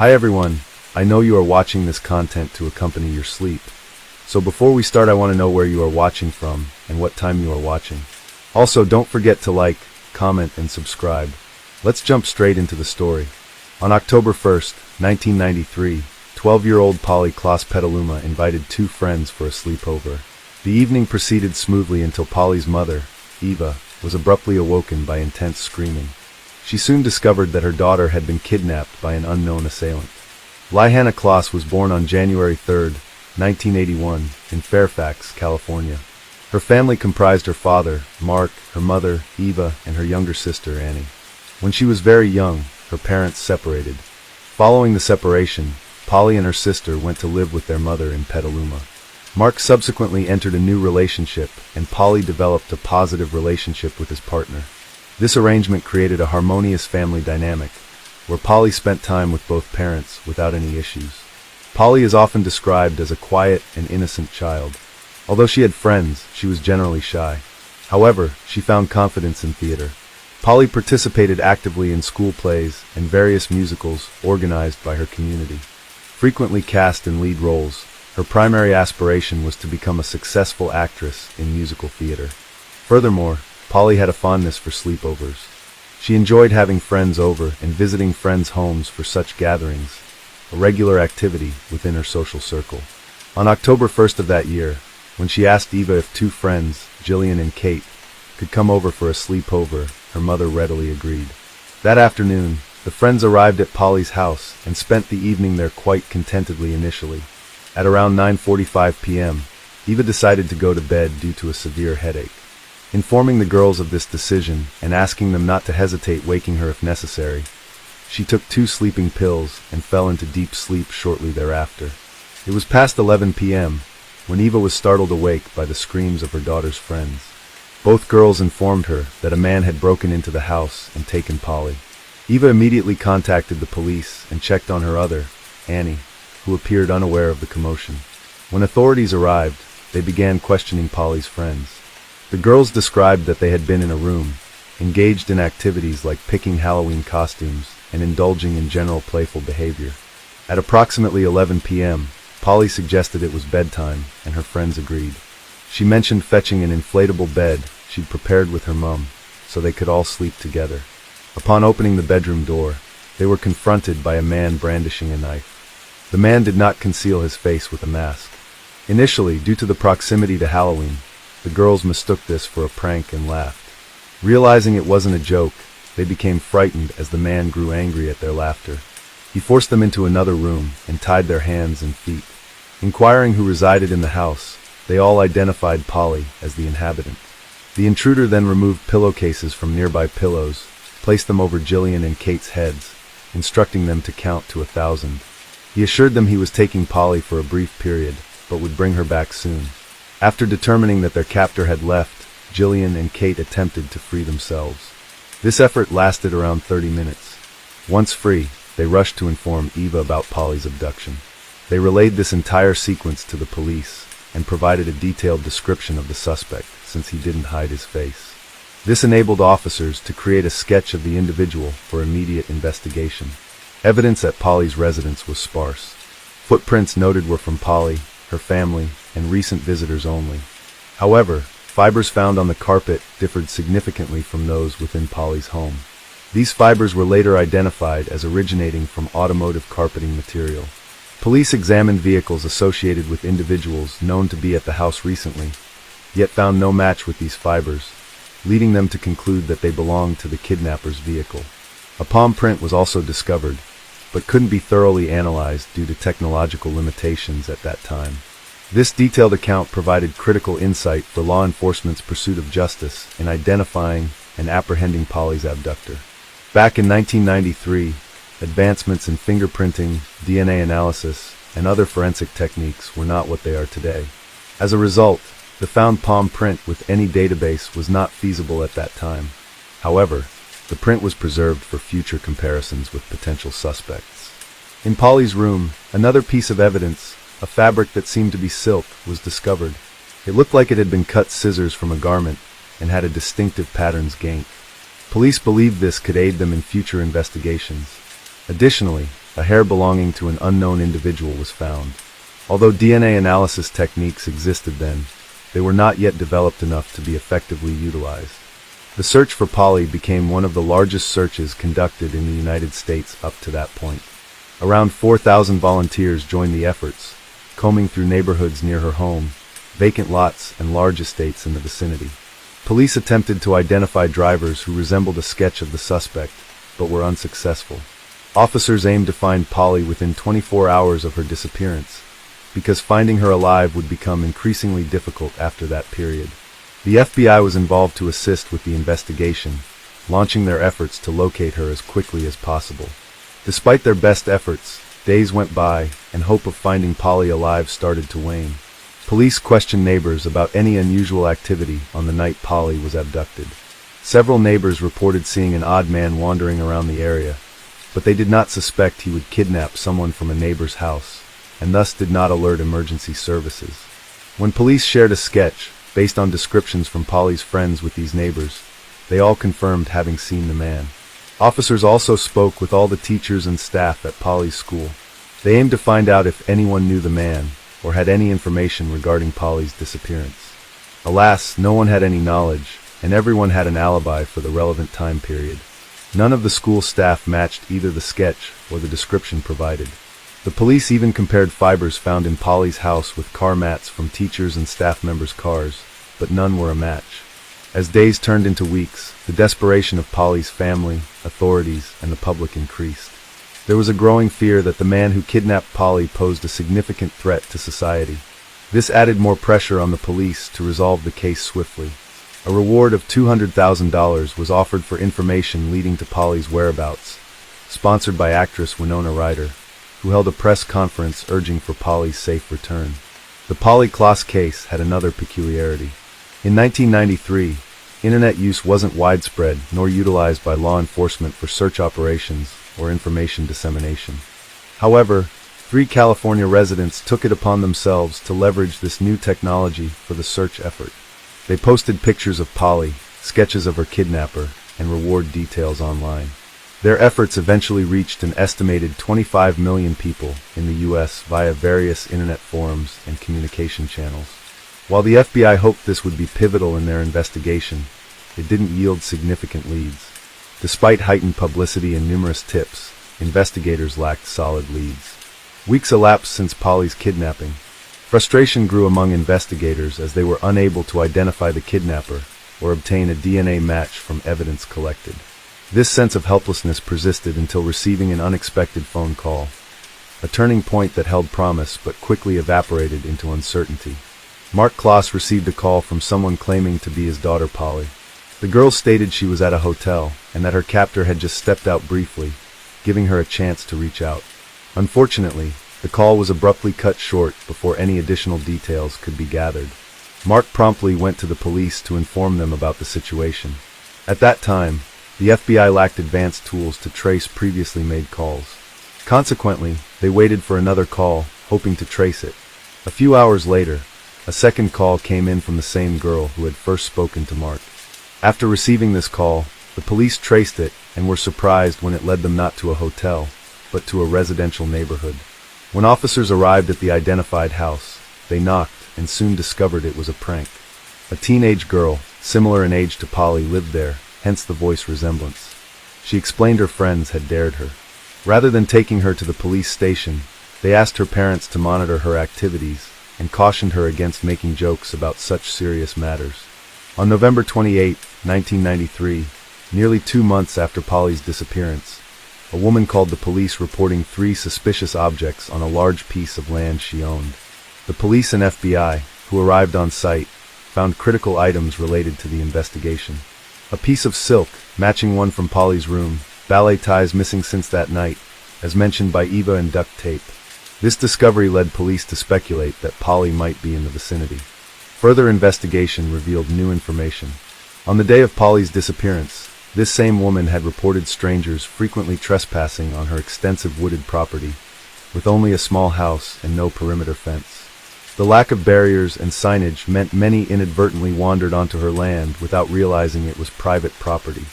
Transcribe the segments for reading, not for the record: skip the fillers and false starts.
Hi everyone, I know you are watching this content to accompany your sleep. So before we start, I want to know where you are watching from and what time you are watching. Also, don't forget to like, comment, and subscribe. Let's jump straight into the story. On October 1st, 1993, 12-year-old Polly Klaus Petaluma invited two friends for a sleepover. The evening proceeded smoothly until Polly's mother, Eva, was abruptly awoken by intense screaming. She soon discovered that her daughter had been kidnapped by an unknown assailant. Lihanna Klaus was born on January 3, 1981, in Fairfax, California. Her family comprised her father, Mark, her mother, Eva, and her younger sister, Annie. When she was very young, her parents separated. Following the separation, Polly and her sister went to live with their mother in Petaluma. Mark subsequently entered a new relationship, and Polly developed a positive relationship with his partner. This arrangement created a harmonious family dynamic, where Polly spent time with both parents without any issues. Polly is often described as a quiet and innocent child. Although she had friends, she was generally shy. However, she found confidence in theater. Polly participated actively in school plays and various musicals organized by her community. Frequently cast in lead roles, her primary aspiration was to become a successful actress in musical theater. Furthermore, Polly had a fondness for sleepovers. She enjoyed having friends over and visiting friends' homes for such gatherings, a regular activity within her social circle. On October 1st of that year, when she asked Eva if two friends, Jillian and Kate, could come over for a sleepover, her mother readily agreed. That afternoon, the friends arrived at Polly's house and spent the evening there quite contentedly initially. At around 9:45 p.m., Eva decided to go to bed due to a severe headache. Informing the girls of this decision and asking them not to hesitate waking her if necessary, she took 2 sleeping pills and fell into deep sleep shortly thereafter. It was past 11 p.m. when Eva was startled awake by the screams of her daughter's friends. Both girls informed her that a man had broken into the house and taken Polly. Eva immediately contacted the police and checked on her other, Annie, who appeared unaware of the commotion. When authorities arrived, they began questioning Polly's friends. The girls described that they had been in a room, engaged in activities like picking Halloween costumes and indulging in general playful behavior. At approximately 11 p.m., Polly suggested it was bedtime, and her friends agreed. She mentioned fetching an inflatable bed she'd prepared with her mum, so they could all sleep together. Upon opening the bedroom door, they were confronted by a man brandishing a knife. The man did not conceal his face with a mask. Initially, due to the proximity to Halloween, the girls mistook this for a prank and laughed. Realizing it wasn't a joke, they became frightened as the man grew angry at their laughter. He forced them into another room and tied their hands and feet. Inquiring who resided in the house, they all identified Polly as the inhabitant. The intruder then removed pillowcases from nearby pillows, placed them over Jillian and Kate's heads, instructing them to count to 1,000. He assured them he was taking Polly for a brief period, but would bring her back soon. After determining that their captor had left, Jillian and Kate attempted to free themselves. This effort lasted around 30 minutes. Once free, they rushed to inform Eva about Polly's abduction. They relayed this entire sequence to the police and provided a detailed description of the suspect, since he didn't hide his face. This enabled officers to create a sketch of the individual for immediate investigation. Evidence at Polly's residence was sparse. Footprints noted were from Polly, her family, and recent visitors only. However, fibers found on the carpet differed significantly from those within Polly's home. These fibers were later identified as originating from automotive carpeting material. Police examined vehicles associated with individuals known to be at the house recently, yet found no match with these fibers, leading them to conclude that they belonged to the kidnapper's vehicle. A palm print was also discovered, but couldn't be thoroughly analyzed due to technological limitations at that time. This detailed account provided critical insight for law enforcement's pursuit of justice in identifying and apprehending Polly's abductor. Back in 1993, advancements in fingerprinting, DNA analysis, and other forensic techniques were not what they are today. As a result, the found palm print with any database was not feasible at that time. However, the print was preserved for future comparisons with potential suspects. In Polly's room, another piece of evidence, a fabric that seemed to be silk, was discovered. It looked like it had been cut scissors from a garment and had a distinctive pattern's gank. Police believed this could aid them in future investigations. Additionally, a hair belonging to an unknown individual was found. Although DNA analysis techniques existed then, they were not yet developed enough to be effectively utilized. The search for Polly became one of the largest searches conducted in the United States up to that point. Around 4,000 volunteers joined the efforts, combing through neighborhoods near her home, vacant lots, and large estates in the vicinity. Police attempted to identify drivers who resembled a sketch of the suspect, but were unsuccessful. Officers aimed to find Polly within 24 hours of her disappearance, because finding her alive would become increasingly difficult after that period. The FBI was involved to assist with the investigation, launching their efforts to locate her as quickly as possible. Despite their best efforts, days went by, and hope of finding Polly alive started to wane. Police questioned neighbors about any unusual activity on the night Polly was abducted. Several neighbors reported seeing an odd man wandering around the area, but they did not suspect he would kidnap someone from a neighbor's house, and thus did not alert emergency services. When police shared a sketch, based on descriptions from Polly's friends with these neighbors, they all confirmed having seen the man. Officers also spoke with all the teachers and staff at Polly's school. They aimed to find out if anyone knew the man, or had any information regarding Polly's disappearance. Alas, no one had any knowledge, and everyone had an alibi for the relevant time period. None of the school staff matched either the sketch or the description provided. The police even compared fibers found in Polly's house with car mats from teachers' and staff members' cars, but none were a match. As days turned into weeks, the desperation of Polly's family, authorities, and the public increased. There was a growing fear that the man who kidnapped Polly posed a significant threat to society. This added more pressure on the police to resolve the case swiftly. A reward of $200,000 was offered for information leading to Polly's whereabouts, sponsored by actress Winona Ryder, who held a press conference urging for Polly's safe return. The Polly Klaas case had another peculiarity. In 1993, internet use wasn't widespread nor utilized by law enforcement for search operations or information dissemination. However, 3 California residents took it upon themselves to leverage this new technology for the search effort. They posted pictures of Polly, sketches of her kidnapper, and reward details online. Their efforts eventually reached an estimated 25 million people in the U.S. via various internet forums and communication channels. While the FBI hoped this would be pivotal in their investigation, it didn't yield significant leads. Despite heightened publicity and numerous tips, investigators lacked solid leads. Weeks elapsed since Polly's kidnapping. Frustration grew among investigators as they were unable to identify the kidnapper or obtain a DNA match from evidence collected. This sense of helplessness persisted until receiving an unexpected phone call, a turning point that held promise but quickly evaporated into uncertainty. Mark Klaas received a call from someone claiming to be his daughter Polly. The girl stated she was at a hotel and that her captor had just stepped out briefly, giving her a chance to reach out. Unfortunately, the call was abruptly cut short before any additional details could be gathered. Mark promptly went to the police to inform them about the situation. At that time, the FBI lacked advanced tools to trace previously made calls. Consequently, they waited for another call, hoping to trace it. A few hours later, a second call came in from the same girl who had first spoken to Mark. After receiving this call, the police traced it and were surprised when it led them not to a hotel, but to a residential neighborhood. When officers arrived at the identified house, they knocked and soon discovered it was a prank. A teenage girl, similar in age to Polly, lived there, hence the voice resemblance. She explained her friends had dared her. Rather than taking her to the police station, they asked her parents to monitor her activities and cautioned her against making jokes about such serious matters. On November 28, 1993, nearly 2 months after Polly's disappearance, a woman called the police reporting 3 suspicious objects on a large piece of land she owned. The police and FBI, who arrived on site, found critical items related to the investigation. A piece of silk, matching one from Polly's room, ballet ties missing since that night, as mentioned by Eva, and duct tape. This discovery led police to speculate that Polly might be in the vicinity. Further investigation revealed new information. On the day of Polly's disappearance, this same woman had reported strangers frequently trespassing on her extensive wooded property, with only a small house and no perimeter fence. The lack of barriers and signage meant many inadvertently wandered onto her land without realizing it was private property.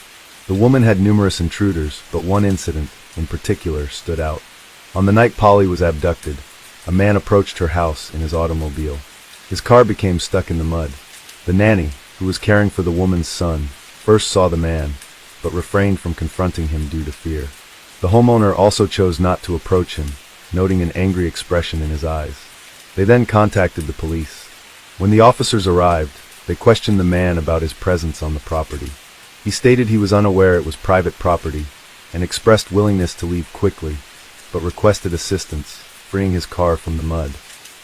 The woman had numerous intruders, but one incident, in particular, stood out. On the night Polly was abducted, a man approached her house in his automobile. His car became stuck in the mud. The nanny, who was caring for the woman's son, first saw the man, but refrained from confronting him due to fear. The homeowner also chose not to approach him, noting an angry expression in his eyes. They then contacted the police. When the officers arrived, they questioned the man about his presence on the property. He stated he was unaware it was private property and expressed willingness to leave quickly, but requested assistance, freeing his car from the mud.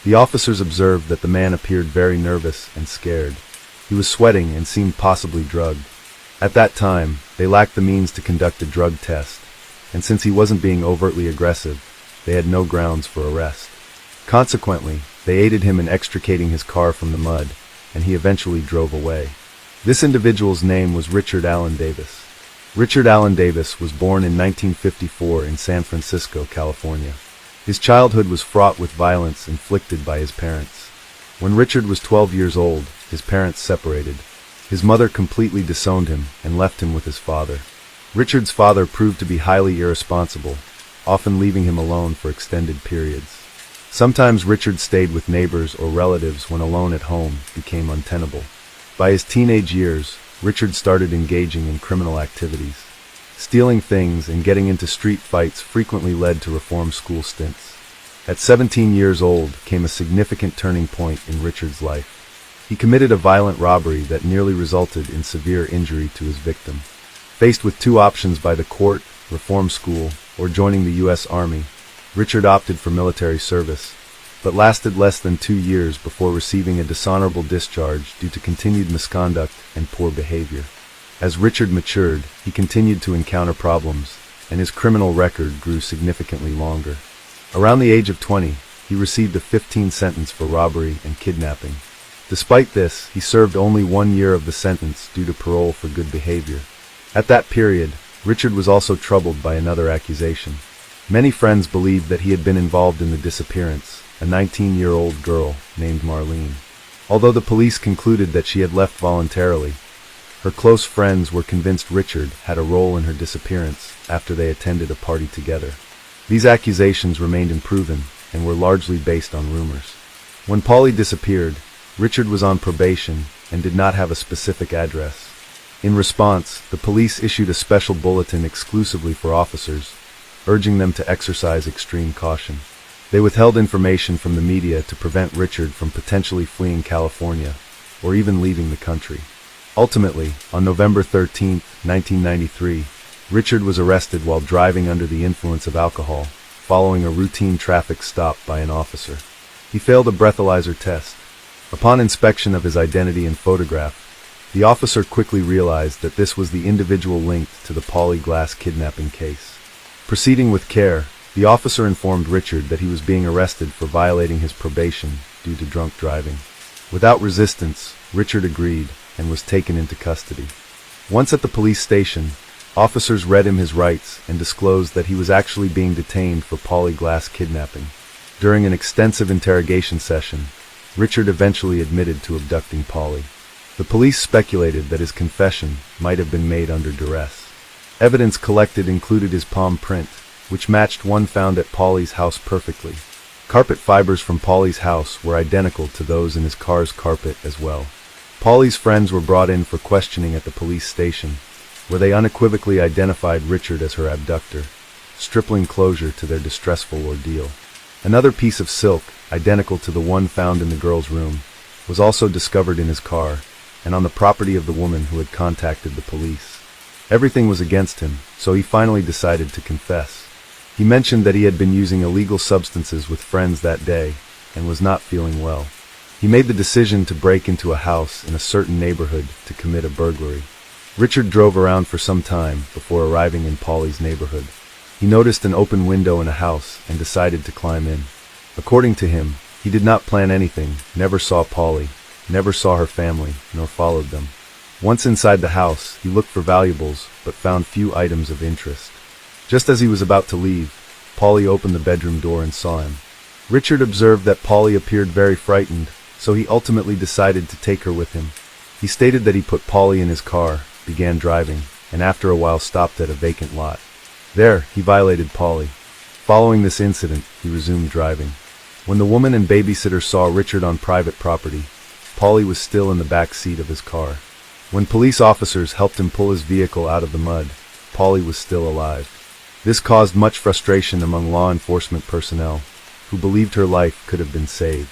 The officers observed that the man appeared very nervous and scared. He was sweating and seemed possibly drugged. At that time, they lacked the means to conduct a drug test, and since he wasn't being overtly aggressive, they had no grounds for arrest. Consequently, they aided him in extricating his car from the mud, and he eventually drove away. This individual's name was Richard Allen Davis. Richard Allen Davis was born in 1954 in San Francisco, California. His childhood was fraught with violence inflicted by his parents. When Richard was 12 years old, his parents separated. His mother completely disowned him and left him with his father. Richard's father proved to be highly irresponsible, often leaving him alone for extended periods. Sometimes Richard stayed with neighbors or relatives when alone at home became untenable. By his teenage years, Richard started engaging in criminal activities. Stealing things and getting into street fights frequently led to reform school stints. At 17 years old came a significant turning point in Richard's life. He committed a violent robbery that nearly resulted in severe injury to his victim. Faced with two options by the court, reform school, or joining the U.S. Army, Richard opted for military service, but lasted less than 2 years before receiving a dishonorable discharge due to continued misconduct and poor behavior. As Richard matured, he continued to encounter problems, and his criminal record grew significantly longer. Around the age of 20, he received a 15 sentence for robbery and kidnapping. Despite this, he served only 1 year of the sentence due to parole for good behavior. At that period, Richard was also troubled by another accusation. Many friends believed that he had been involved in the disappearance, a 19-year-old girl named Marlene. Although the police concluded that she had left voluntarily, her close friends were convinced Richard had a role in her disappearance after they attended a party together. These accusations remained unproven and were largely based on rumors. When Polly disappeared, Richard was on probation and did not have a specific address. In response, the police issued a special bulletin exclusively for officers, urging them to exercise extreme caution. They withheld information from the media to prevent Richard from potentially fleeing California or even leaving the country. Ultimately, on November 13, 1993, Richard was arrested while driving under the influence of alcohol, following a routine traffic stop by an officer. He failed a breathalyzer test. Upon inspection of his identity and photograph, the officer quickly realized that this was the individual linked to the Polly Glass kidnapping case. Proceeding with care, the officer informed Richard that he was being arrested for violating his probation due to drunk driving. Without resistance, Richard agreed and was taken into custody. Once at the police station, officers read him his rights and disclosed that he was actually being detained for Polly Glass kidnapping. During an extensive interrogation session, Richard eventually admitted to abducting Polly. The police speculated that his confession might have been made under duress. Evidence collected included his palm print, which matched one found at Polly's house perfectly. Carpet fibers from Polly's house were identical to those in his car's carpet as well. Polly's friends were brought in for questioning at the police station, where they unequivocally identified Richard as her abductor, stripling closure to their distressful ordeal. Another piece of silk, identical to the one found in the girl's room, was also discovered in his car and on the property of the woman who had contacted the police. Everything was against him, so he finally decided to confess. He mentioned that he had been using illegal substances with friends that day and was not feeling well. He made the decision to break into a house in a certain neighborhood to commit a burglary. Richard drove around for some time before arriving in Polly's neighborhood. He noticed an open window in a house and decided to climb in. According to him, he did not plan anything, never saw Polly, never saw her family, nor followed them. Once inside the house, he looked for valuables, but found few items of interest. Just as he was about to leave, Polly opened the bedroom door and saw him. Richard observed that Polly appeared very frightened, so he ultimately decided to take her with him. He stated that he put Polly in his car, began driving, and after a while stopped at a vacant lot. There, he violated Polly. Following this incident, he resumed driving. When the woman and babysitter saw Richard on private property, Paulie was still in the back seat of his car. When police officers helped him pull his vehicle out of the mud, Paulie was still alive. This caused much frustration among law enforcement personnel, who believed her life could have been saved.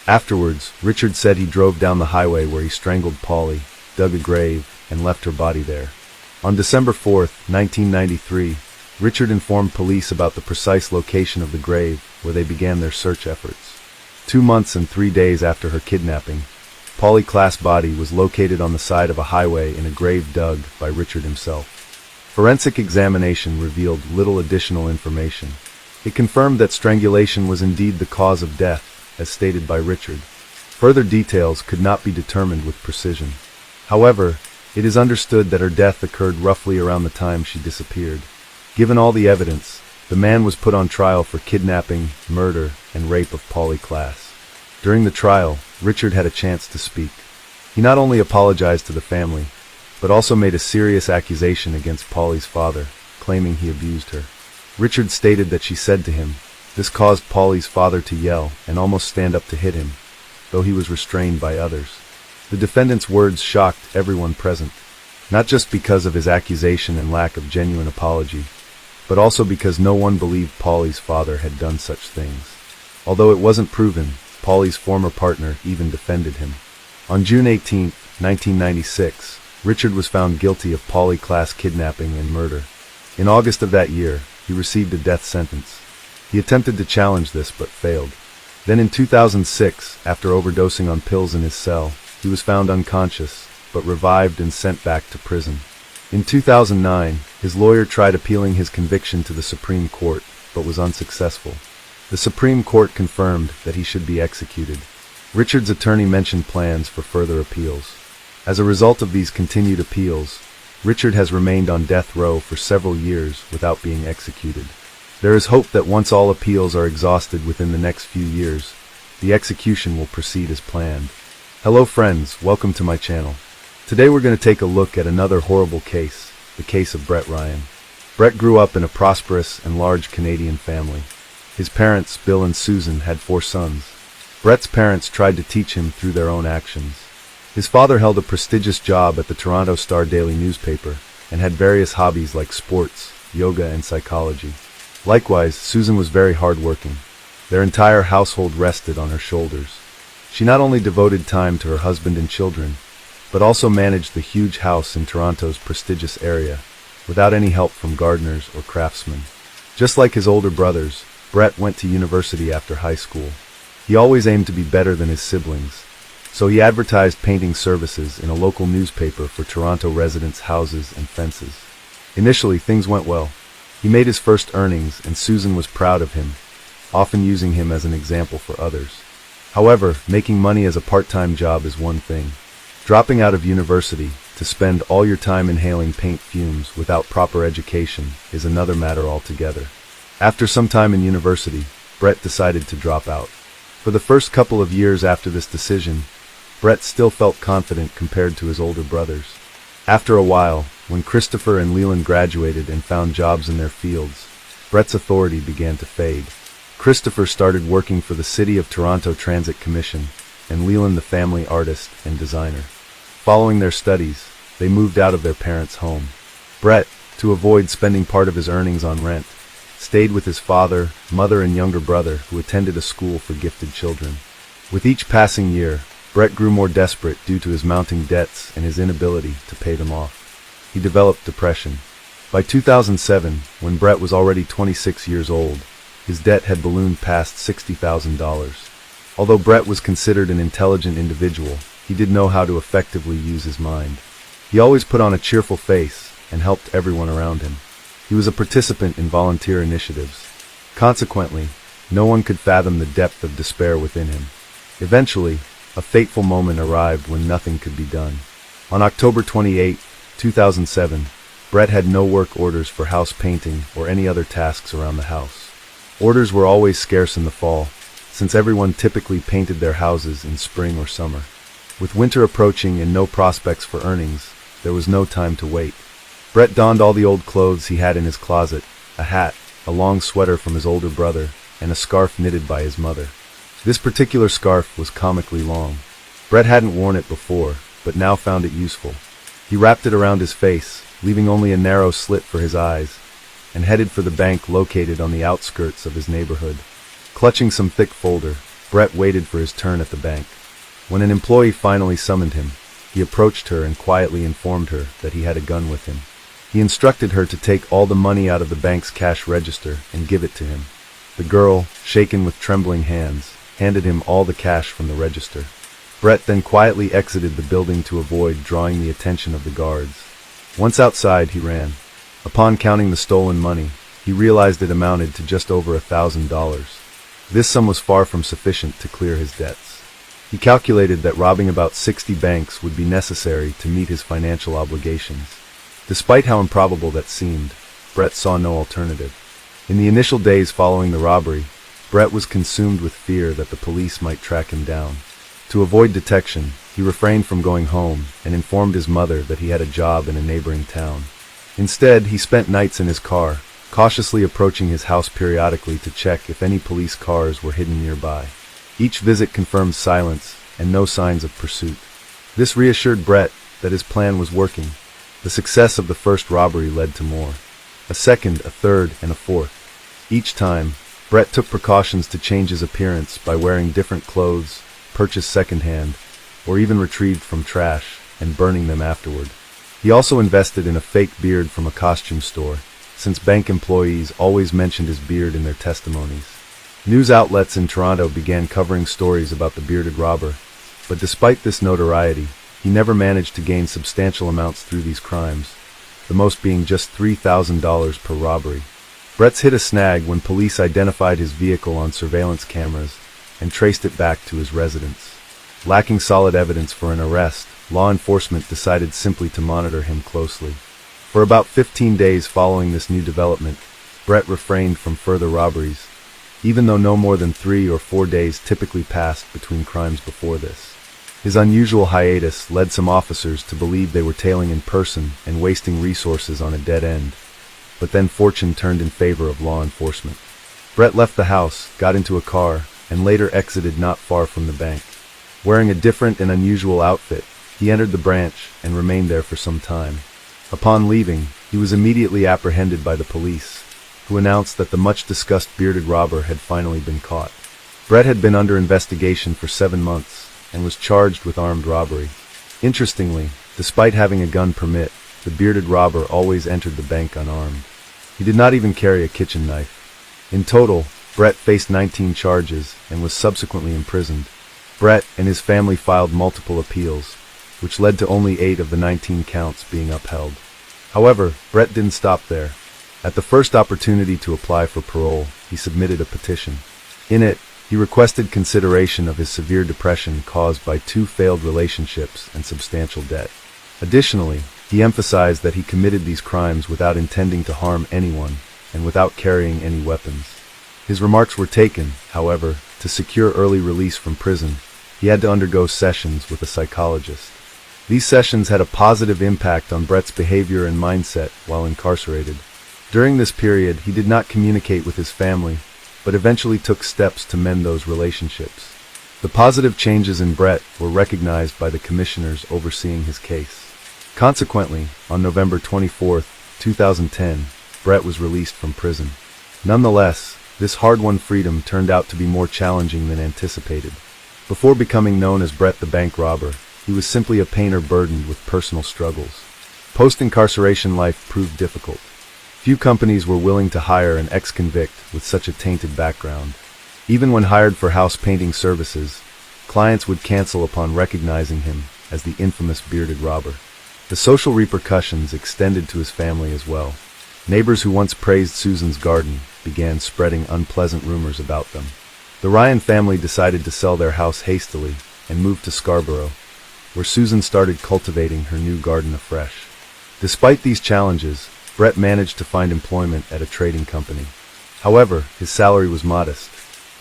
Afterwards, Richard said he drove down the highway where he strangled Paulie, dug a grave, and left her body there. On December 4, 1993, Richard informed police about the precise location of the grave where they began their search efforts. 2 months and 3 days after her kidnapping, Paulie Class' body was located on the side of a highway in a grave dug by Richard himself. Forensic examination revealed little additional information. It confirmed that strangulation was indeed the cause of death, as stated by Richard. Further details could not be determined with precision. However, it is understood that her death occurred roughly around the time she disappeared. Given all the evidence, the man was put on trial for kidnapping, murder, and rape of Paulie Class. During the trial, Richard had a chance to speak. He not only apologized to the family, but also made a serious accusation against Paulie's father, claiming he abused her. Richard stated that she said to him, this caused Paulie's father to yell and almost stand up to hit him, though he was restrained by others. The defendant's words shocked everyone present, not just because of his accusation and lack of genuine apology, but also because no one believed Paulie's father had done such things. Although it wasn't proven, Paulie's former partner even defended him. On June 18, 1996, Richard was found guilty of Paulie Class kidnapping and murder. In August of that year, he received a death sentence. He attempted to challenge this but failed. Then in 2006, after overdosing on pills in his cell, he was found unconscious, but revived and sent back to prison. In 2009, his lawyer tried appealing his conviction to the Supreme Court, but was unsuccessful. The Supreme Court confirmed that he should be executed. Richard's attorney mentioned plans for further appeals. As a result of these continued appeals, Richard has remained on death row for several years without being executed. There is hope that once all appeals are exhausted within the next few years, the execution will proceed as planned. Hello friends, welcome to my channel. Today we're going to take a look at another horrible case, the case of Brett Ryan. Brett grew up in a prosperous and large Canadian family. His parents, Bill and Susan, had 4 sons. Brett's parents tried to teach him through their own actions. His father held a prestigious job at the Toronto Star Daily newspaper and had various hobbies like sports, yoga, and psychology. Likewise, Susan was very hardworking. Their entire household rested on her shoulders. She not only devoted time to her husband and children, but also managed the huge house in Toronto's prestigious area, without any help from gardeners or craftsmen. Just like his older brothers, Brett went to university after high school. He always aimed to be better than his siblings, so he advertised painting services in a local newspaper for Toronto residents' houses and fences. Initially, things went well. He made his first earnings, and Susan was proud of him, often using him as an example for others. However, making money as a part-time job is one thing. Dropping out of university to spend all your time inhaling paint fumes without proper education is another matter altogether. After some time in university, Brett decided to drop out. For the first couple of years after this decision, Brett still felt confident compared to his older brothers. After a while, when Christopher and Leland graduated and found jobs in their fields, Brett's authority began to fade. Christopher started working for the City of Toronto Transit Commission, and Leland the family artist and designer. Following their studies, they moved out of their parents' home. Brett, to avoid spending part of his earnings on rent, stayed with his father, mother, and younger brother who attended a school for gifted children. With each passing year, Brett grew more desperate due to his mounting debts and his inability to pay them off. He developed depression. By 2007, when Brett was already 26 years old, his debt had ballooned past $60,000. Although Brett was considered an intelligent individual, he did know how to effectively use his mind. He always put on a cheerful face and helped everyone around him. He was a participant in volunteer initiatives. Consequently, no one could fathom the depth of despair within him. Eventually, a fateful moment arrived when nothing could be done. On October 28, 2007, Brett had no work orders for house painting or any other tasks around the house. Orders were always scarce in the fall, since everyone typically painted their houses in spring or summer. With winter approaching and no prospects for earnings, there was no time to wait. Brett donned all the old clothes he had in his closet, a hat, a long sweater from his older brother, and a scarf knitted by his mother. This particular scarf was comically long. Brett hadn't worn it before, but now found it useful. He wrapped it around his face, leaving only a narrow slit for his eyes, and headed for the bank located on the outskirts of his neighborhood. Clutching some thick folder, Brett waited for his turn at the bank. When an employee finally summoned him, he approached her and quietly informed her that he had a gun with him. He instructed her to take all the money out of the bank's cash register and give it to him. The girl, shaken with trembling hands, handed him all the cash from the register. Brett then quietly exited the building to avoid drawing the attention of the guards. Once outside, he ran. Upon counting the stolen money, he realized it amounted to just over $1,000. This sum was far from sufficient to clear his debts. He calculated that robbing about 60 banks would be necessary to meet his financial obligations. Despite how improbable that seemed, Brett saw no alternative. In the initial days following the robbery, Brett was consumed with fear that the police might track him down. To avoid detection, he refrained from going home and informed his mother that he had a job in a neighboring town. Instead, he spent nights in his car, cautiously approaching his house periodically to check if any police cars were hidden nearby. Each visit confirmed silence and no signs of pursuit. This reassured Brett that his plan was working. The success of the first robbery led to more. A second, a third, and a fourth. Each time, Brett took precautions to change his appearance by wearing different clothes, purchased secondhand, or even retrieved from trash, and burning them afterward. He also invested in a fake beard from a costume store, since bank employees always mentioned his beard in their testimonies. News outlets in Toronto began covering stories about the bearded robber, but despite this notoriety, he never managed to gain substantial amounts through these crimes, the most being just $3,000 per robbery. Brett's hit a snag when police identified his vehicle on surveillance cameras and traced it back to his residence. Lacking solid evidence for an arrest, law enforcement decided simply to monitor him closely. For about 15 days following this new development, Brett refrained from further robberies, even though no more than 3 or 4 days typically passed between crimes before this. His unusual hiatus led some officers to believe they were tailing in person and wasting resources on a dead end, but then fortune turned in favor of law enforcement. Brett left the house, got into a car, and later exited not far from the bank. Wearing a different and unusual outfit, he entered the branch and remained there for some time. Upon leaving, he was immediately apprehended by the police, who announced that the much-discussed bearded robber had finally been caught. Brett had been under investigation for 7 months and was charged with armed robbery. Interestingly, despite having a gun permit, the bearded robber always entered the bank unarmed. He did not even carry a kitchen knife. In total, Brett faced 19 charges and was subsequently imprisoned. Brett and his family filed multiple appeals, which led to only 8 of the 19 counts being upheld. However, Brett didn't stop there. At the first opportunity to apply for parole, he submitted a petition. In it, he requested consideration of his severe depression caused by 2 failed relationships and substantial debt. Additionally, he emphasized that he committed these crimes without intending to harm anyone and without carrying any weapons. His remarks were taken, however, to secure early release from prison. He had to undergo sessions with a psychologist. These sessions had a positive impact on Brett's behavior and mindset while incarcerated. During this period, he did not communicate with his family, but eventually took steps to mend those relationships. The positive changes in Brett were recognized by the commissioners overseeing his case. Consequently, on November 24, 2010, Brett was released from prison. Nonetheless, this hard-won freedom turned out to be more challenging than anticipated. Before becoming known as Brett the Bank Robber, he was simply a painter burdened with personal struggles. Post-incarceration life proved difficult. Few companies were willing to hire an ex-convict with such a tainted background. Even when hired for house painting services, clients would cancel upon recognizing him as the infamous bearded robber. The social repercussions extended to his family as well. Neighbors who once praised Susan's garden began spreading unpleasant rumors about them. The Ryan family decided to sell their house hastily and moved to Scarborough, where Susan started cultivating her new garden afresh. Despite these challenges, Brett managed to find employment at a trading company. However, his salary was modest.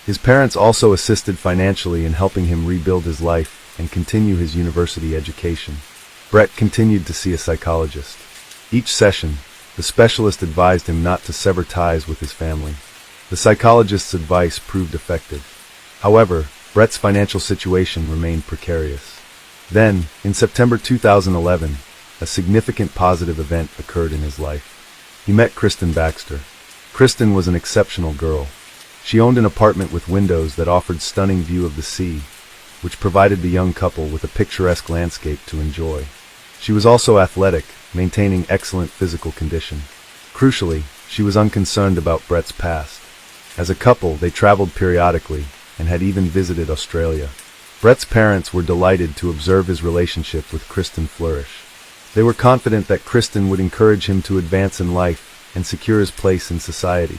His parents also assisted financially in helping him rebuild his life and continue his university education. Brett continued to see a psychologist. Each session, The specialist advised him not to sever ties with his family. The psychologist's advice proved effective. However, Brett's financial situation remained precarious. Then, in September 2011, a significant positive event occurred in his life. He met Kristen Baxter. Kristen was an exceptional girl. She owned an apartment with windows that offered stunning view of the sea, which provided the young couple with a picturesque landscape to enjoy. She was also athletic, maintaining excellent physical condition. Crucially, she was unconcerned about Brett's past. As a couple, they traveled periodically and had even visited Australia. Brett's parents were delighted to observe his relationship with Kristen flourish. They were confident that Kristen would encourage him to advance in life and secure his place in society.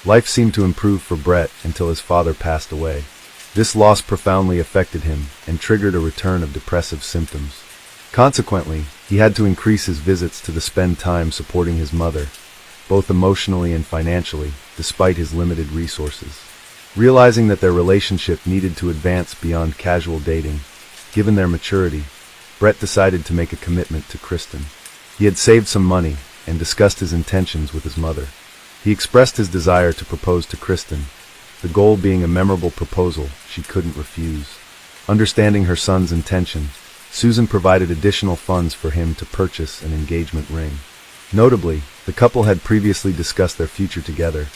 Life seemed to improve for Brett until his father passed away. This loss profoundly affected him and triggered a return of depressive symptoms. Consequently, he had to increase his visits to spend time supporting his mother, both emotionally and financially, despite his limited resources. Realizing that their relationship needed to advance beyond casual dating, given their maturity, Brett decided to make a commitment to Kristen. He had saved some money and discussed his intentions with his mother. He expressed his desire to propose to Kristen, the goal being a memorable proposal she couldn't refuse. Understanding her son's intention, Susan provided additional funds for him to purchase an engagement ring. Notably, the couple had previously discussed their future together,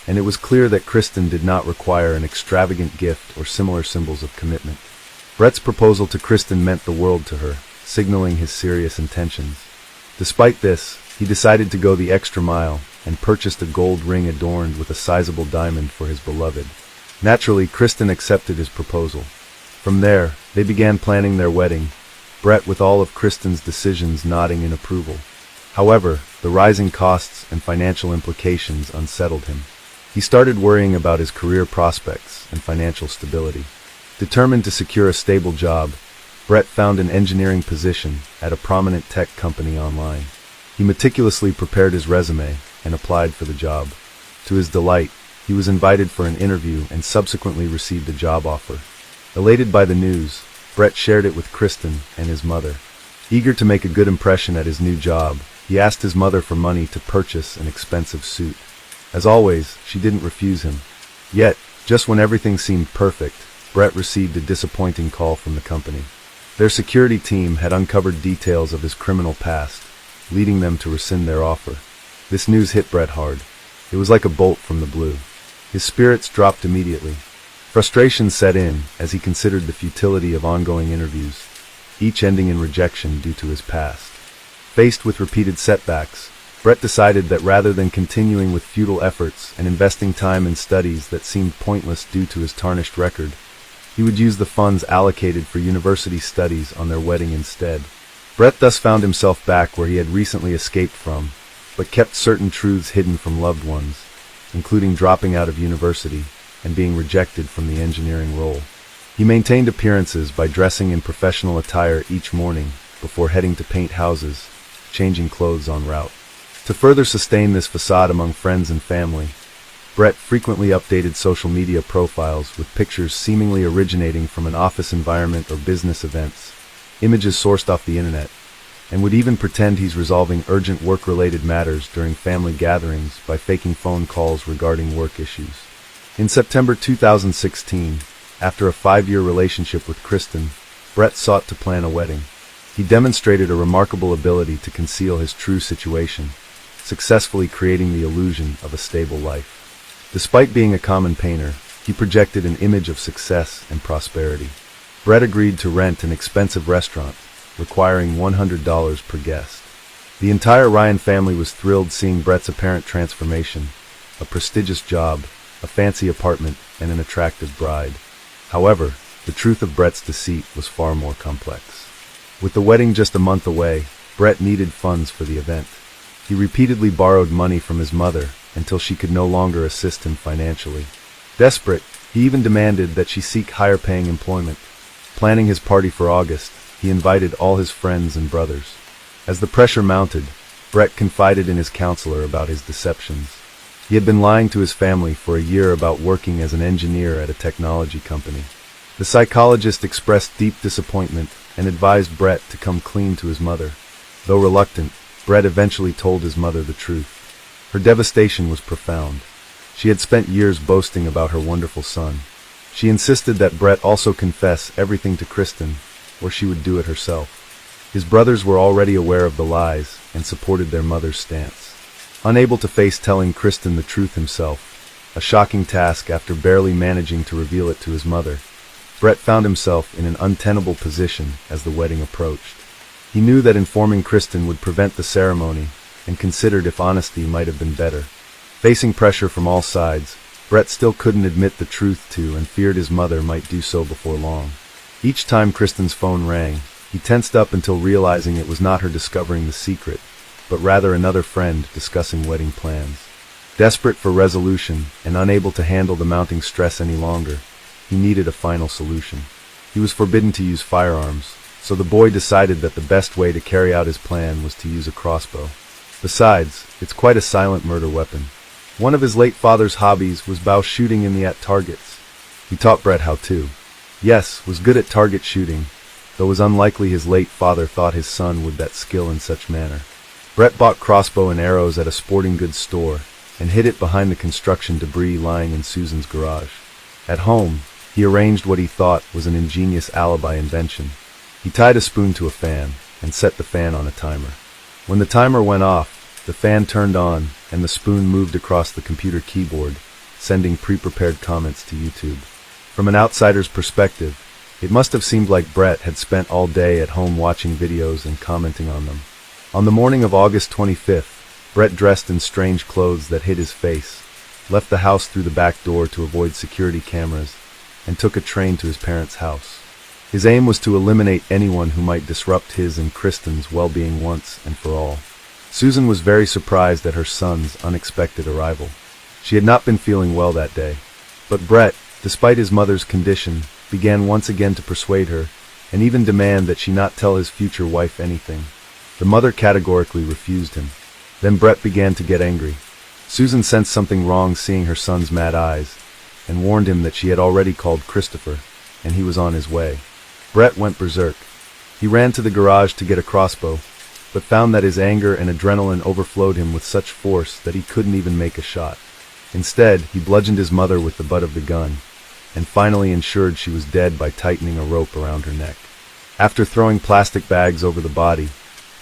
and it was clear that Kristen did not require an extravagant gift or similar symbols of commitment. Brett's proposal to Kristen meant the world to her, signaling his serious intentions. Despite this, he decided to go the extra mile and purchased a gold ring adorned with a sizable diamond for his beloved. Naturally, Kristen accepted his proposal. From there, they began planning their wedding, Brett with all of Kristen's decisions nodding in approval. However, the rising costs and financial implications unsettled him. He started worrying about his career prospects and financial stability. Determined to secure a stable job, Brett found an engineering position at a prominent tech company online. He meticulously prepared his resume and applied for the job. To his delight, he was invited for an interview and subsequently received a job offer. Elated by the news, Brett shared it with Kristen and his mother. Eager to make a good impression at his new job, he asked his mother for money to purchase an expensive suit. As always, she didn't refuse him. Yet, just when everything seemed perfect, Brett received a disappointing call from the company. Their security team had uncovered details of his criminal past, leading them to rescind their offer. This news hit Brett hard. It was like a bolt from the blue. His spirits dropped immediately. Frustration set in as he considered the futility of ongoing interviews, each ending in rejection due to his past. Faced with repeated setbacks, Brett decided that rather than continuing with futile efforts and investing time in studies that seemed pointless due to his tarnished record, he would use the funds allocated for university studies on their wedding instead. Brett thus found himself back where he had recently escaped from, but kept certain truths hidden from loved ones, including dropping out of university and being rejected from the engineering role. He maintained appearances by dressing in professional attire each morning before heading to paint houses, changing clothes en route. To further sustain this facade among friends and family, Brett frequently updated social media profiles with pictures seemingly originating from an office environment or business events, images sourced off the internet, and would even pretend he's resolving urgent work-related matters during family gatherings by faking phone calls regarding work issues. In September 2016, after a 5-year relationship with Kristen, Brett sought to plan a wedding. He demonstrated a remarkable ability to conceal his true situation, successfully creating the illusion of a stable life. Despite being a common painter, he projected an image of success and prosperity. Brett agreed to rent an expensive restaurant, requiring $100 per guest. The entire Ryan family was thrilled seeing Brett's apparent transformation, a prestigious job, a fancy apartment, and an attractive bride. However, the truth of Brett's deceit was far more complex. With the wedding just a month away, Brett needed funds for the event. He repeatedly borrowed money from his mother until she could no longer assist him financially. Desperate, he even demanded that she seek higher-paying employment. Planning his party for August, he invited all his friends and brothers. As the pressure mounted, Brett confided in his counselor about his deceptions. He had been lying to his family for a year about working as an engineer at a technology company. The psychologist expressed deep disappointment and advised Brett to come clean to his mother. Though reluctant, Brett eventually told his mother the truth. Her devastation was profound. She had spent years boasting about her wonderful son. She insisted that Brett also confess everything to Kristen, or she would do it herself. His brothers were already aware of the lies and supported their mother's stance. Unable to face telling Kristen the truth himself, a shocking task after barely managing to reveal it to his mother, Brett found himself in an untenable position as the wedding approached. He knew that informing Kristen would prevent the ceremony, and considered if honesty might have been better. Facing pressure from all sides, Brett still couldn't admit the truth to and feared his mother might do so before long. Each time Kristen's phone rang, he tensed up until realizing it was not her discovering the secret, but rather another friend discussing wedding plans. Desperate for resolution and unable to handle the mounting stress any longer, he needed a final solution. He was forbidden to use firearms, so the boy decided that the best way to carry out his plan was to use a crossbow. Besides, it's quite a silent murder weapon. One of his late father's hobbies was bow shooting in the at targets. He taught Brett how to. Yes, was good at target shooting, though it was unlikely his late father thought his son would that skill in such manner. Brett bought crossbow and arrows at a sporting goods store and hid it behind the construction debris lying in Susan's garage. At home, he arranged what he thought was an ingenious alibi invention. He tied a spoon to a fan and set the fan on a timer. When the timer went off, the fan turned on and the spoon moved across the computer keyboard, sending pre-prepared comments to YouTube. From an outsider's perspective, it must have seemed like Brett had spent all day at home watching videos and commenting on them. On the morning of August 25th, Brett dressed in strange clothes that hid his face, left the house through the back door to avoid security cameras, and took a train to his parents' house. His aim was to eliminate anyone who might disrupt his and Kristen's well-being once and for all. Susan was very surprised at her son's unexpected arrival. She had not been feeling well that day, but Brett, despite his mother's condition, began once again to persuade her, and even demand that she not tell his future wife anything. The mother categorically refused him. Then Brett began to get angry. Susan sensed something wrong seeing her son's mad eyes, and warned him that she had already called Christopher, and he was on his way. Brett went berserk. He ran to the garage to get a crossbow, but found that his anger and adrenaline overflowed him with such force that he couldn't even make a shot. Instead, he bludgeoned his mother with the butt of the gun, and finally ensured she was dead by tightening a rope around her neck. After throwing plastic bags over the body,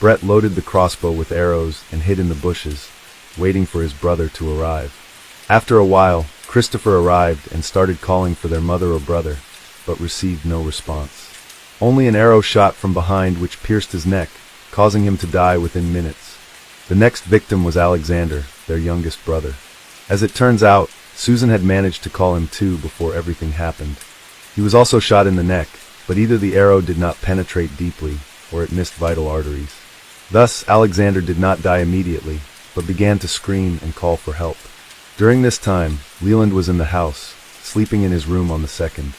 Brett loaded the crossbow with arrows and hid in the bushes, waiting for his brother to arrive. After a while, Christopher arrived and started calling for their mother or brother, but received no response. Only an arrow shot from behind which pierced his neck, causing him to die within minutes. The next victim was Alexander, their youngest brother. As it turns out, Susan had managed to call him too before everything happened. He was also shot in the neck, but either the arrow did not penetrate deeply, or it missed vital arteries. Thus, Alexander did not die immediately, but began to scream and call for help. During this time, Leland was in the house, sleeping in his room on the second.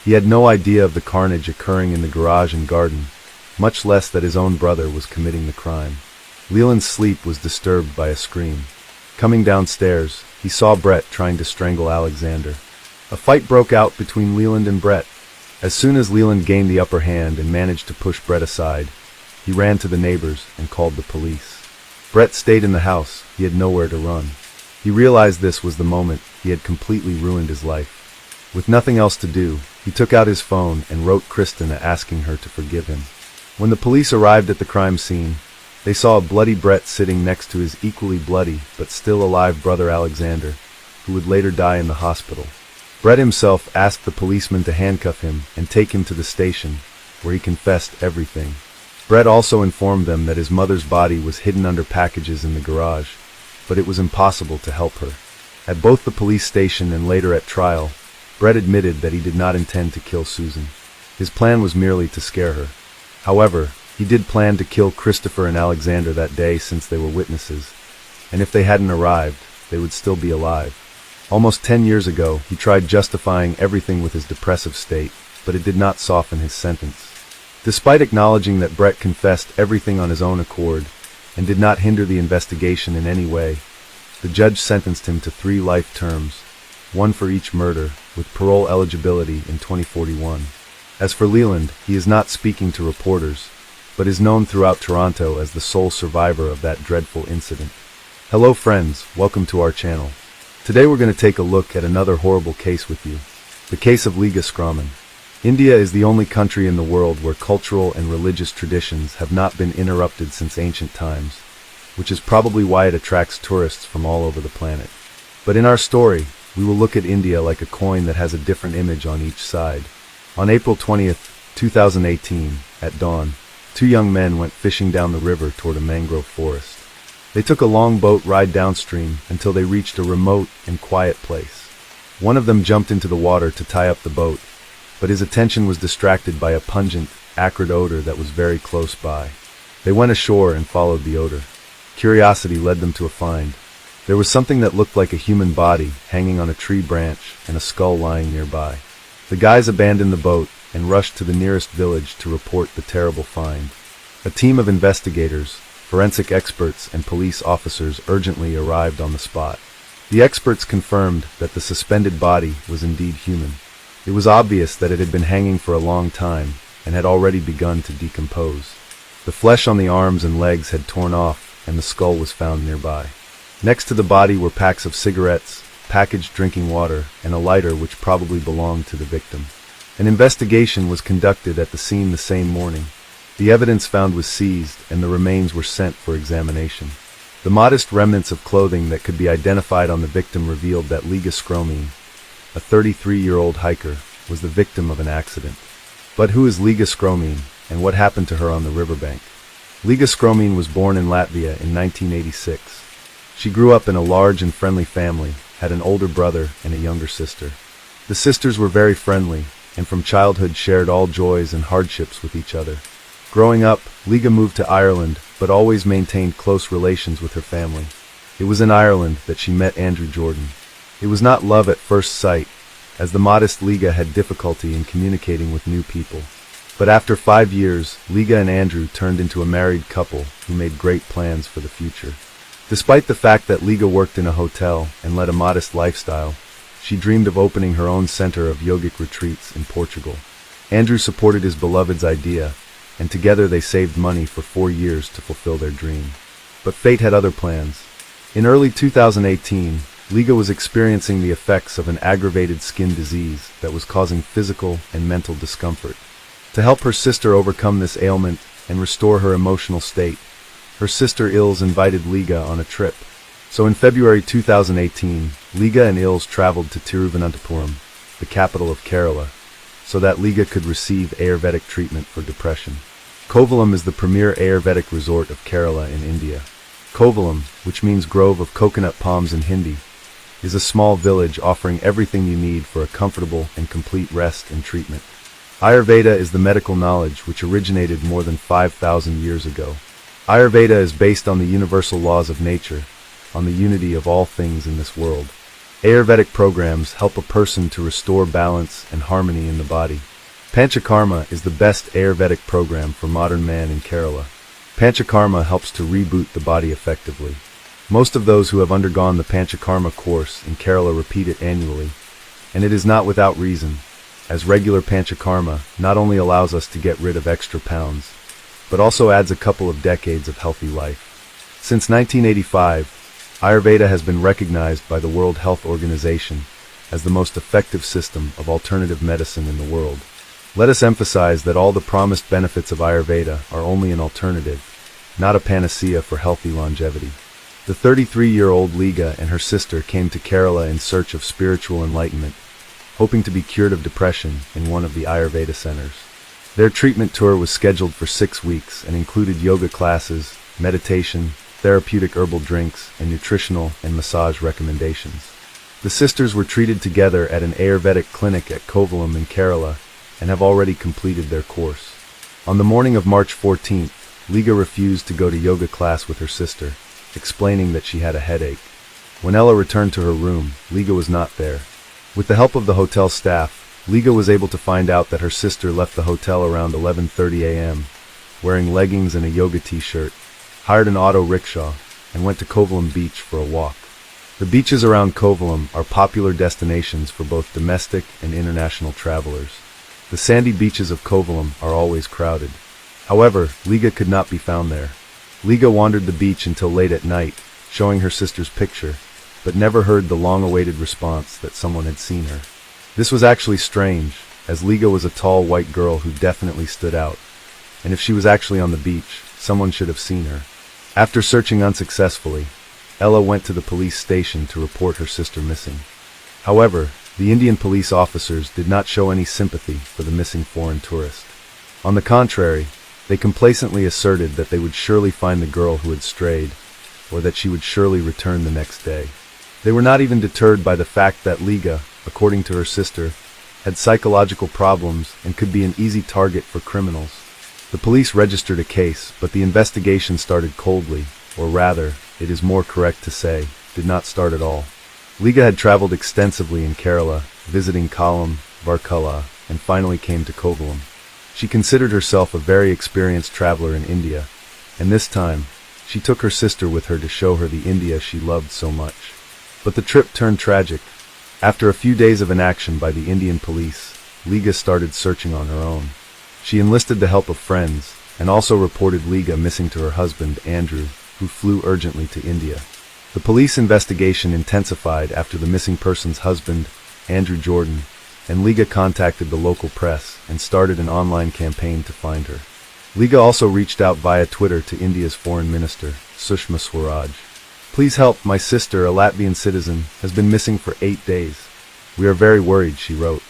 He had no idea of the carnage occurring in the garage and garden, much less that his own brother was committing the crime. Leland's sleep was disturbed by a scream. Coming downstairs, he saw Brett trying to strangle Alexander. A fight broke out between Leland and Brett. As soon as Leland gained the upper hand and managed to push Brett aside, he ran to the neighbors and called the police. Brett stayed in the house. He had nowhere to run. He realized this was the moment he had completely ruined his life. With nothing else to do, he took out his phone and wrote Kristen asking her to forgive him. When the police arrived at the crime scene, they saw a bloody Brett sitting next to his equally bloody but still alive brother Alexander, who would later die in the hospital. Brett himself asked the policeman to handcuff him and take him to the station, where he confessed everything. Brett also informed them that his mother's body was hidden under packages in the garage, but it was impossible to help her. At both the police station and later at trial, Brett admitted that he did not intend to kill Susan. His plan was merely to scare her. However, he did plan to kill Christopher and Alexander that day since they were witnesses, and if they hadn't arrived, they would still be alive. Almost 10 years ago, he tried justifying everything with his depressive state, but it did not soften his sentence. Despite acknowledging that Brett confessed everything on his own accord and did not hinder the investigation in any way, the judge sentenced him to 3 life terms, 1 for each murder, with parole eligibility in 2041. As for Leland, he is not speaking to reporters, but is known throughout Toronto as the sole survivor of that dreadful incident. Hello friends, welcome to our channel. Today we're going to take a look at another horrible case with you. The case of Liga Skromen. India is the only country in the world where cultural and religious traditions have not been interrupted since ancient times, which is probably why it attracts tourists from all over the planet. But in our story, we will look at India like a coin that has a different image on each side. On April 20th, 2018, at dawn, two young men went fishing down the river toward a mangrove forest. They took a long boat ride downstream until they reached a remote and quiet place. One of them jumped into the water to tie up the boat, but his attention was distracted by a pungent, acrid odor that was very close by. They went ashore and followed the odor. Curiosity led them to a find. There was something that looked like a human body hanging on a tree branch and a skull lying nearby. The guys abandoned the boat and rushed to the nearest village to report the terrible find. A team of investigators, forensic experts, and police officers urgently arrived on the spot. The experts confirmed that the suspended body was indeed human. It was obvious that it had been hanging for a long time and had already begun to decompose. The flesh on the arms and legs had torn off, and the skull was found nearby. Next to the body were packs of cigarettes, packaged drinking water, and a lighter which probably belonged to the victim. An investigation was conducted at the scene the same morning. The evidence found was seized, and the remains were sent for examination. The modest remnants of clothing that could be identified on the victim revealed that Liga Skromen, a 33-year-old hiker, was the victim of an accident. But who is Liga Skromen, and what happened to her on the riverbank? Liga Skromen was born in Latvia in 1986. She grew up in a large and friendly family, had an older brother and a younger sister. The sisters were very friendly, and from childhood shared all joys and hardships with each other. Growing up, Liga moved to Ireland, but always maintained close relations with her family. It was in Ireland that she met Andrew Jordan. It was not love at first sight, as the modest Liga had difficulty in communicating with new people. But after 5 years, Liga and Andrew turned into a married couple who made great plans for the future. Despite the fact that Liga worked in a hotel and led a modest lifestyle, she dreamed of opening her own center of yogic retreats in Portugal. Andrew supported his beloved's idea, and together they saved money for 4 years to fulfill their dream. But fate had other plans. In early 2018, Liga was experiencing the effects of an aggravated skin disease that was causing physical and mental discomfort. To help her sister overcome this ailment and restore her emotional state, her sister Ilse invited Liga on a trip. So in February 2018, Liga and Ilse traveled to Tiruvananthapuram, the capital of Kerala, so that Liga could receive Ayurvedic treatment for depression. Kovalam is the premier Ayurvedic resort of Kerala in India. Kovalam, which means grove of coconut palms in Hindi, is a small village offering everything you need for a comfortable and complete rest and treatment. Ayurveda is the medical knowledge which originated more than 5,000 years ago. Ayurveda is based on the universal laws of nature, on the unity of all things in this world. Ayurvedic programs help a person to restore balance and harmony in the body. Panchakarma is the best Ayurvedic program for modern man in Kerala. Panchakarma helps to reboot the body effectively. Most of those who have undergone the Panchakarma course in Kerala repeat it annually, and it is not without reason, as regular Panchakarma not only allows us to get rid of extra pounds, but also adds a couple of decades of healthy life. Since 1985, Ayurveda has been recognized by the World Health Organization as the most effective system of alternative medicine in the world. Let us emphasize that all the promised benefits of Ayurveda are only an alternative, not a panacea for healthy longevity. The 33-year-old Liga and her sister came to Kerala in search of spiritual enlightenment, hoping to be cured of depression in one of the Ayurveda centers. Their treatment tour was scheduled for 6 weeks and included yoga classes, meditation, therapeutic herbal drinks, and nutritional and massage recommendations. The sisters were treated together at an Ayurvedic clinic at Kovalam in Kerala and have already completed their course. On the morning of March 14th, Liga refused to go to yoga class with her sister, explaining that she had a headache. When Ella returned to her room, Liga was not there. With the help of the hotel staff, Liga was able to find out that her sister left the hotel around 11:30 a.m., wearing leggings and a yoga t-shirt, hired an auto rickshaw, and went to Kovalam Beach for a walk. The beaches around Kovalam are popular destinations for both domestic and international travelers. The sandy beaches of Kovalam are always crowded. However, Liga could not be found there. Liga wandered the beach until late at night, showing her sister's picture, but never heard the long-awaited response that someone had seen her. This was actually strange, as Liga was a tall white girl who definitely stood out, and if she was actually on the beach, someone should have seen her. After searching unsuccessfully, Ella went to the police station to report her sister missing. However, the Indian police officers did not show any sympathy for the missing foreign tourist. On the contrary, they complacently asserted that they would surely find the girl who had strayed, or that she would surely return the next day. They were not even deterred by the fact that Liga, according to her sister, had psychological problems and could be an easy target for criminals. The police registered a case, but the investigation started coldly, or rather, it is more correct to say, did not start at all. Liga had traveled extensively in Kerala, visiting Kollam, Varkala, and finally came to Kovalam. She considered herself a very experienced traveler in India, and this time, she took her sister with her to show her the India she loved so much. But the trip turned tragic. After a few days of inaction by the Indian police, Liga started searching on her own. She enlisted the help of friends, and also reported Liga missing to her husband, Andrew, who flew urgently to India. The police investigation intensified after the missing person's husband, Andrew Jordan, and Liga contacted the local press and started an online campaign to find her. Liga also reached out via Twitter to India's Foreign Minister, Sushma Swaraj. "Please help, my sister, a Latvian citizen, has been missing for 8 days. We are very worried," she wrote.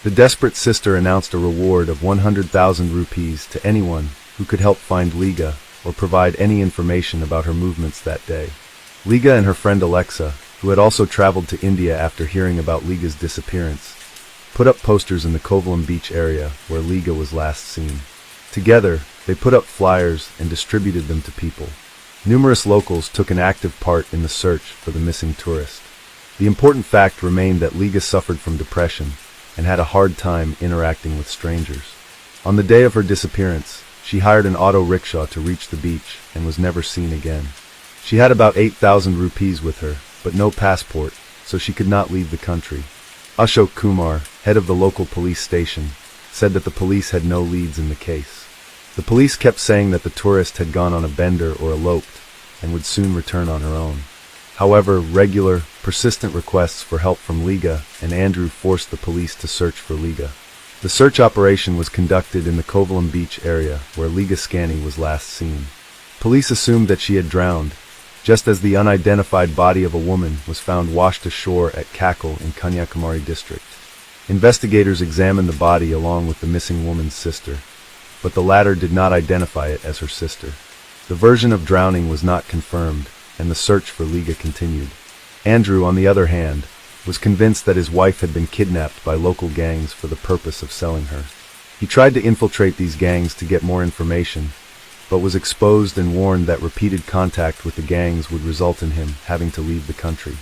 The desperate sister announced a reward of 100,000 rupees to anyone who could help find Liga or provide any information about her movements that day. Liga and her friend Alexa, who had also traveled to India after hearing about Liga's disappearance, put up posters in the Kovalam beach area where Liga was last seen. Together, they put up flyers and distributed them to people. Numerous locals took an active part in the search for the missing tourist. The important fact remained that Liga suffered from depression and had a hard time interacting with strangers. On the day of her disappearance, she hired an auto rickshaw to reach the beach and was never seen again. She had about 8,000 rupees with her, but no passport, so she could not leave the country. Ashok Kumar, head of the local police station, said that the police had no leads in the case. The police kept saying that the tourist had gone on a bender or eloped and would soon return on her own. However, regular, persistent requests for help from Liga and Andrew forced the police to search for Liga. The search operation was conducted in the Kovalam beach area where Liga Scani was last seen. Police assumed that she had drowned, just as the unidentified body of a woman was found washed ashore at Kakal in Kanyakumari district. Investigators examined the body along with the missing woman's sister, but the latter did not identify it as her sister. The version of drowning was not confirmed, and the search for Liga continued. Andrew, on the other hand, was convinced that his wife had been kidnapped by local gangs for the purpose of selling her. He tried to infiltrate these gangs to get more information, but was exposed and warned that repeated contact with the gangs would result in him having to leave the country.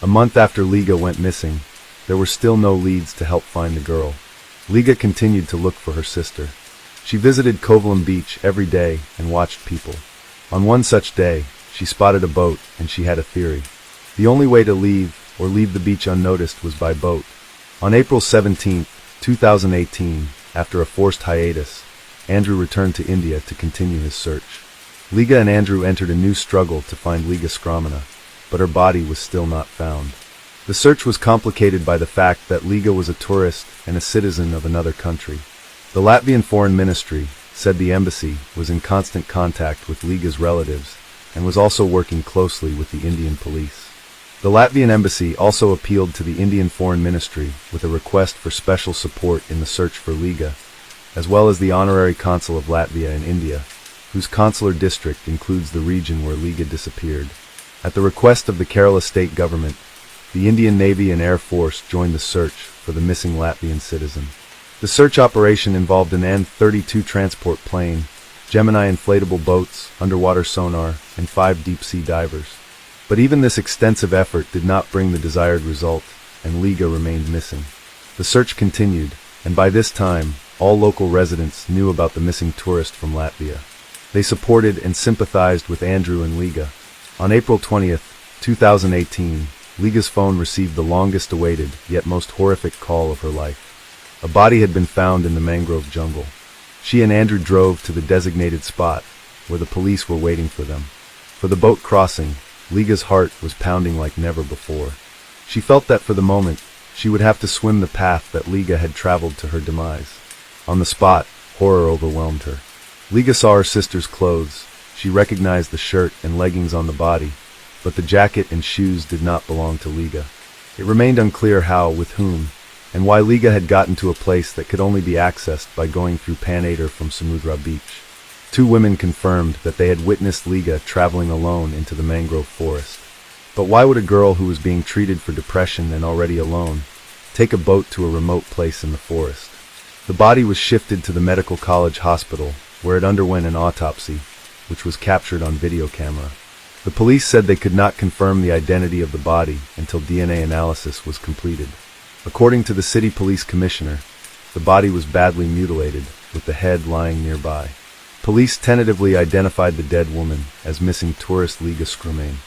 A month after Liga went missing, there were still no leads to help find the girl. Liga continued to look for her sister. She visited Kovalam beach every day and watched people. On one such day, she spotted a boat and she had a theory. The only way to leave the beach unnoticed was by boat. On April 17, 2018, after a forced hiatus, Andrew returned to India to continue his search. Liga and Andrew entered a new struggle to find Liga Skramana, but her body was still not found. The search was complicated by the fact that Liga was a tourist and a citizen of another country. The Latvian Foreign Ministry said the embassy was in constant contact with Liga's relatives and was also working closely with the Indian police. The Latvian embassy also appealed to the Indian Foreign Ministry with a request for special support in the search for Liga, as well as the Honorary Consul of Latvia in India, whose consular district includes the region where Liga disappeared. At the request of the Kerala state government, the Indian Navy and Air Force joined the search for the missing Latvian citizen. The search operation involved an An-32 transport plane, Gemini inflatable boats, underwater sonar, and 5 deep-sea divers. But even this extensive effort did not bring the desired result, and Liga remained missing. The search continued, and by this time, all local residents knew about the missing tourist from Latvia. They supported and sympathized with Andrew and Liga. On April 20, 2018, Liga's phone received the longest-awaited, yet most horrific call of her life. A body had been found in the mangrove jungle. She and Andrew drove to the designated spot, where the police were waiting for them. For the boat crossing, Liga's heart was pounding like never before. She felt that for the moment, she would have to swim the path that Liga had traveled to her demise. On the spot, horror overwhelmed her. Liga saw her sister's clothes. She recognized the shirt and leggings on the body, but the jacket and shoes did not belong to Liga. It remained unclear how, with whom, and why Liga had gotten to a place that could only be accessed by going through Panader from Samudra Beach. Two women confirmed that they had witnessed Liga traveling alone into the mangrove forest. But why would a girl who was being treated for depression and already alone take a boat to a remote place in the forest? The body was shifted to the medical college hospital, where it underwent an autopsy, which was captured on video camera. The police said they could not confirm the identity of the body until DNA analysis was completed. According to the city police commissioner, the body was badly mutilated, with the head lying nearby. Police tentatively identified the dead woman as missing tourist Liga Skrumane.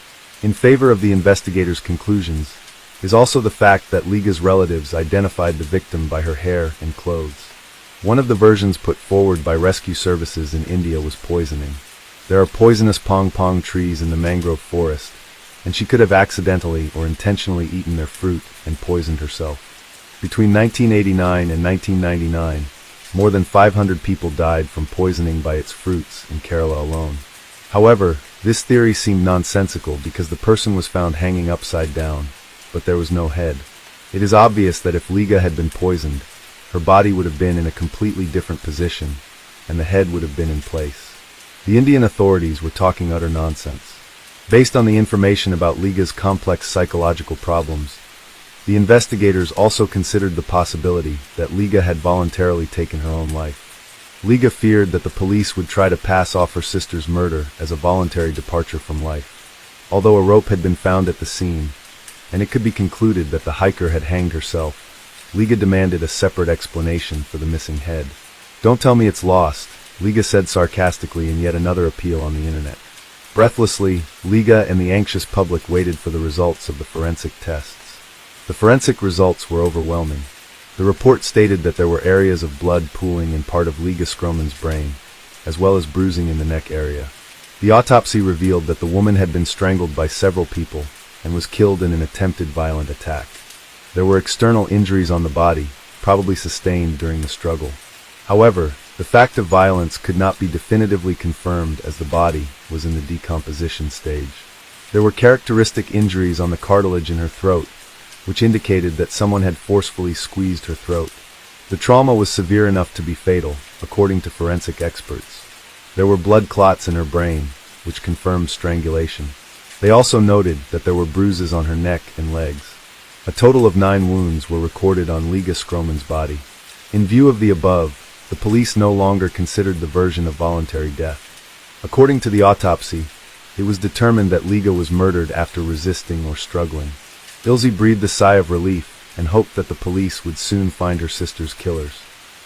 In favor of the investigators' conclusions is also the fact that Liga's relatives identified the victim by her hair and clothes. One of the versions put forward by rescue services in India was poisoning. There are poisonous pong-pong trees in the mangrove forest, and she could have accidentally or intentionally eaten their fruit and poisoned herself. Between 1989 and 1999, more than 500 people died from poisoning by its fruits in Kerala alone. However, this theory seemed nonsensical because the person was found hanging upside down, but there was no head. It is obvious that if Liga had been poisoned, her body would have been in a completely different position, and the head would have been in place. The Indian authorities were talking utter nonsense. Based on the information about Liga's complex psychological problems, the investigators also considered the possibility that Liga had voluntarily taken her own life. Liga feared that the police would try to pass off her sister's murder as a voluntary departure from life. Although a rope had been found at the scene, and it could be concluded that the hiker had hanged herself, Liga demanded a separate explanation for the missing head. "Don't tell me it's lost," Liga said sarcastically in yet another appeal on the internet. Breathlessly, Liga and the anxious public waited for the results of the forensic tests. The forensic results were overwhelming. The report stated that there were areas of blood pooling in part of Liga Skroman's brain, as well as bruising in the neck area. The autopsy revealed that the woman had been strangled by several people and was killed in an attempted violent attack. There were external injuries on the body, probably sustained during the struggle. However, the fact of violence could not be definitively confirmed as the body was in the decomposition stage. There were characteristic injuries on the cartilage in her throat, which indicated that someone had forcefully squeezed her throat. The trauma was severe enough to be fatal, according to forensic experts. There were blood clots in her brain, which confirmed strangulation. They also noted that there were bruises on her neck and legs. A total of 9 wounds were recorded on Liga Skroman's body. In view of the above, the police no longer considered the version of voluntary death. According to the autopsy, it was determined that Liga was murdered after resisting or struggling. Ilse breathed a sigh of relief and hoped that the police would soon find her sister's killers.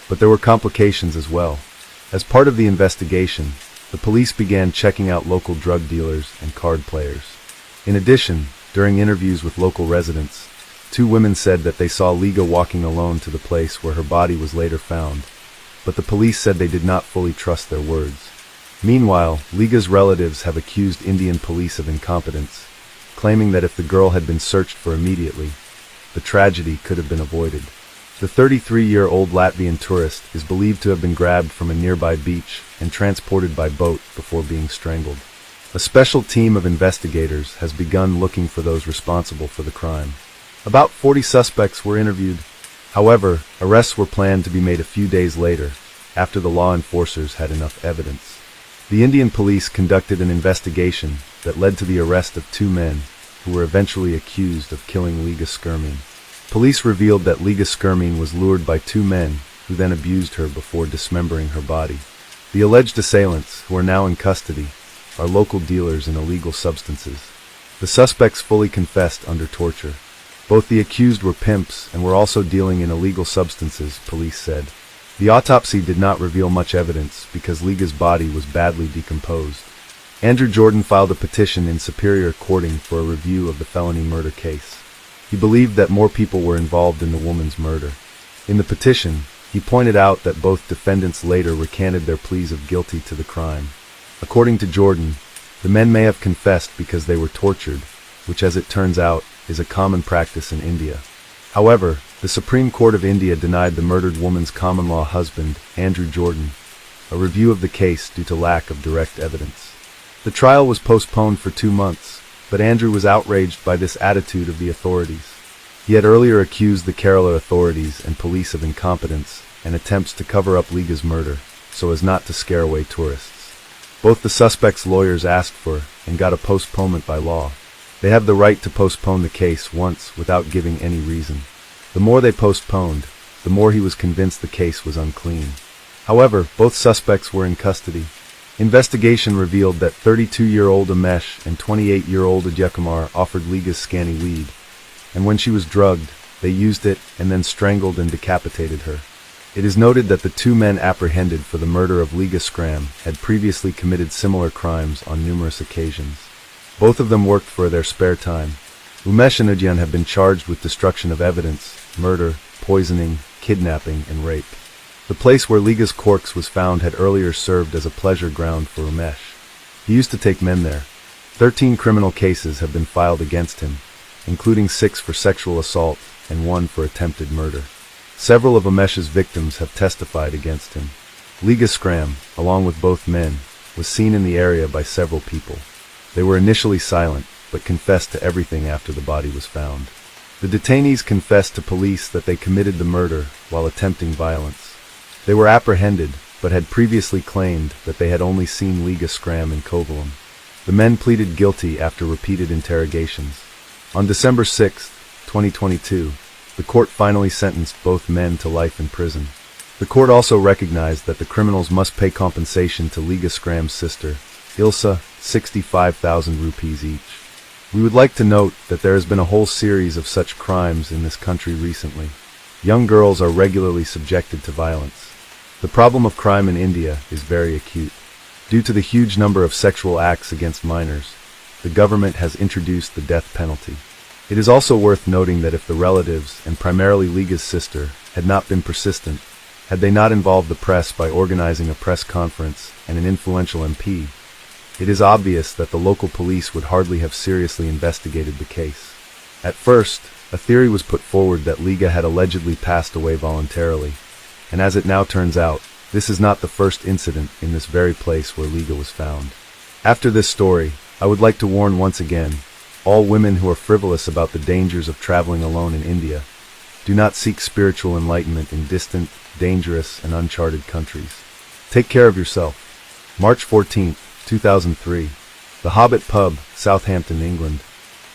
But there were complications as well. As part of the investigation, the police began checking out local drug dealers and card players. In addition, during interviews with local residents, 2 women said that they saw Liga walking alone to the place where her body was later found, but the police said they did not fully trust their words. Meanwhile, Liga's relatives have accused Indian police of incompetence, claiming that if the girl had been searched for immediately, the tragedy could have been avoided. The 33-year-old Latvian tourist is believed to have been grabbed from a nearby beach and transported by boat before being strangled. A special team of investigators has begun looking for those responsible for the crime. About 40 suspects were interviewed. However, arrests were planned to be made a few days later, after the law enforcers had enough evidence. The Indian police conducted an investigation that led to the arrest of 2 men who were eventually accused of killing Liga Skrman. Police revealed that Liga Skrman was lured by 2 men who then abused her before dismembering her body. The alleged assailants, who are now in custody, are local dealers in illegal substances. The suspects fully confessed under torture. Both the accused were pimps and were also dealing in illegal substances, police said. The autopsy did not reveal much evidence because Liga's body was badly decomposed. Andrew Jordan filed a petition in Superior Courting for a review of the felony murder case. He believed that more people were involved in the woman's murder. In the petition, He pointed out that both defendants later recanted their pleas of guilty to the crime. According to Jordan, the men may have confessed because they were tortured, which as it turns out, is a common practice in India. However, the Supreme Court of India denied the murdered woman's common-law husband, Andrew Jordan, a review of the case due to lack of direct evidence. The trial was postponed for 2 months, but Andrew was outraged by this attitude of the authorities. He had earlier accused the Kerala authorities and police of incompetence and attempts to cover up Liga's murder, so as not to scare away tourists. Both the suspects' lawyers asked for and got a postponement by law. They have the right to postpone the case once without giving any reason. The more they postponed, the more he was convinced the case was unclean. However, both suspects were in custody. Investigation revealed that 32-year-old Amesh and 28-year-old Ajaykumar offered Liga's scanny weed, and when she was drugged, they used it and then strangled and decapitated her. It is noted that the 2 men apprehended for the murder of Liga Scram had previously committed similar crimes on numerous occasions. Both of them worked for their spare time. Umesh and Ujjan have been charged with destruction of evidence, murder, poisoning, kidnapping, and rape. The place where Liga's corpse was found had earlier served as a pleasure ground for Umesh. He used to take men there. 13 criminal cases have been filed against him, including 6 for sexual assault and 1 for attempted murder. Several of Umesh's victims have testified against him. Liga Scram, along with both men, was seen in the area by several people. They were initially silent, but confessed to everything after the body was found. The detainees confessed to police that they committed the murder while attempting violence. They were apprehended, but had previously claimed that they had only seen Liga Scram in Kovalam. The men pleaded guilty after repeated interrogations. On December 6, 2022, the court finally sentenced both men to life in prison. The court also recognized that the criminals must pay compensation to Liga Scram's sister, Ilsa, 65,000 rupees each. We would like to note that there has been a whole series of such crimes in this country recently. Young girls are regularly subjected to violence. The problem of crime in India is very acute. Due to the huge number of sexual acts against minors, the government has introduced the death penalty. It is also worth noting that if the relatives, and primarily Liga's sister, had not been persistent, had they not involved the press by organizing a press conference and an influential MP, it is obvious that the local police would hardly have seriously investigated the case. At first, a theory was put forward that Liga had allegedly passed away voluntarily, and as it now turns out, this is not the first incident in this very place where Liga was found. After this story, I would like to warn once again, all women who are frivolous about the dangers of traveling alone in India, do not seek spiritual enlightenment in distant, dangerous, and uncharted countries. Take care of yourself. March 14, 2003. The Hobbit Pub, Southampton, England.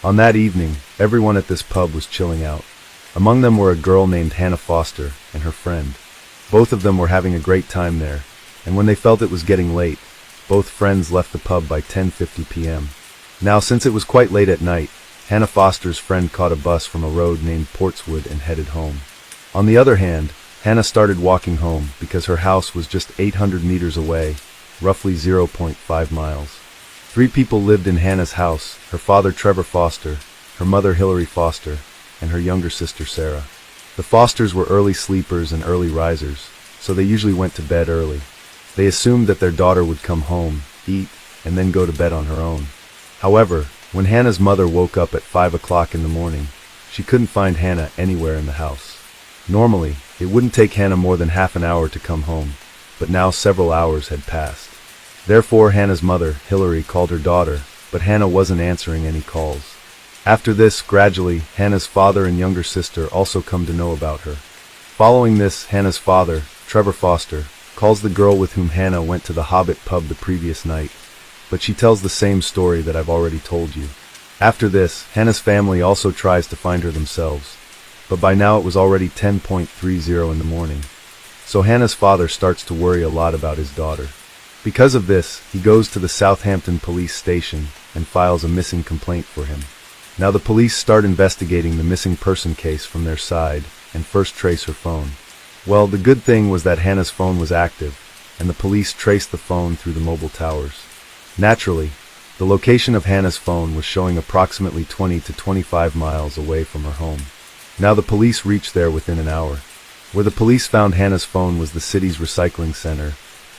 On that evening, everyone at this pub was chilling out. Among them were a girl named Hannah Foster and her friend. Both of them were having a great time there, and when they felt it was getting late, both friends left the pub by 10:50 p.m. Now, since it was quite late at night, Hannah Foster's friend caught a bus from a road named Portswood and headed home. On the other hand, Hannah started walking home because her house was just 800 meters away, roughly 0.5 miles. 3 people lived in Hannah's house: her father Trevor Foster, her mother Hilary Foster, and her younger sister Sarah. The Fosters were early sleepers and early risers, so they usually went to bed early. They assumed that their daughter would come home, eat, and then go to bed on her own. However, when Hannah's mother woke up at 5 o'clock in the morning, she couldn't find Hannah anywhere in the house. Normally, it wouldn't take Hannah more than half an hour to come home, but now several hours had passed. Therefore, Hannah's mother, Hilary, called her daughter, but Hannah wasn't answering any calls. After this, gradually, Hannah's father and younger sister also come to know about her. Following this, Hannah's father, Trevor Foster, calls the girl with whom Hannah went to the Hobbit Pub the previous night, but she tells the same story that I've already told you. After this, Hannah's family also tries to find her themselves, but by now it was already 10:30 in the morning. So Hannah's father starts to worry a lot about his daughter. Because of this, he goes to the Southampton police station and files a missing complaint for him. Now the police start investigating the missing person case from their side and first trace her phone. Well, the good thing was that Hannah's phone was active, and the police traced the phone through the mobile towers. Naturally, the location of Hannah's phone was showing approximately 20 to 25 miles away from her home. Now the police reached there within an hour. Where the police found Hannah's phone was the city's recycling center,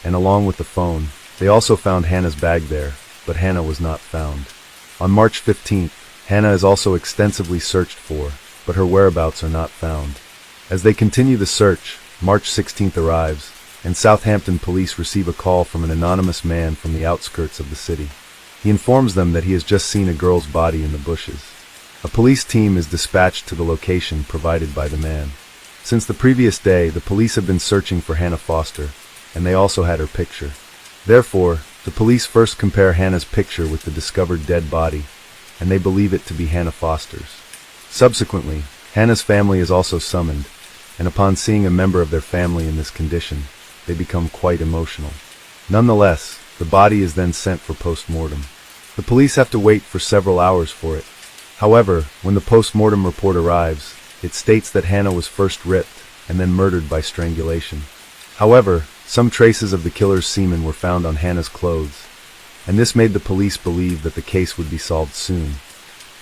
and along with the phone, they also found Hannah's bag there, but Hannah was not found. On March 15th, Hannah is also extensively searched for, but her whereabouts are not found. As they continue the search, March 16th arrives, and Southampton police receive a call from an anonymous man from the outskirts of the city. He informs them that he has just seen a girl's body in the bushes. A police team is dispatched to the location provided by the man. Since the previous day, the police have been searching for Hannah Foster, and they also had her picture. Therefore, the police first compare Hannah's picture with the discovered dead body, and they believe it to be Hannah Foster's. Subsequently, Hannah's family is also summoned, and upon seeing a member of their family in this condition, they become quite emotional. Nonetheless, the body is then sent for post-mortem. The police have to wait for several hours for it. However, when the post-mortem report arrives, it states that Hannah was first ripped and then murdered by strangulation. However, some traces of the killer's semen were found on Hannah's clothes, and this made the police believe that the case would be solved soon,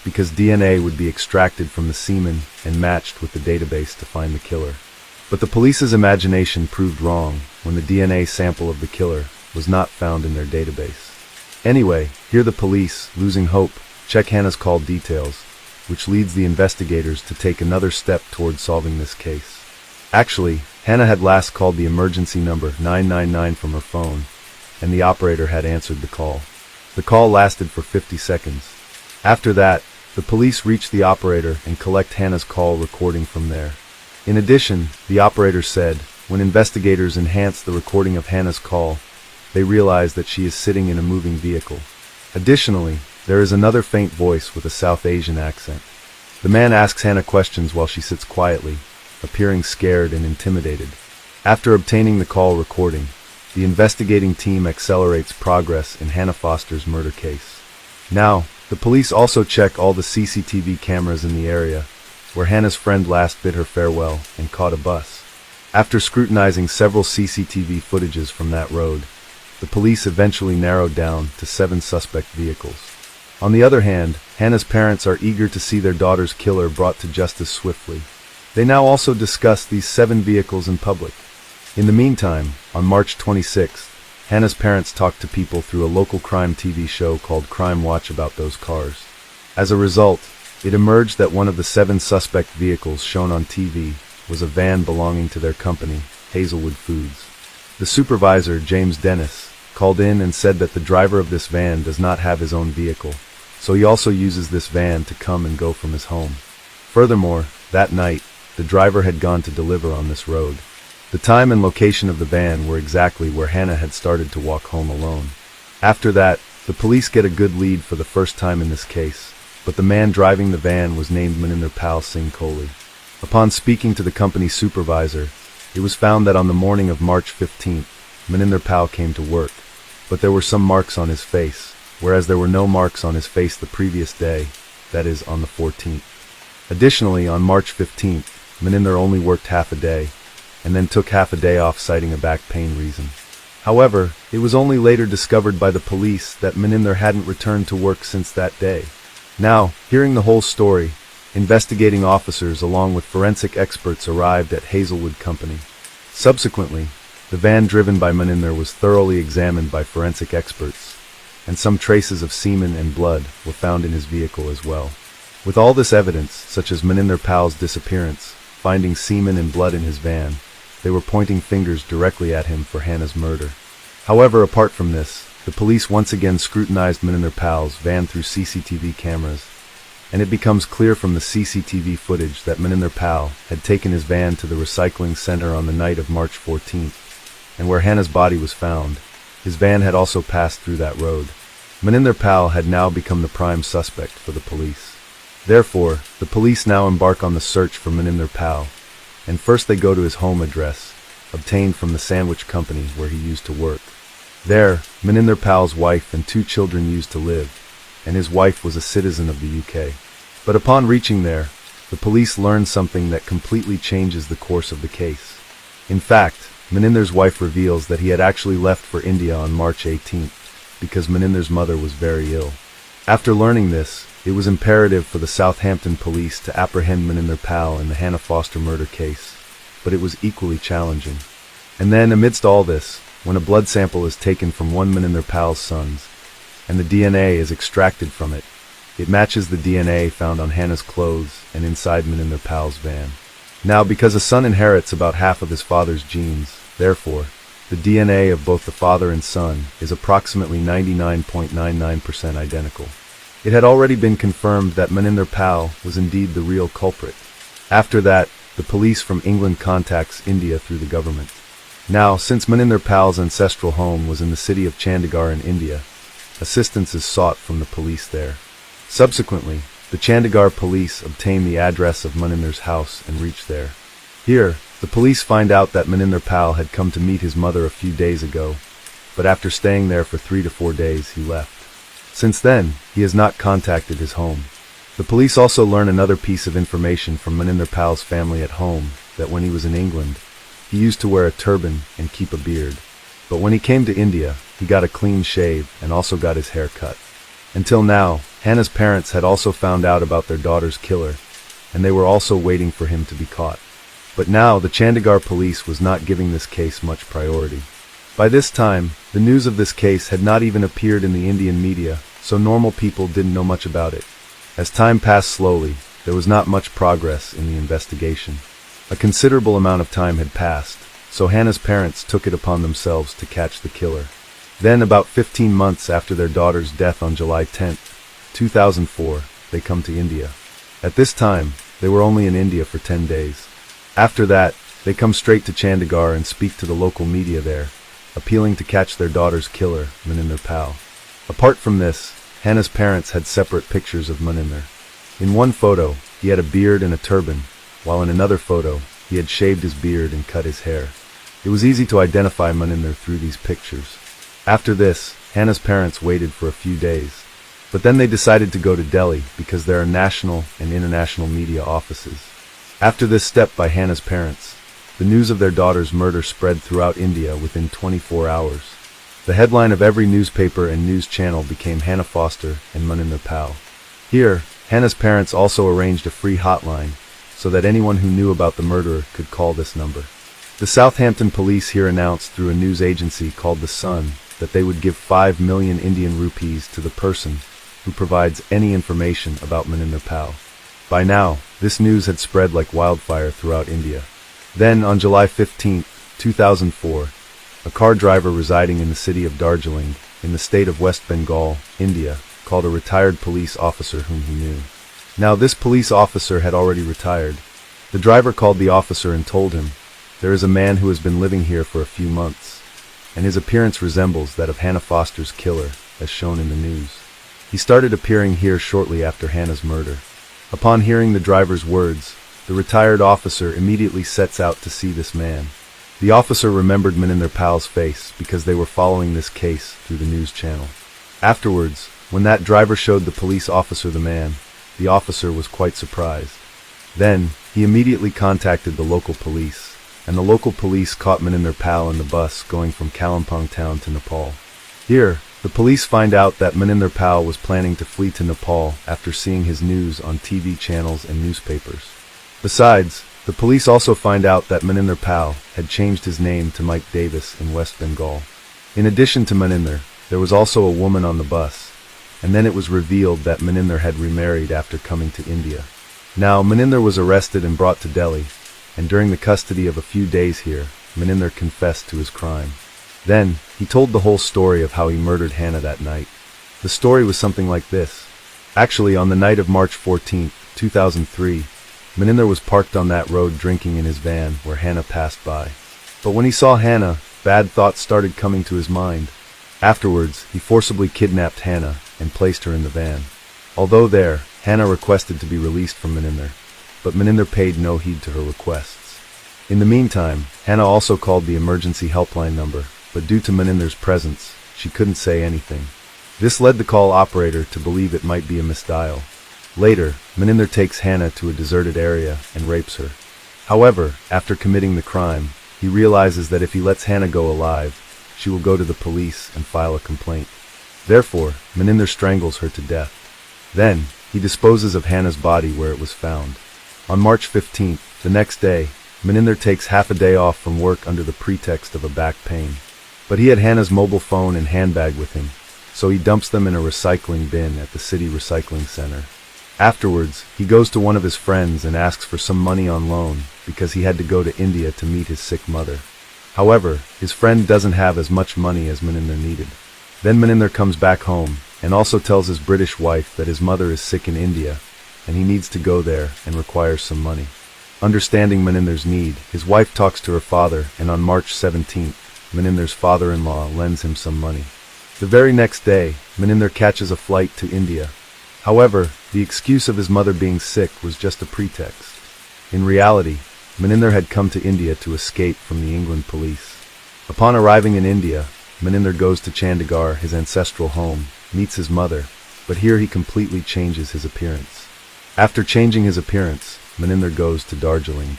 because DNA would be extracted from the semen and matched with the database to find the killer. But the police's imagination proved wrong when the DNA sample of the killer was not found in their database. Anyway, here the police, losing hope, check Hannah's call details, which leads the investigators to take another step toward solving this case. Actually, Hannah had last called the emergency number 999 from her phone, and the operator had answered the call. The call lasted for 50 seconds. After that, the police reached the operator and collect Hannah's call recording from there. In addition, the operator said, when investigators enhanced the recording of Hannah's call, they realized that she is sitting in a moving vehicle. Additionally, there is another faint voice with a South Asian accent. The man asks Hannah questions while she sits quietly, appearing scared and intimidated. After obtaining the call recording, the investigating team accelerates progress in Hannah Foster's murder case. Now, the police also check all the CCTV cameras in the area, where Hannah's friend last bid her farewell and caught a bus. After scrutinizing several CCTV footages from that road, the police eventually narrowed down to 7 suspect vehicles. On the other hand, Hannah's parents are eager to see their daughter's killer brought to justice swiftly. They now also discuss these 7 vehicles in public. In the meantime, on March 26th, Hannah's parents talked to people through a local crime TV show called Crime Watch about those cars. As a result, it emerged that one of the 7 suspect vehicles shown on TV was a van belonging to their company, Hazelwood Foods. The supervisor, James Dennis, called in and said that the driver of this van does not have his own vehicle, so he also uses this van to come and go from his home. Furthermore, that night, the driver had gone to deliver on this road. The time and location of the van were exactly where Hannah had started to walk home alone. After that, the police get a good lead for the first time in this case, but the man driving the van was named Maninder Pal Singh Kohli. Upon speaking to the company supervisor, it was found that on the morning of March 15th, Maninder Pal came to work, but there were some marks on his face, whereas there were no marks on his face the previous day, that is, on the 14th. Additionally, on March 15th, Maninder only worked half a day, and then took half a day off citing a back pain reason. However, it was only later discovered by the police that Maninder hadn't returned to work since that day. Now, hearing the whole story, investigating officers along with forensic experts arrived at Hazelwood Company. Subsequently, the van driven by Maninder was thoroughly examined by forensic experts, and some traces of semen and blood were found in his vehicle as well. With all this evidence, such as Maninder Pal's disappearance, finding semen and blood in his van, they were pointing fingers directly at him for Hannah's murder. However, apart from this, the police once again scrutinized Maninder Pal's van through CCTV cameras, and it becomes clear from the CCTV footage that Maninder Pal had taken his van to the recycling center on the night of March 14th, and where Hannah's body was found, his van had also passed through that road. Maninder Pal had now become the prime suspect for the police. Therefore, the police now embark on the search for Maninder Pal, and first they go to his home address, obtained from the sandwich company where he used to work. There, Maninder Pal's wife and 2 children used to live, and his wife was a citizen of the UK. But upon reaching there, the police learned something that completely changes the course of the case. In fact, Maninder's wife reveals that he had actually left for India on March 18th, because Maninder's mother was very ill. After learning this, it was imperative for the Southampton police to apprehend Maninder Pal in the Hannah Foster murder case, but it was equally challenging. And then, amidst all this, when a blood sample is taken from one Maninder Pal's sons, and the DNA is extracted from it, it matches the DNA found on Hannah's clothes and inside Maninder Pal's van. Now, because a son inherits about half of his father's genes, therefore, the DNA of both the father and son is approximately 99.99% identical. It had already been confirmed that Maninder Pal was indeed the real culprit. After that, the police from England contacts India through the government. Now, since Maninder Pal's ancestral home was in the city of Chandigarh in India, assistance is sought from the police there. Subsequently, the Chandigarh police obtain the address of Maninder's house and reach there. Here, the police find out that Maninder Pal had come to meet his mother a few days ago, but after staying there for 3 to 4 days, he left. Since then, he has not contacted his home. The police also learn another piece of information from Maninder Pal's family at home, that when he was in England, he used to wear a turban and keep a beard. But when he came to India, he got a clean shave and also got his hair cut. Until now, Hannah's parents had also found out about their daughter's killer, and they were also waiting for him to be caught. But now, the Chandigarh police was not giving this case much priority. By this time, the news of this case had not even appeared in the Indian media, so normal people didn't know much about it. As time passed slowly, there was not much progress in the investigation. A considerable amount of time had passed, so Hannah's parents took it upon themselves to catch the killer. Then, about 15 months after their daughter's death on July 10, 2004, they come to India. At this time, they were only in India for 10 days. After that, they come straight to Chandigarh and speak to the local media there, appealing to catch their daughter's killer, Maninder Pal. Apart from this, Hannah's parents had separate pictures of Maninder. In one photo, he had a beard and a turban, while in another photo, he had shaved his beard and cut his hair. It was easy to identify Maninder through these pictures. After this, Hannah's parents waited for a few days. But then they decided to go to Delhi because there are national and international media offices. After this step by Hannah's parents, the news of their daughter's murder spread throughout India within 24 hours. The headline of every newspaper and news channel became Hannah Foster and Maninder Pal. Here, Hannah's parents also arranged a free hotline so that anyone who knew about the murderer could call this number. The Southampton police here announced through a news agency called The Sun that they would give 5 million Indian rupees to the person who provides any information about Maninder Pal. By now, this news had spread like wildfire throughout India. Then, on July 15, 2004, a car driver residing in the city of Darjeeling, in the state of West Bengal, India, called a retired police officer whom he knew. Now, this police officer had already retired. The driver called the officer and told him, "There is a man who has been living here for a few months, and his appearance resembles that of Hannah Foster's killer, as shown in the news. He started appearing here shortly after Hannah's murder." Upon hearing the driver's words, the retired officer immediately sets out to see this man. The officer remembered Maninder Pal's face because they were following this case through the news channel. Afterwards, when that driver showed the police officer the man, the officer was quite surprised. Then, he immediately contacted the local police, and the local police caught Maninder Pal in the bus going from Kalimpong town to Nepal. Here, the police find out that Maninder Pal was planning to flee to Nepal after seeing his news on TV channels and newspapers. Besides, the police also find out that Maninder Pal had changed his name to Mike Davis in West Bengal. In addition to Maninder, there was also a woman on the bus, and then it was revealed that Maninder had remarried after coming to India. Now, Maninder was arrested and brought to Delhi, and during the custody of a few days here, Maninder confessed to his crime. Then, he told the whole story of how he murdered Hannah that night. The story was something like this. Actually, on the night of March 14, 2003, Maninder was parked on that road drinking in his van where Hannah passed by. But when he saw Hannah, bad thoughts started coming to his mind. Afterwards, he forcibly kidnapped Hannah and placed her in the van. Although there, Hannah requested to be released from Maninder, but Maninder paid no heed to her requests. In the meantime, Hannah also called the emergency helpline number, but due to Maninder's presence, she couldn't say anything. This led the call operator to believe it might be a misdial. Later, Maninder takes Hannah to a deserted area and rapes her. However, after committing the crime, he realizes that if he lets Hannah go alive, she will go to the police and file a complaint. Therefore, Maninder strangles her to death. Then, he disposes of Hannah's body where it was found. On March 15th, the next day, Maninder takes half a day off from work under the pretext of a back pain. But he had Hannah's mobile phone and handbag with him, so he dumps them in a recycling bin at the city recycling center. Afterwards, he goes to one of his friends and asks for some money on loan because he had to go to India to meet his sick mother. However, his friend doesn't have as much money as Maninder needed. Then Maninder comes back home and also tells his British wife that his mother is sick in India and he needs to go there and requires some money. Understanding Maninder's need, his wife talks to her father, and on March 17th, Maninder's father-in-law lends him some money. The very next day, Maninder catches a flight to India. However, the excuse of his mother being sick was just a pretext. In reality, Maninder had come to India to escape from the England police. Upon arriving in India, Maninder goes to Chandigarh, his ancestral home, meets his mother, but here he completely changes his appearance. After changing his appearance, Maninder goes to Darjeeling.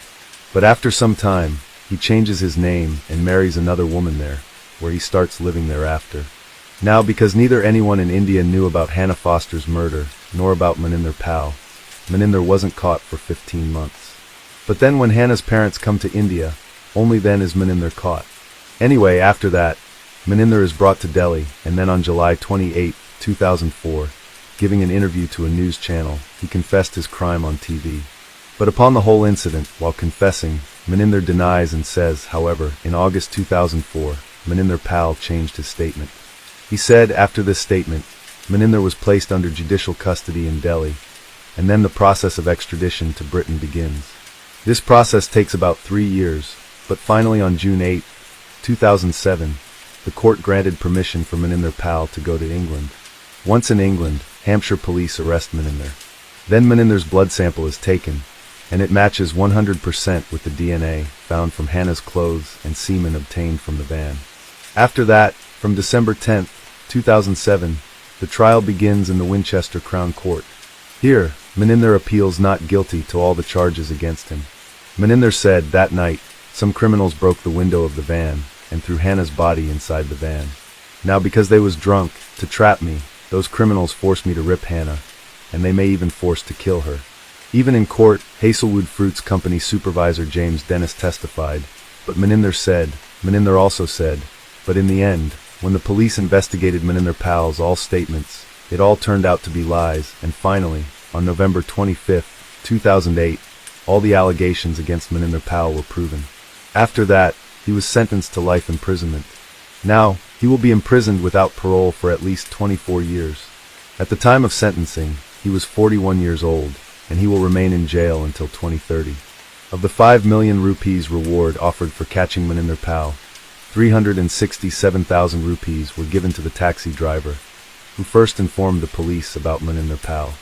But after some time, he changes his name and marries another woman there, where he starts living thereafter. Now, because neither anyone in India knew about Hannah Foster's murder, nor about Maninder Pal, Maninder wasn't caught for 15 months. But then when Hannah's parents come to India, only then is Maninder caught. Anyway, after that, Maninder is brought to Delhi, and then on July 28, 2004, giving an interview to a news channel, he confessed his crime on TV. But upon the whole incident, while confessing, Maninder denies and says, however, in August 2004, Maninder Pal changed his statement. He said after this statement, Maninder was placed under judicial custody in Delhi, and then the process of extradition to Britain begins. This process takes about 3 years, but finally on June 8, 2007, the court granted permission for Maninder Pal to go to England. Once in England, Hampshire police arrest Maninder. Then Maninder's blood sample is taken, and it matches 100% with the DNA found from Hannah's clothes and semen obtained from the van. After that, from December 10, 2007, the trial begins in the Winchester Crown Court. Here, Maninder appeals not guilty to all the charges against him. Maninder said that night, some criminals broke the window of the van and threw Hannah's body inside the van. Now because they was drunk, to trap me, those criminals forced me to rip Hannah, and they may even force to kill her. Even in court, Hazelwood Fruits Company supervisor James Dennis testified, but Maninder also said, but in the end, when the police investigated Maninder Pal's all statements, it all turned out to be lies, and finally, on November 25, 2008, all the allegations against Maninder Pal were proven. After that, he was sentenced to life imprisonment. Now, he will be imprisoned without parole for at least 24 years. At the time of sentencing, he was 41 years old, and he will remain in jail until 2030. Of the 5 million rupees reward offered for catching Maninder Pal, 367,000 rupees were given to the taxi driver, who first informed the police about Maninder Pal.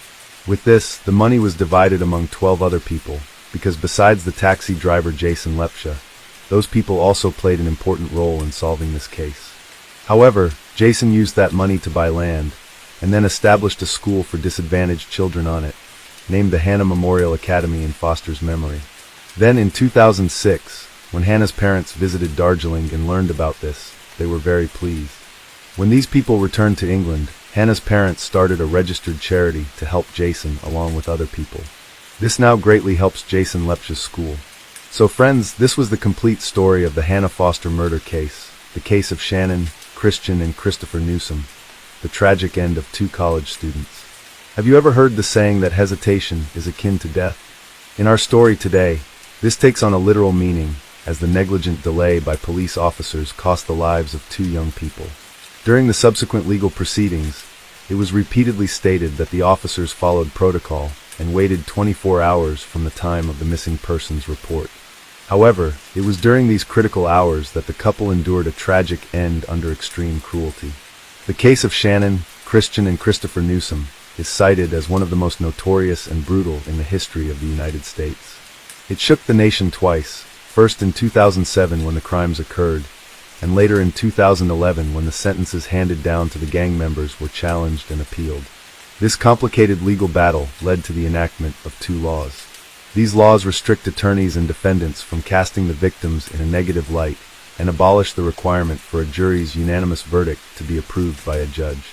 With this, the money was divided among 12 other people, because besides the taxi driver Jason Lepsha, those people also played an important role in solving this case. However, Jason used that money to buy land, and then established a school for disadvantaged children on it, named the Hannah Memorial Academy in Foster's memory. Then in 2006, when Hannah's parents visited Darjeeling and learned about this, they were very pleased. When these people returned to England, Hannah's parents started a registered charity to help Jason along with other people. This now greatly helps Jason Lepsha's school. So friends, this was the complete story of the Hannah Foster murder case, the case of Shannon, Christian, and Christopher Newsom, the tragic end of 2 college students. Have you ever heard the saying that hesitation is akin to death? In our story today, this takes on a literal meaning, as the negligent delay by police officers cost the lives of 2 young people. During the subsequent legal proceedings, it was repeatedly stated that the officers followed protocol and waited 24 hours from the time of the missing persons report. However, it was during these critical hours that the couple endured a tragic end under extreme cruelty. The case of Shannon, Christian, and Christopher Newsom is cited as one of the most notorious and brutal in the history of the United States. It shook the nation twice, first in 2007 when the crimes occurred, and later in 2011 when the sentences handed down to the gang members were challenged and appealed. This complicated legal battle led to the enactment of 2 laws. These laws restrict attorneys and defendants from casting the victims in a negative light and abolish the requirement for a jury's unanimous verdict to be approved by a judge.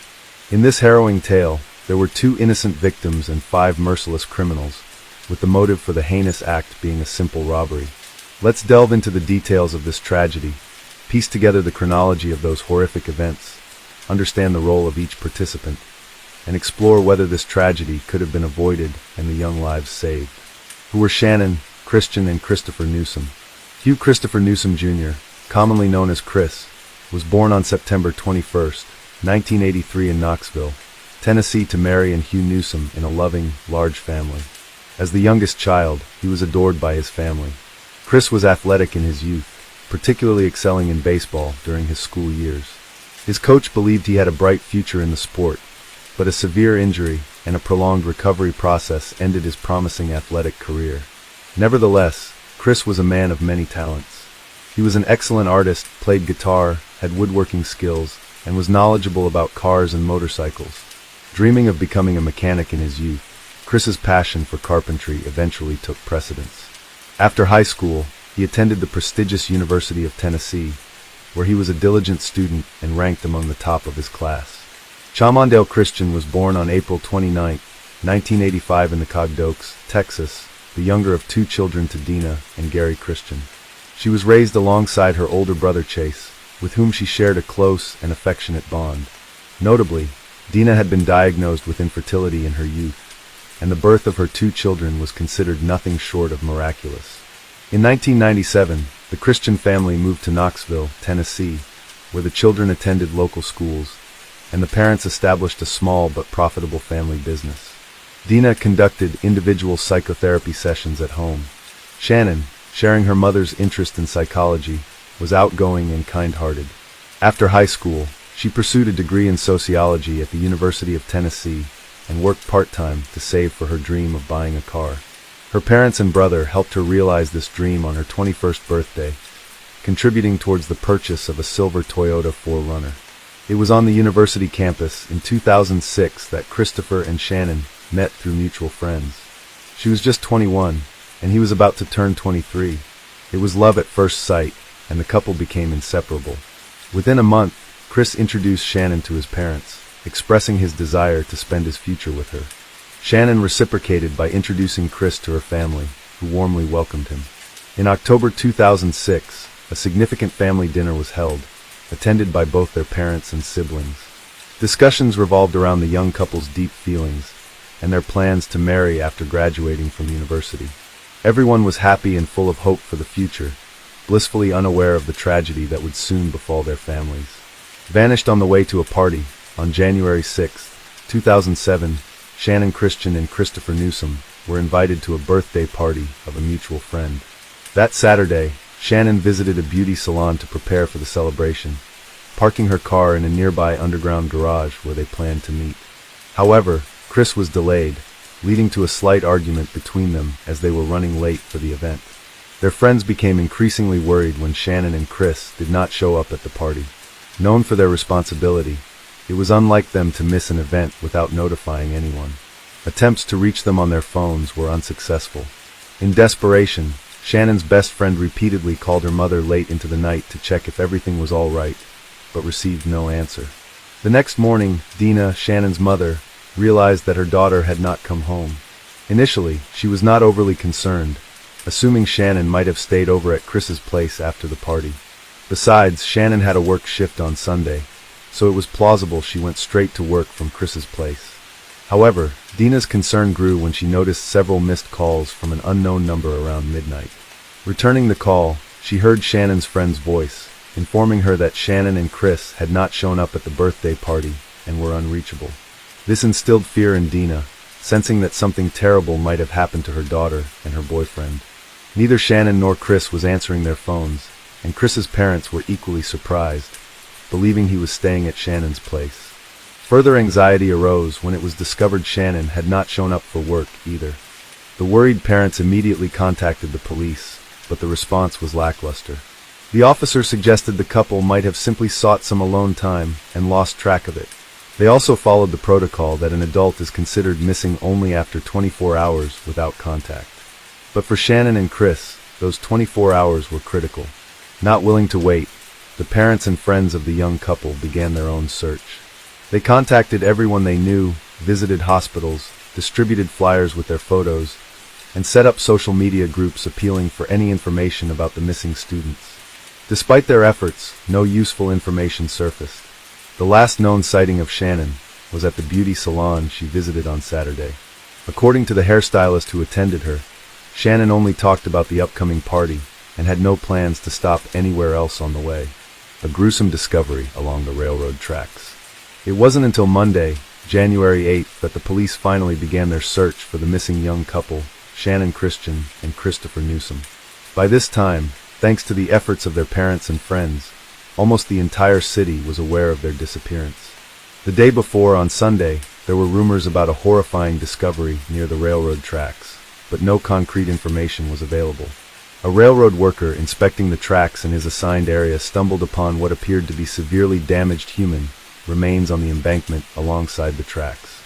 In this harrowing tale, there were 2 innocent victims and 5 merciless criminals, with the motive for the heinous act being a simple robbery. Let's delve into the details of this tragedy, piece together the chronology of those horrific events, understand the role of each participant, and explore whether this tragedy could have been avoided and the young lives saved. Who were Shannon, Christian, and Christopher Newsom? Hugh Christopher Newsom Jr., commonly known as Chris, was born on September 21, 1983 in Knoxville, Tennessee, to Mary and Hugh Newsom in a loving, large family. As the youngest child, he was adored by his family. Chris was athletic in his youth, particularly excelling in baseball during his school years. His coach believed he had a bright future in the sport, but a severe injury and a prolonged recovery process ended his promising athletic career. Nevertheless, Chris was a man of many talents. He was an excellent artist, played guitar, had woodworking skills, and was knowledgeable about cars and motorcycles. Dreaming of becoming a mechanic in his youth, Chris's passion for carpentry eventually took precedence. After high school, he attended the prestigious University of Tennessee, where he was a diligent student and ranked among the top of his class. Chamondale Christian was born on April 29, 1985 in the Cogdokes, Texas, the younger of two children to Dina and Gary Christian. She was raised alongside her older brother Chase, with whom she shared a close and affectionate bond. Notably, Dina had been diagnosed with infertility in her youth, and the birth of her two children was considered nothing short of miraculous. In 1997, the Christian family moved to Knoxville, Tennessee, where the children attended local schools, and the parents established a small but profitable family business. Dina conducted individual psychotherapy sessions at home. Shannon, sharing her mother's interest in psychology, was outgoing and kind-hearted. After high school, she pursued a degree in sociology at the University of Tennessee and worked part-time to save for her dream of buying a car. Her parents and brother helped her realize this dream on her 21st birthday, contributing towards the purchase of a silver Toyota 4Runner. It was on the university campus in 2006 that Christopher and Shannon met through mutual friends. She was just 21, and he was about to turn 23. It was love at first sight, and the couple became inseparable. Within a month, Chris introduced Shannon to his parents, expressing his desire to spend his future with her. Shannon reciprocated by introducing Chris to her family, who warmly welcomed him. In October 2006, a significant family dinner was held, attended by both their parents and siblings. Discussions revolved around the young couple's deep feelings and their plans to marry after graduating from university. Everyone was happy and full of hope for the future, blissfully unaware of the tragedy that would soon befall their families. Vanished on the way to a party, on January 6, 2007, Shannon Christian and Christopher Newsom were invited to a birthday party of a mutual friend. That Saturday, Shannon visited a beauty salon to prepare for the celebration, parking her car in a nearby underground garage where they planned to meet. However, Chris was delayed, leading to a slight argument between them as they were running late for the event. Their friends became increasingly worried when Shannon and Chris did not show up at the party. Known for their responsibility, it was unlike them to miss an event without notifying anyone. Attempts to reach them on their phones were unsuccessful. In desperation, Shannon's best friend repeatedly called her mother late into the night to check if everything was all right, but received no answer. The next morning, Dina, Shannon's mother, realized that her daughter had not come home. Initially, she was not overly concerned, assuming Shannon might have stayed over at Chris's place after the party. Besides, Shannon had a work shift on Sunday, so it was plausible she went straight to work from Chris's place. However, Dina's concern grew when she noticed several missed calls from an unknown number around midnight. Returning the call, she heard Shannon's friend's voice, informing her that Shannon and Chris had not shown up at the birthday party and were unreachable. This instilled fear in Dina, sensing that something terrible might have happened to her daughter and her boyfriend. Neither Shannon nor Chris was answering their phones, and Chris's parents were equally surprised, believing he was staying at Shannon's place. Further anxiety arose when it was discovered Shannon had not shown up for work either. The worried parents immediately contacted the police, but the response was lackluster. The officer suggested the couple might have simply sought some alone time and lost track of it. They also followed the protocol that an adult is considered missing only after 24 hours without contact. But for Shannon and Chris, those 24 hours were critical. Not willing to wait, the parents and friends of the young couple began their own search. They contacted everyone they knew, visited hospitals, distributed flyers with their photos, and set up social media groups appealing for any information about the missing students. Despite their efforts, no useful information surfaced. The last known sighting of Shannon was at the beauty salon she visited on Saturday. According to the hairstylist who attended her, Shannon only talked about the upcoming party and had no plans to stop anywhere else on the way. A gruesome discovery along the railroad tracks. It wasn't until Monday, January 8th, that the police finally began their search for the missing young couple, Shannon Christian and Christopher Newsom. By this time, thanks to the efforts of their parents and friends, almost the entire city was aware of their disappearance. The day before, on Sunday, there were rumors about a horrifying discovery near the railroad tracks, but no concrete information was available. A railroad worker inspecting the tracks in his assigned area stumbled upon what appeared to be severely damaged human remains on the embankment alongside the tracks.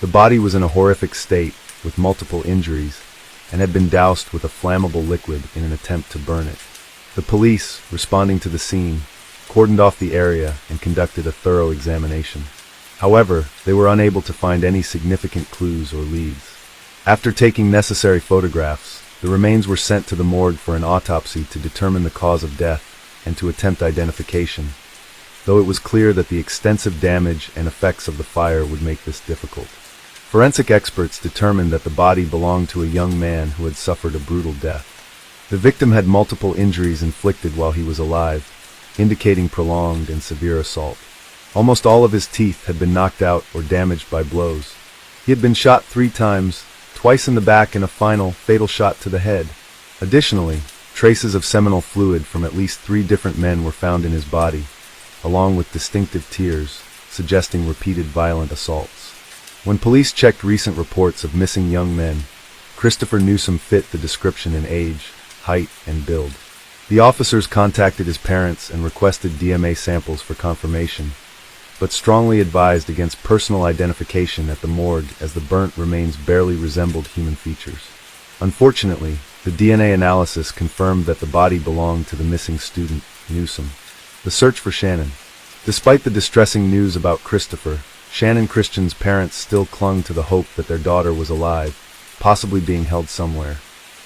The body was in a horrific state, with multiple injuries, and had been doused with a flammable liquid in an attempt to burn it. The police, responding to the scene, cordoned off the area and conducted a thorough examination. However, they were unable to find any significant clues or leads. After taking necessary photographs, the remains were sent to the morgue for an autopsy to determine the cause of death and to attempt identification, though it was clear that the extensive damage and effects of the fire would make this difficult. Forensic experts determined that the body belonged to a young man who had suffered a brutal death. The victim had multiple injuries inflicted while he was alive, indicating prolonged and severe assault. Almost all of his teeth had been knocked out or damaged by blows. He had been shot 3 times, twice in the back and a final, fatal shot to the head. Additionally, traces of seminal fluid from at least 3 different men were found in his body, along with distinctive tears, suggesting repeated violent assaults. When police checked recent reports of missing young men, Christopher Newsom fit the description in age, height, and build. The officers contacted his parents and requested DNA samples for confirmation, but strongly advised against personal identification at the morgue as the burnt remains barely resembled human features. Unfortunately, the DNA analysis confirmed that the body belonged to the missing student, Newsom. The search for Shannon. Despite the distressing news about Christopher, Shannon Christian's parents still clung to the hope that their daughter was alive, possibly being held somewhere.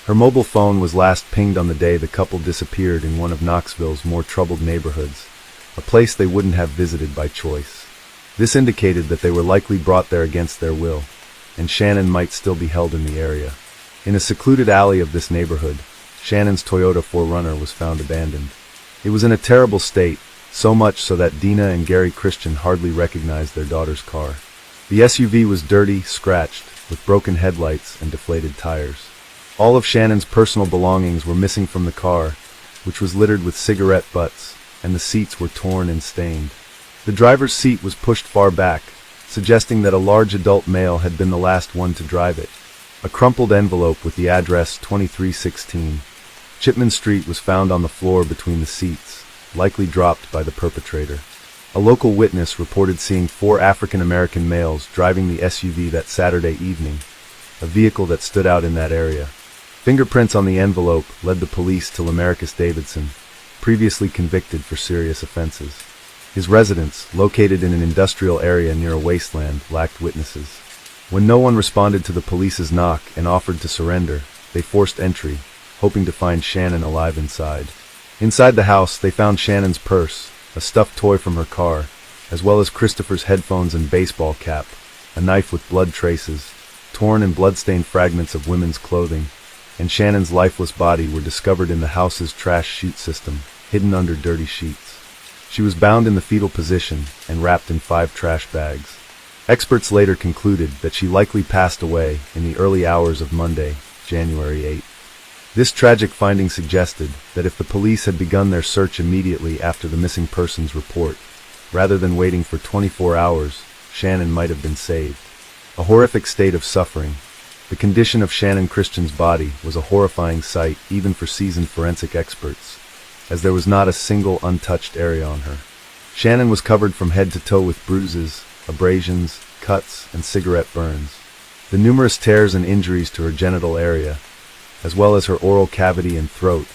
Her mobile phone was last pinged on the day the couple disappeared in one of Knoxville's more troubled neighborhoods, a place they wouldn't have visited by choice. This indicated that they were likely brought there against their will, and Shannon might still be held in the area. In a secluded alley of this neighborhood, Shannon's Toyota 4Runner was found abandoned. It was in a terrible state, so much so that Dina and Gary Christian hardly recognized their daughter's car. The SUV was dirty, scratched, with broken headlights and deflated tires. All of Shannon's personal belongings were missing from the car, which was littered with cigarette butts, and the seats were torn and stained. The driver's seat was pushed far back, suggesting that a large adult male had been the last one to drive it. A crumpled envelope with the address 2316 Chipman Street was found on the floor between the seats, likely dropped by the perpetrator. A local witness reported seeing 4 African-American males driving the SUV that Saturday evening, a vehicle that stood out in that area. Fingerprints on the envelope led the police to Lamarcus Davidson, previously convicted for serious offenses. His residence, located in an industrial area near a wasteland, lacked witnesses. When no one responded to the police's knock and offered to surrender, they forced entry, hoping to find Shannon alive inside. Inside the house, they found Shannon's purse, a stuffed toy from her car, as well as Christopher's headphones and baseball cap, a knife with blood traces, torn and blood-stained fragments of women's clothing, and Shannon's lifeless body were discovered in the house's trash chute system, hidden under dirty sheets. She was bound in the fetal position and wrapped in 5 trash bags. Experts later concluded that she likely passed away in the early hours of Monday, January 8th. This tragic finding suggested that if the police had begun their search immediately after the missing persons report, rather than waiting for 24 hours, Shannon might have been saved. A horrific state of suffering. The condition of Shannon Christian's body was a horrifying sight even for seasoned forensic experts, as there was not a single untouched area on her. Shannon was covered from head to toe with bruises, abrasions, cuts, and cigarette burns. The numerous tears and injuries to her genital area, as well as her oral cavity and throat,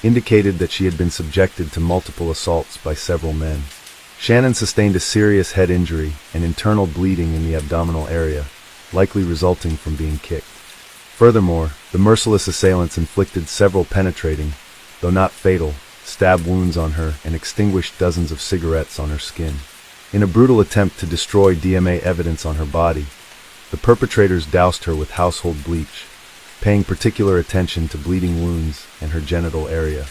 indicated that she had been subjected to multiple assaults by several men. Shannon sustained a serious head injury and internal bleeding in the abdominal area, likely resulting from being kicked. Furthermore, the merciless assailants inflicted several penetrating, though not fatal, stab wounds on her and extinguished dozens of cigarettes on her skin. In a brutal attempt to destroy DNA evidence on her body, the perpetrators doused her with household bleach, paying particular attention to bleeding wounds and her genital area.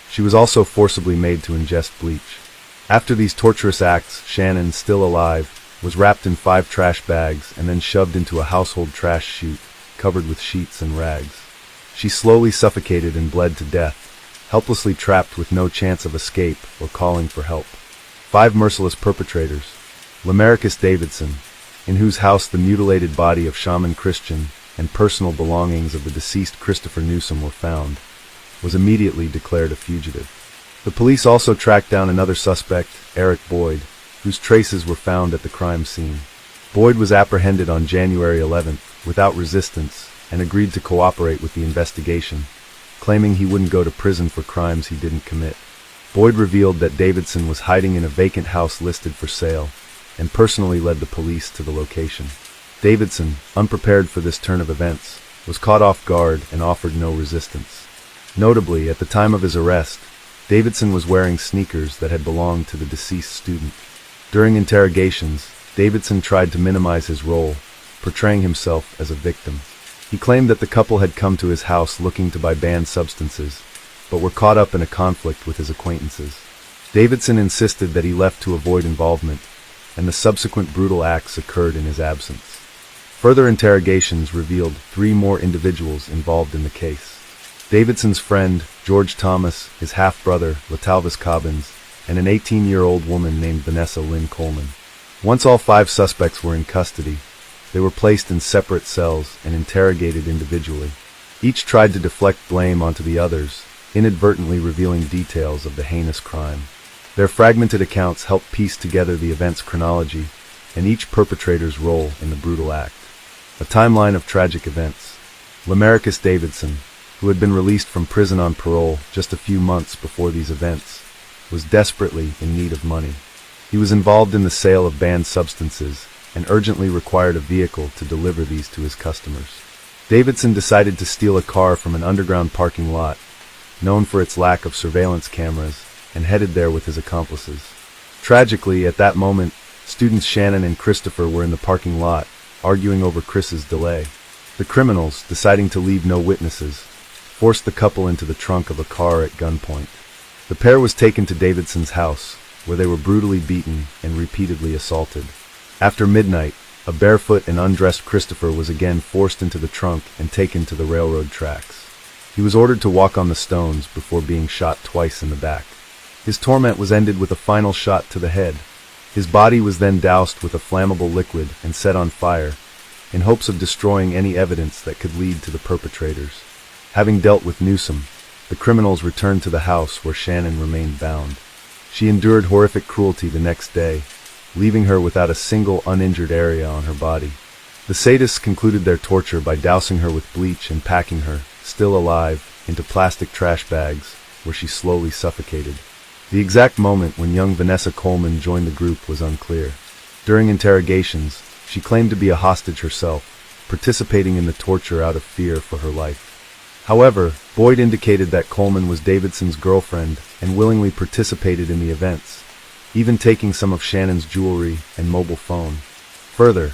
She was also forcibly made to ingest bleach. After these torturous acts, Shannon, still alive, was wrapped in 5 trash bags and then shoved into a household trash chute, covered with sheets and rags. She slowly suffocated and bled to death, helplessly trapped with no chance of escape or calling for help. 5 merciless perpetrators. Lamarcus Davidson, in whose house the mutilated body of Shaman Christian and personal belongings of the deceased Christopher Newsom were found, was immediately declared a fugitive. The police also tracked down another suspect, Eric Boyd, whose traces were found at the crime scene. Boyd was apprehended on January 11th without resistance and agreed to cooperate with the investigation, claiming he wouldn't go to prison for crimes he didn't commit. Boyd revealed that Davidson was hiding in a vacant house listed for sale and personally led the police to the location. Davidson, unprepared for this turn of events, was caught off guard and offered no resistance. Notably, at the time of his arrest, Davidson was wearing sneakers that had belonged to the deceased student. During interrogations, Davidson tried to minimize his role, portraying himself as a victim. He claimed that the couple had come to his house looking to buy banned substances, but were caught up in a conflict with his acquaintances. Davidson insisted that he left to avoid involvement, and the subsequent brutal acts occurred in his absence. Further interrogations revealed 3 more individuals involved in the case. Davidson's friend, George Thomas, his half-brother, Latalvis Cobbins, and an 18-year-old woman named Vanessa Lynn Coleman. Once all 5 suspects were in custody, they were placed in separate cells and interrogated individually. Each tried to deflect blame onto the others, inadvertently revealing details of the heinous crime. Their fragmented accounts helped piece together the event's chronology and each perpetrator's role in the brutal act. A timeline of tragic events. Lamarcus Davidson, who had been released from prison on parole just a few months before these events, was desperately in need of money. He was involved in the sale of banned substances and urgently required a vehicle to deliver these to his customers. Davidson decided to steal a car from an underground parking lot, known for its lack of surveillance cameras, and headed there with his accomplices. Tragically, at that moment, students Shannon and Christopher were in the parking lot, arguing over Chris's delay. The criminals, deciding to leave no witnesses, forced the couple into the trunk of a car at gunpoint. The pair was taken to Davidson's house, where they were brutally beaten and repeatedly assaulted. After midnight, a barefoot and undressed Christopher was again forced into the trunk and taken to the railroad tracks. He was ordered to walk on the stones before being shot twice in the back. His torment was ended with a final shot to the head. His body was then doused with a flammable liquid and set on fire, in hopes of destroying any evidence that could lead to the perpetrators. Having dealt with Newsom, the criminals returned to the house where Shannon remained bound. She endured horrific cruelty the next day, leaving her without a single uninjured area on her body. The sadists concluded their torture by dousing her with bleach and packing her, still alive, into plastic trash bags, where she slowly suffocated. The exact moment when young Vanessa Coleman joined the group was unclear. During interrogations, she claimed to be a hostage herself, participating in the torture out of fear for her life. However, Boyd indicated that Coleman was Davidson's girlfriend and willingly participated in the events, even taking some of Shannon's jewelry and mobile phone. Further,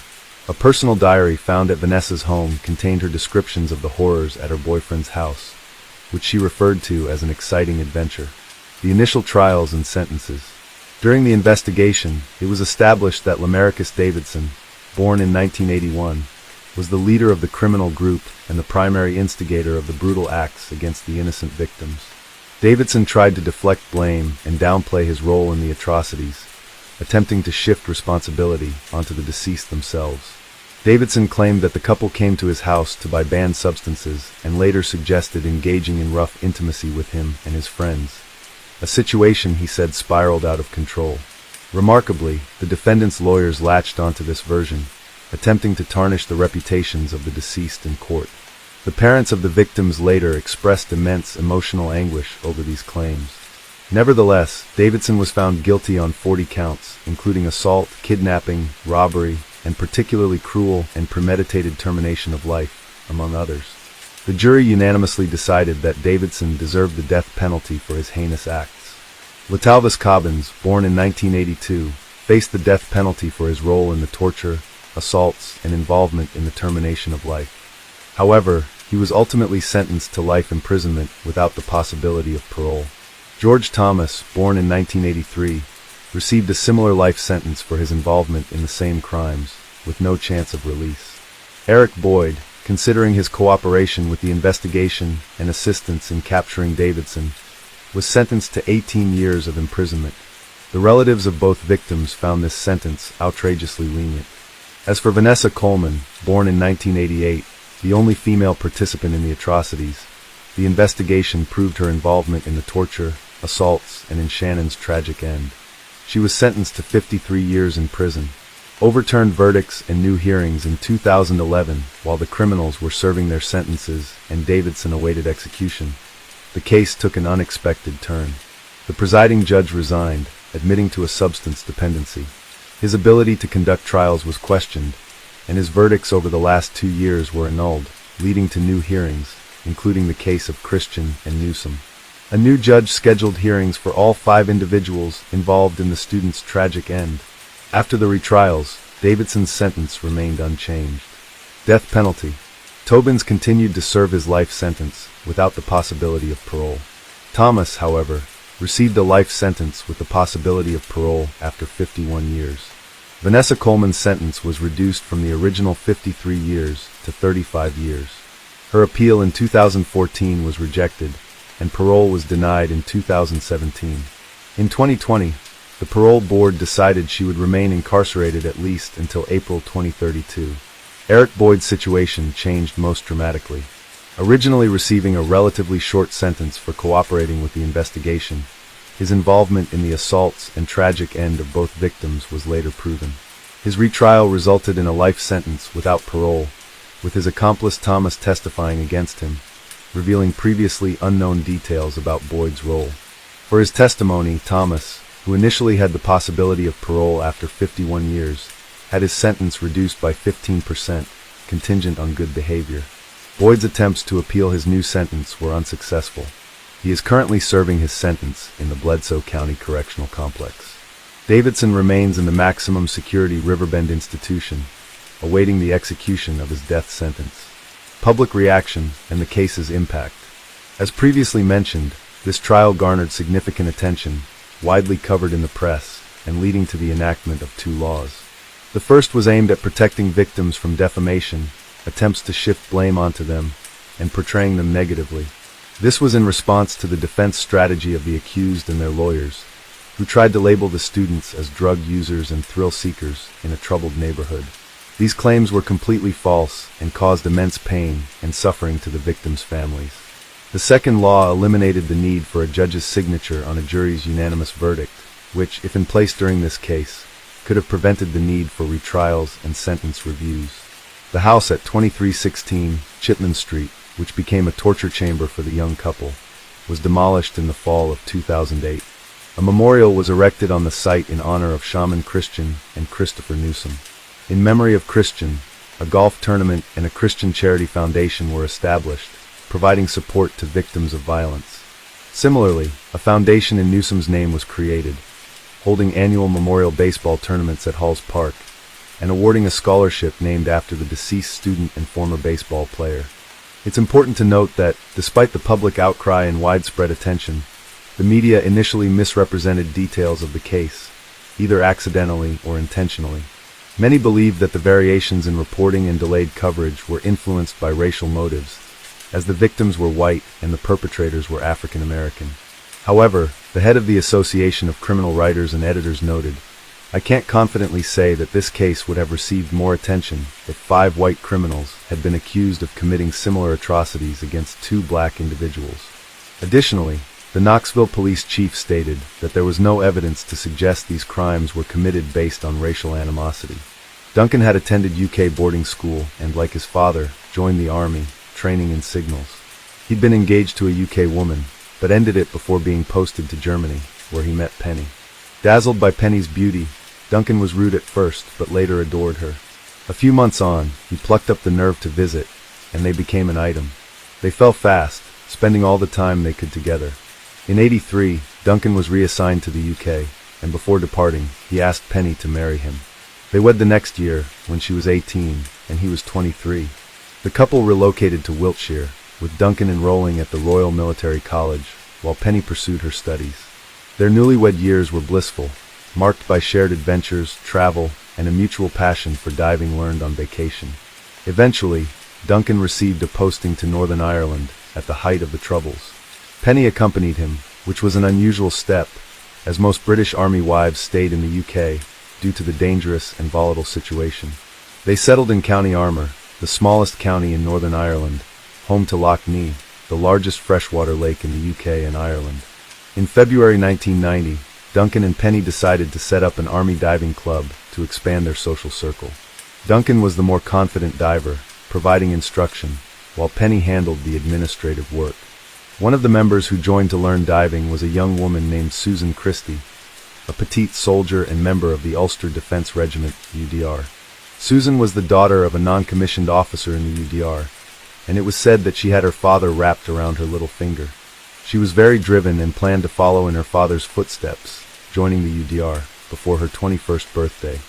a personal diary found at Vanessa's home contained her descriptions of the horrors at her boyfriend's house, which she referred to as an exciting adventure. The initial trials and sentences. During the investigation, it was established that Lamarcus Davidson, born in 1981, was the leader of the criminal group and the primary instigator of the brutal acts against the innocent victims. Davidson tried to deflect blame and downplay his role in the atrocities, attempting to shift responsibility onto the deceased themselves. Davidson claimed that the couple came to his house to buy banned substances and later suggested engaging in rough intimacy with him and his friends, a situation he said spiraled out of control. Remarkably, the defendant's lawyers latched onto this version, attempting to tarnish the reputations of the deceased in court. The parents of the victims later expressed immense emotional anguish over these claims. Nevertheless, Davidson was found guilty on 40 counts, including assault, kidnapping, robbery, and particularly cruel and premeditated termination of life, among others. The jury unanimously decided that Davidson deserved the death penalty for his heinous acts. Latalvis Cobbins, born in 1982, faced the death penalty for his role in the torture, assaults, and involvement in the termination of life. However, he was ultimately sentenced to life imprisonment without the possibility of parole. George Thomas, born in 1983, received a similar life sentence for his involvement in the same crimes, with no chance of release. Eric Boyd, considering his cooperation with the investigation and assistance in capturing Davidson, was sentenced to 18 years of imprisonment. The relatives of both victims found this sentence outrageously lenient. As for Vanessa Coleman, born in 1988, the only female participant in the atrocities, the investigation proved her involvement in the torture, assaults, and in Shannon's tragic end. She was sentenced to 53 years in prison. Overturned verdicts and new hearings in 2011 while the criminals were serving their sentences and Davidson awaited execution. The case took an unexpected turn. The presiding judge resigned, admitting to a substance dependency. His ability to conduct trials was questioned, and his verdicts over the last 2 years were annulled, leading to new hearings, including the case of Christian and Newsom. A new judge scheduled hearings for all 5 individuals involved in the student's tragic end. After the retrials, Davidson's sentence remained unchanged. Death penalty. Tobins continued to serve his life sentence without the possibility of parole. Thomas, however, received a life sentence with the possibility of parole after 51 years. Vanessa Coleman's sentence was reduced from the original 53 years to 35 years. Her appeal in 2014 was rejected, and parole was denied in 2017. In 2020, the parole board decided she would remain incarcerated at least until April 2032. Eric Boyd's situation changed most dramatically. Originally receiving a relatively short sentence for cooperating with the investigation, his involvement in the assaults and tragic end of both victims was later proven. His retrial resulted in a life sentence without parole, with his accomplice Thomas testifying against him, revealing previously unknown details about Boyd's role. For his testimony, Thomas, who initially had the possibility of parole after 51 years, had his sentence reduced by 15%, contingent on good behavior. Boyd's attempts to appeal his new sentence were unsuccessful. He is currently serving his sentence in the Bledsoe County Correctional Complex. Davidson remains in the maximum security Riverbend institution, awaiting the execution of his death sentence. Public reaction and the case's impact. As previously mentioned, this trial garnered significant attention, widely covered in the press, and leading to the enactment of 2 laws. The first was aimed at protecting victims from defamation, attempts to shift blame onto them, and portraying them negatively. This was in response to the defense strategy of the accused and their lawyers, who tried to label the students as drug users and thrill seekers in a troubled neighborhood. These claims were completely false and caused immense pain and suffering to the victims' families. The second law eliminated the need for a judge's signature on a jury's unanimous verdict, which, if in place during this case, could have prevented the need for retrials and sentence reviews. The house at 2316 Chipman Street, which became a torture chamber for the young couple, was demolished in the fall of 2008. A memorial was erected on the site in honor of Shaman Christian and Christopher Newsom. In memory of Christian, a golf tournament and a Christian charity foundation were established, providing support to victims of violence. Similarly, a foundation in Newsom's name was created, holding annual memorial baseball tournaments at Halls Park, and awarding a scholarship named after the deceased student and former baseball player. It's important to note that, despite the public outcry and widespread attention, the media initially misrepresented details of the case, either accidentally or intentionally. Many believed that the variations in reporting and delayed coverage were influenced by racial motives, as the victims were white and the perpetrators were African American. However, the head of the Association of Criminal Writers and Editors noted, "I can't confidently say that this case would have received more attention if 5 white criminals had been accused of committing similar atrocities against 2 black individuals." Additionally, the Knoxville police chief stated that there was no evidence to suggest these crimes were committed based on racial animosity. Duncan had attended UK boarding school and, like his father, joined the army, training in signals. He'd been engaged to a UK woman, but ended it before being posted to Germany, where he met Penny. Dazzled by Penny's beauty, Duncan was rude at first, but later adored her. A few months on, he plucked up the nerve to visit, and they became an item. They fell fast, spending all the time they could together. In '83, Duncan was reassigned to the UK, and before departing, he asked Penny to marry him. They wed the next year, when she was 18, and he was 23. The couple relocated to Wiltshire, with Duncan enrolling at the Royal Military College, while Penny pursued her studies. Their newlywed years were blissful, marked by shared adventures, travel, and a mutual passion for diving learned on vacation. Eventually, Duncan received a posting to Northern Ireland at the height of the Troubles. Penny accompanied him, which was an unusual step, as most British Army wives stayed in the UK due to the dangerous and volatile situation. They settled in County Armagh, the smallest county in Northern Ireland, home to Loch Ness, the largest freshwater lake in the UK and Ireland. In February 1990, Duncan and Penny decided to set up an Army diving club to expand their social circle. Duncan was the more confident diver, providing instruction, while Penny handled the administrative work. One of the members who joined to learn diving was a young woman named Susan Christie, a petite soldier and member of the Ulster Defence Regiment, UDR. Susan was the daughter of a non-commissioned officer in the UDR, and it was said that she had her father wrapped around her little finger. She was very driven and planned to follow in her father's footsteps, joining the UDR before her 21st birthday.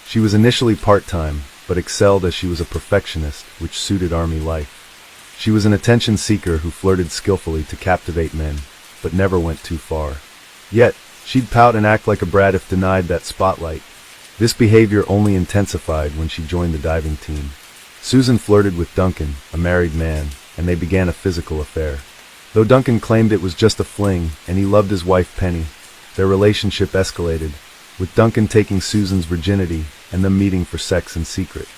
She was initially part-time, but excelled as she was a perfectionist, which suited Army life. She was an attention seeker who flirted skillfully to captivate men, but never went too far. Yet, she'd pout and act like a brat if denied that spotlight. This behavior only intensified when she joined the diving team. Susan flirted with Duncan, a married man, and they began a physical affair. Though Duncan claimed it was just a fling, and he loved his wife Penny, their relationship escalated, with Duncan taking Susan's virginity and them meeting for sex in secret.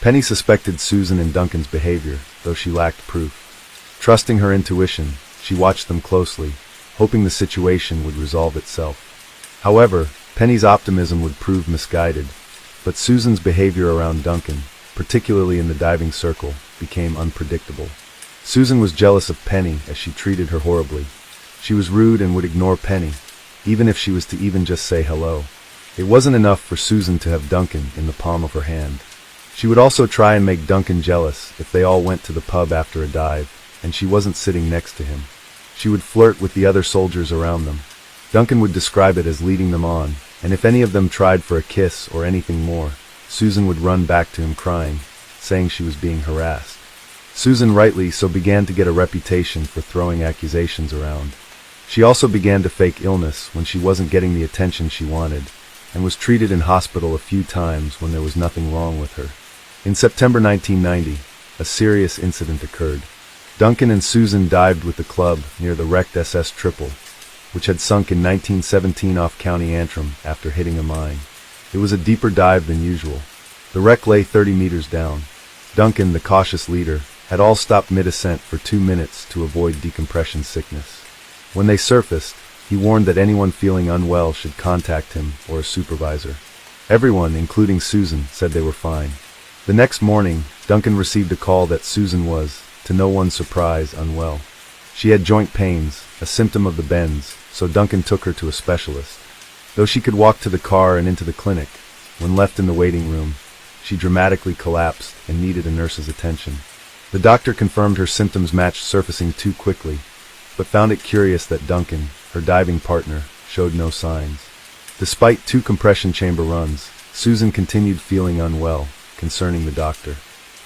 Penny suspected Susan and Duncan's behavior, though she lacked proof. Trusting her intuition, she watched them closely, hoping the situation would resolve itself. However, Penny's optimism would prove misguided, but Susan's behavior around Duncan, particularly in the diving circle, became unpredictable. Susan was jealous of Penny as she treated her horribly. She was rude and would ignore Penny, even if she was to even just say hello. It wasn't enough for Susan to have Duncan in the palm of her hand. She would also try and make Duncan jealous if they all went to the pub after a dive, and she wasn't sitting next to him. She would flirt with the other soldiers around them. Duncan would describe it as leading them on, and if any of them tried for a kiss or anything more, Susan would run back to him crying, saying she was being harassed. Susan rightly so began to get a reputation for throwing accusations around. She also began to fake illness when she wasn't getting the attention she wanted, and was treated in hospital a few times when there was nothing wrong with her. In September 1990, a serious incident occurred. Duncan and Susan dived with the club near the wrecked SS Triple, which had sunk in 1917 off County Antrim after hitting a mine. It was a deeper dive than usual. The wreck lay 30 meters down. Duncan, the cautious leader, had all stopped mid-ascent for 2 minutes to avoid decompression sickness. When they surfaced, he warned that anyone feeling unwell should contact him or a supervisor. Everyone, including Susan, said they were fine. The next morning, Duncan received a call that Susan was, to no one's surprise, unwell. She had joint pains, a symptom of the bends, so Duncan took her to a specialist. Though she could walk to the car and into the clinic, when left in the waiting room, she dramatically collapsed and needed a nurse's attention. The doctor confirmed her symptoms matched surfacing too quickly, but found it curious that Duncan, her diving partner, showed no signs. Despite 2 compression chamber runs, Susan continued feeling unwell, concerning the doctor.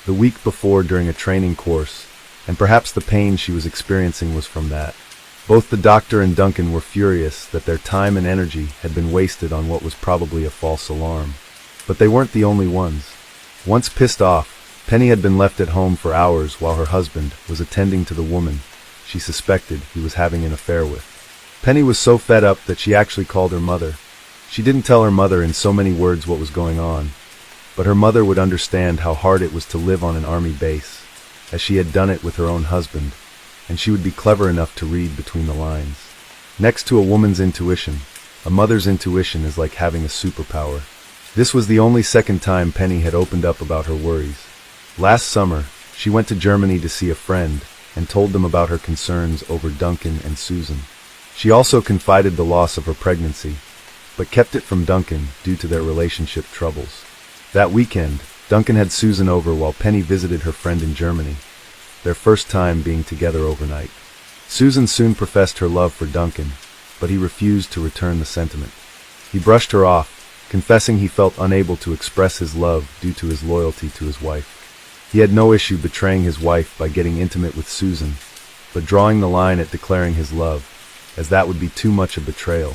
The week before during a training course, and perhaps the pain she was experiencing was from that. Both the doctor and Duncan were furious that their time and energy had been wasted on what was probably a false alarm. But they weren't the only ones. Once pissed off, Penny had been left at home for hours while her husband was attending to the woman she suspected he was having an affair with. Penny was so fed up that she actually called her mother. She didn't tell her mother in so many words what was going on, but her mother would understand how hard it was to live on an army base, as she had done it with her own husband, and she would be clever enough to read between the lines. Next to a woman's intuition, a mother's intuition is like having a superpower. This was the only second time Penny had opened up about her worries. Last summer, she went to Germany to see a friend, and told them about her concerns over Duncan and Susan. She also confided the loss of her pregnancy, but kept it from Duncan due to their relationship troubles. That weekend, Duncan had Susan over while Penny visited her friend in Germany. their first time being together overnight. Susan soon professed her love for Duncan, but he refused to return the sentiment. He brushed her off, confessing he felt unable to express his love due to his loyalty to his wife. He had no issue betraying his wife by getting intimate with Susan, but drawing the line at declaring his love, as that would be too much a betrayal.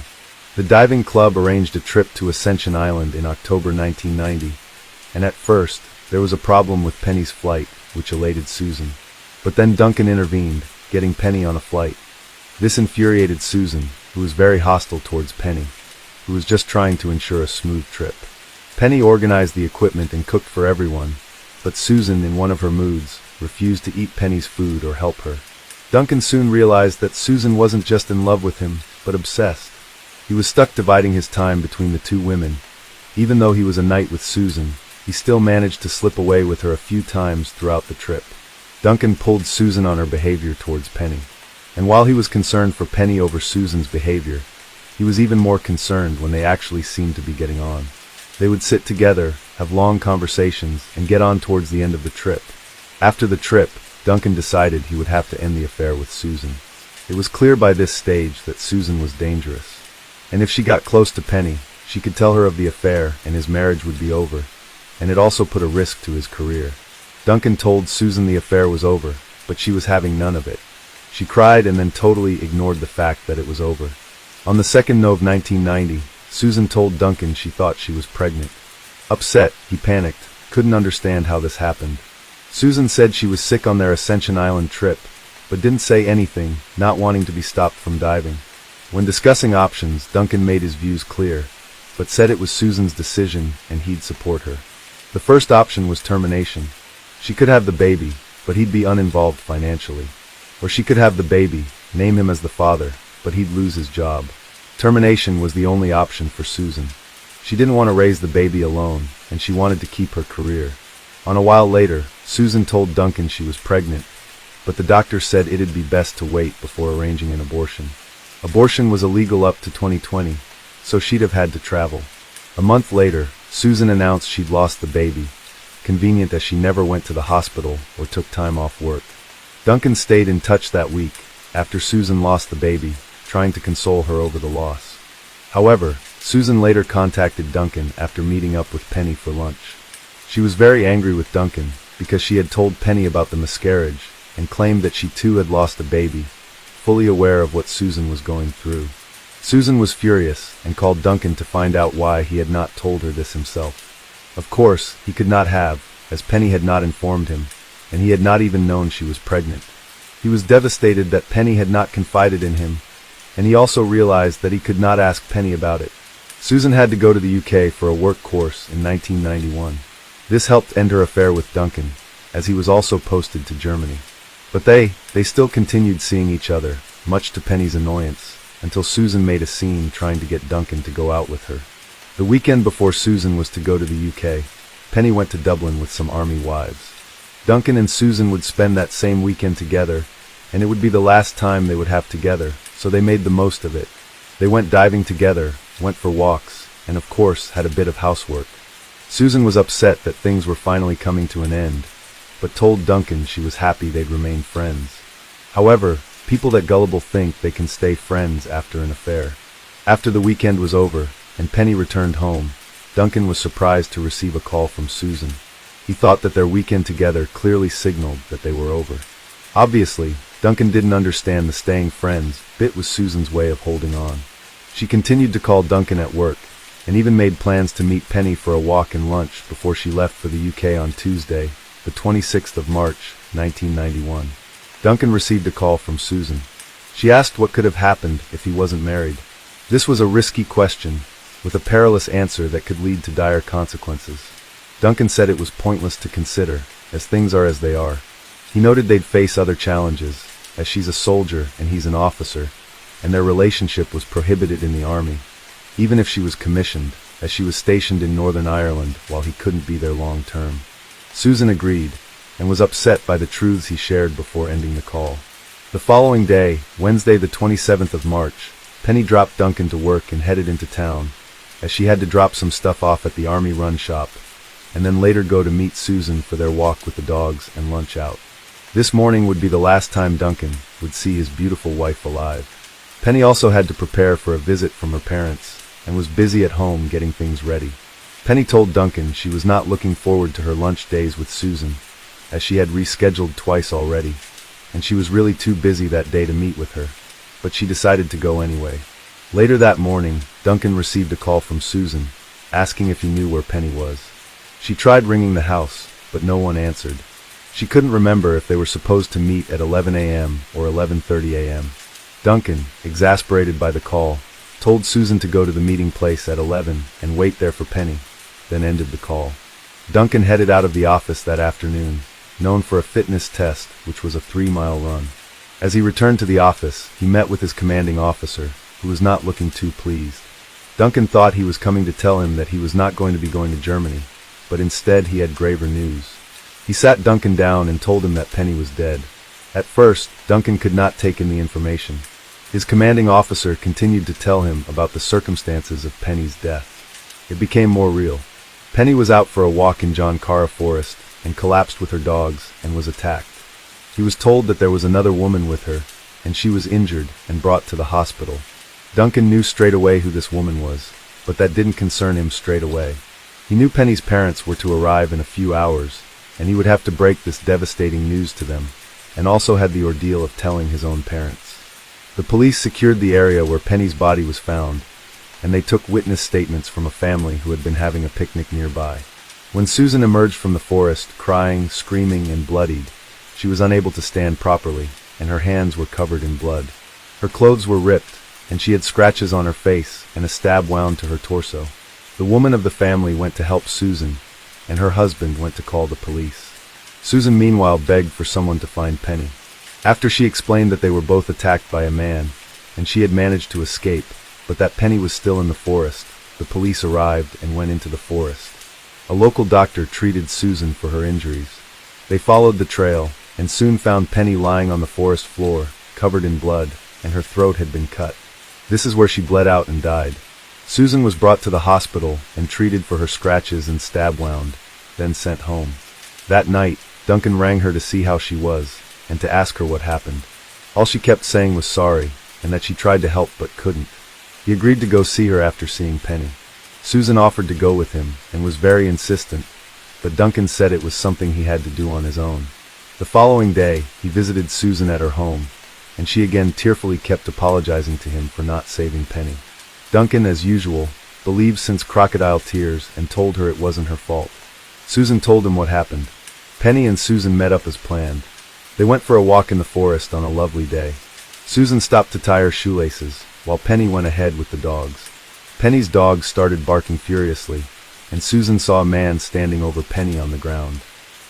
The diving club arranged a trip to Ascension Island in October 1990, and at first, there was a problem with Penny's flight, which elated Susan. But then Duncan intervened, getting Penny on a flight. This infuriated Susan, who was very hostile towards Penny, who was just trying to ensure a smooth trip. Penny organized the equipment and cooked for everyone, but Susan, in one of her moods, refused to eat Penny's food or help her. Duncan soon realized that Susan wasn't just in love with him, but obsessed. He was stuck dividing his time between the two women. Even though he was a knight with Susan, he still managed to slip away with her a few times throughout the trip. Duncan pulled Susan on her behavior towards Penny. And while he was concerned for Penny over Susan's behavior, he was even more concerned when they actually seemed to be getting on. They would sit together, have long conversations, and get on towards the end of the trip. After the trip, Duncan decided he would have to end the affair with Susan. It was clear by this stage that Susan was dangerous. And if she got close to Penny, she could tell her of the affair and his marriage would be over, and it also put a risk to his career. Duncan told Susan the affair was over, but she was having none of it. She cried and then totally ignored the fact that it was over. On the 2nd of 1990, Susan told Duncan she thought she was pregnant. Upset, he panicked, couldn't understand how this happened. Susan said she was sick on their Ascension Island trip, but didn't say anything, not wanting to be stopped from diving. When discussing options, Duncan made his views clear, but said it was Susan's decision and he'd support her. The first option was termination. She could have the baby, but he'd be uninvolved financially. Or she could have the baby, name him as the father, but he'd lose his job. Termination was the only option for Susan. She didn't want to raise the baby alone, and she wanted to keep her career. On a while later, Susan told Duncan she was pregnant, but the doctor said it'd be best to wait before arranging an abortion. Abortion was illegal up to 2020, so she'd have had to travel. A month later, Susan announced she'd lost the baby, convenient as she never went to the hospital or took time off work. Duncan stayed in touch that week, after Susan lost the baby, trying to console her over the loss. However, Susan later contacted Duncan after meeting up with Penny for lunch. She was very angry with Duncan because she had told Penny about the miscarriage and claimed that she too had lost a baby, fully aware of what Susan was going through. Susan was furious and called Duncan to find out why he had not told her this himself. Of course, he could not have, as Penny had not informed him, and he had not even known she was pregnant. He was devastated that Penny had not confided in him, and he also realized that he could not ask Penny about it. Susan had to go to the UK for a work course in 1991. This helped end her affair with Duncan, as he was also posted to Germany. But they still continued seeing each other, much to Penny's annoyance, until Susan made a scene trying to get Duncan to go out with her. The weekend before Susan was to go to the UK, Penny went to Dublin with some army wives. Duncan and Susan would spend that same weekend together, and it would be the last time they would have together, so they made the most of it. They went diving together, went for walks, and of course had a bit of housework. Susan was upset that things were finally coming to an end, but told Duncan she was happy they'd remain friends. However, people that gullible think they can stay friends after an affair. After the weekend was over, and Penny returned home, Duncan was surprised to receive a call from Susan. He thought that their weekend together clearly signaled that they were over. Obviously, Duncan didn't understand the staying friends bit was Susan's way of holding on. She continued to call Duncan at work, and even made plans to meet Penny for a walk and lunch before she left for the UK on Tuesday, the 26th of March, 1991. Duncan received a call from Susan. She asked what could have happened if he wasn't married. This was a risky question, with a perilous answer that could lead to dire consequences. Duncan said it was pointless to consider, as things are as they are. He noted they'd face other challenges, as she's a soldier and he's an officer, and their relationship was prohibited in the army, even if she was commissioned, as she was stationed in Northern Ireland while he couldn't be there long term. Susan agreed, and was upset by the truths he shared before ending the call. The following day, Wednesday the 27th of March, Penny dropped Duncan to work and headed into town, as she had to drop some stuff off at the army run shop, and then later go to meet Susan for their walk with the dogs and lunch out. This morning would be the last time Duncan would see his beautiful wife alive. Penny also had to prepare for a visit from her parents, and was busy at home getting things ready. Penny told Duncan she was not looking forward to her lunch days with Susan, as she had rescheduled twice already, and she was really too busy that day to meet with her, but she decided to go anyway. Later that morning, Duncan received a call from Susan, asking if he knew where Penny was. She tried ringing the house, but no one answered. She couldn't remember if they were supposed to meet at 11 a.m. or 11:30 a.m. Duncan, exasperated by the call, told Susan to go to the meeting place at 11 and wait there for Penny, then ended the call. Duncan headed out of the office that afternoon, known for a fitness test, which was a 3-mile run. As he returned to the office, he met with his commanding officer, who was not looking too pleased. Duncan thought he was coming to tell him that he was not going to be going to Germany, but instead he had graver news. He sat Duncan down and told him that Penny was dead. At first, Duncan could not take in the information. His commanding officer continued to tell him about the circumstances of Penny's death. It became more real. Penny was out for a walk in John Cara Forest and collapsed with her dogs and was attacked. He was told that there was another woman with her, and she was injured and brought to the hospital. Duncan knew straight away who this woman was, but that didn't concern him straight away. He knew Penny's parents were to arrive in a few hours, and he would have to break this devastating news to them, and also had the ordeal of telling his own parents. The police secured the area where Penny's body was found, and they took witness statements from a family who had been having a picnic nearby. When Susan emerged from the forest, crying, screaming, and bloodied, she was unable to stand properly, and her hands were covered in blood. Her clothes were ripped, and she had scratches on her face and a stab wound to her torso. The woman of the family went to help Susan, and her husband went to call the police. Susan meanwhile begged for someone to find Penny. After she explained that they were both attacked by a man, and she had managed to escape, but that Penny was still in the forest, the police arrived and went into the forest. A local doctor treated Susan for her injuries. They followed the trail, and soon found Penny lying on the forest floor, covered in blood, and her throat had been cut. This is where she bled out and died. Susan was brought to the hospital and treated for her scratches and stab wound, then sent home. That night, Duncan rang her to see how she was, and to ask her what happened. All she kept saying was sorry, and that she tried to help but couldn't. He agreed to go see her after seeing Penny. Susan offered to go with him, and was very insistent, but Duncan said it was something he had to do on his own. The following day, he visited Susan at her home, and she again tearfully kept apologizing to him for not saving Penny. Duncan, as usual, believed since crocodile tears and told her it wasn't her fault. Susan told him what happened. Penny and Susan met up as planned. They went for a walk in the forest on a lovely day. Susan stopped to tie her shoelaces, while Penny went ahead with the dogs. Penny's dogs started barking furiously, and Susan saw a man standing over Penny on the ground.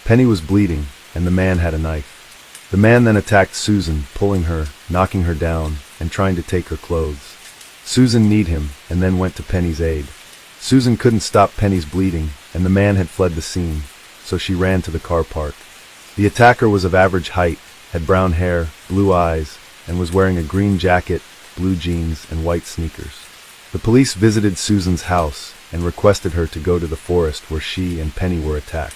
Penny was bleeding, and the man had a knife. The man then attacked Susan, pulling her, knocking her down, and trying to take her clothes. Susan kneed him, and then went to Penny's aid. Susan couldn't stop Penny's bleeding, and the man had fled the scene, so she ran to the car park. The attacker was of average height, had brown hair, blue eyes, and was wearing a green jacket, blue jeans, and white sneakers. The police visited Susan's house and requested her to go to the forest where she and Penny were attacked.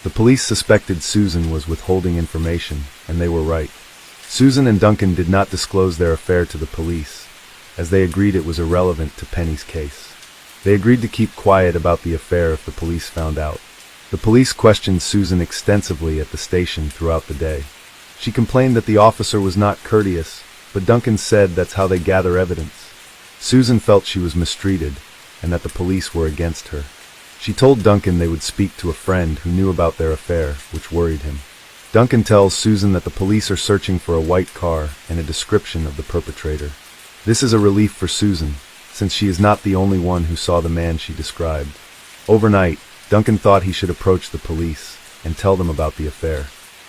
The police suspected Susan was withholding information, and they were right. Susan and Duncan did not disclose their affair to the police, as they agreed it was irrelevant to Penny's case. They agreed to keep quiet about the affair if the police found out. The police questioned Susan extensively at the station throughout the day. She complained that the officer was not courteous, but Duncan said that's how they gather evidence. Susan felt she was mistreated, and that the police were against her. She told Duncan they would speak to a friend who knew about their affair, which worried him. Duncan tells Susan that the police are searching for a white car and a description of the perpetrator. This is a relief for Susan, since she is not the only one who saw the man she described. Overnight, Duncan thought he should approach the police and tell them about the affair.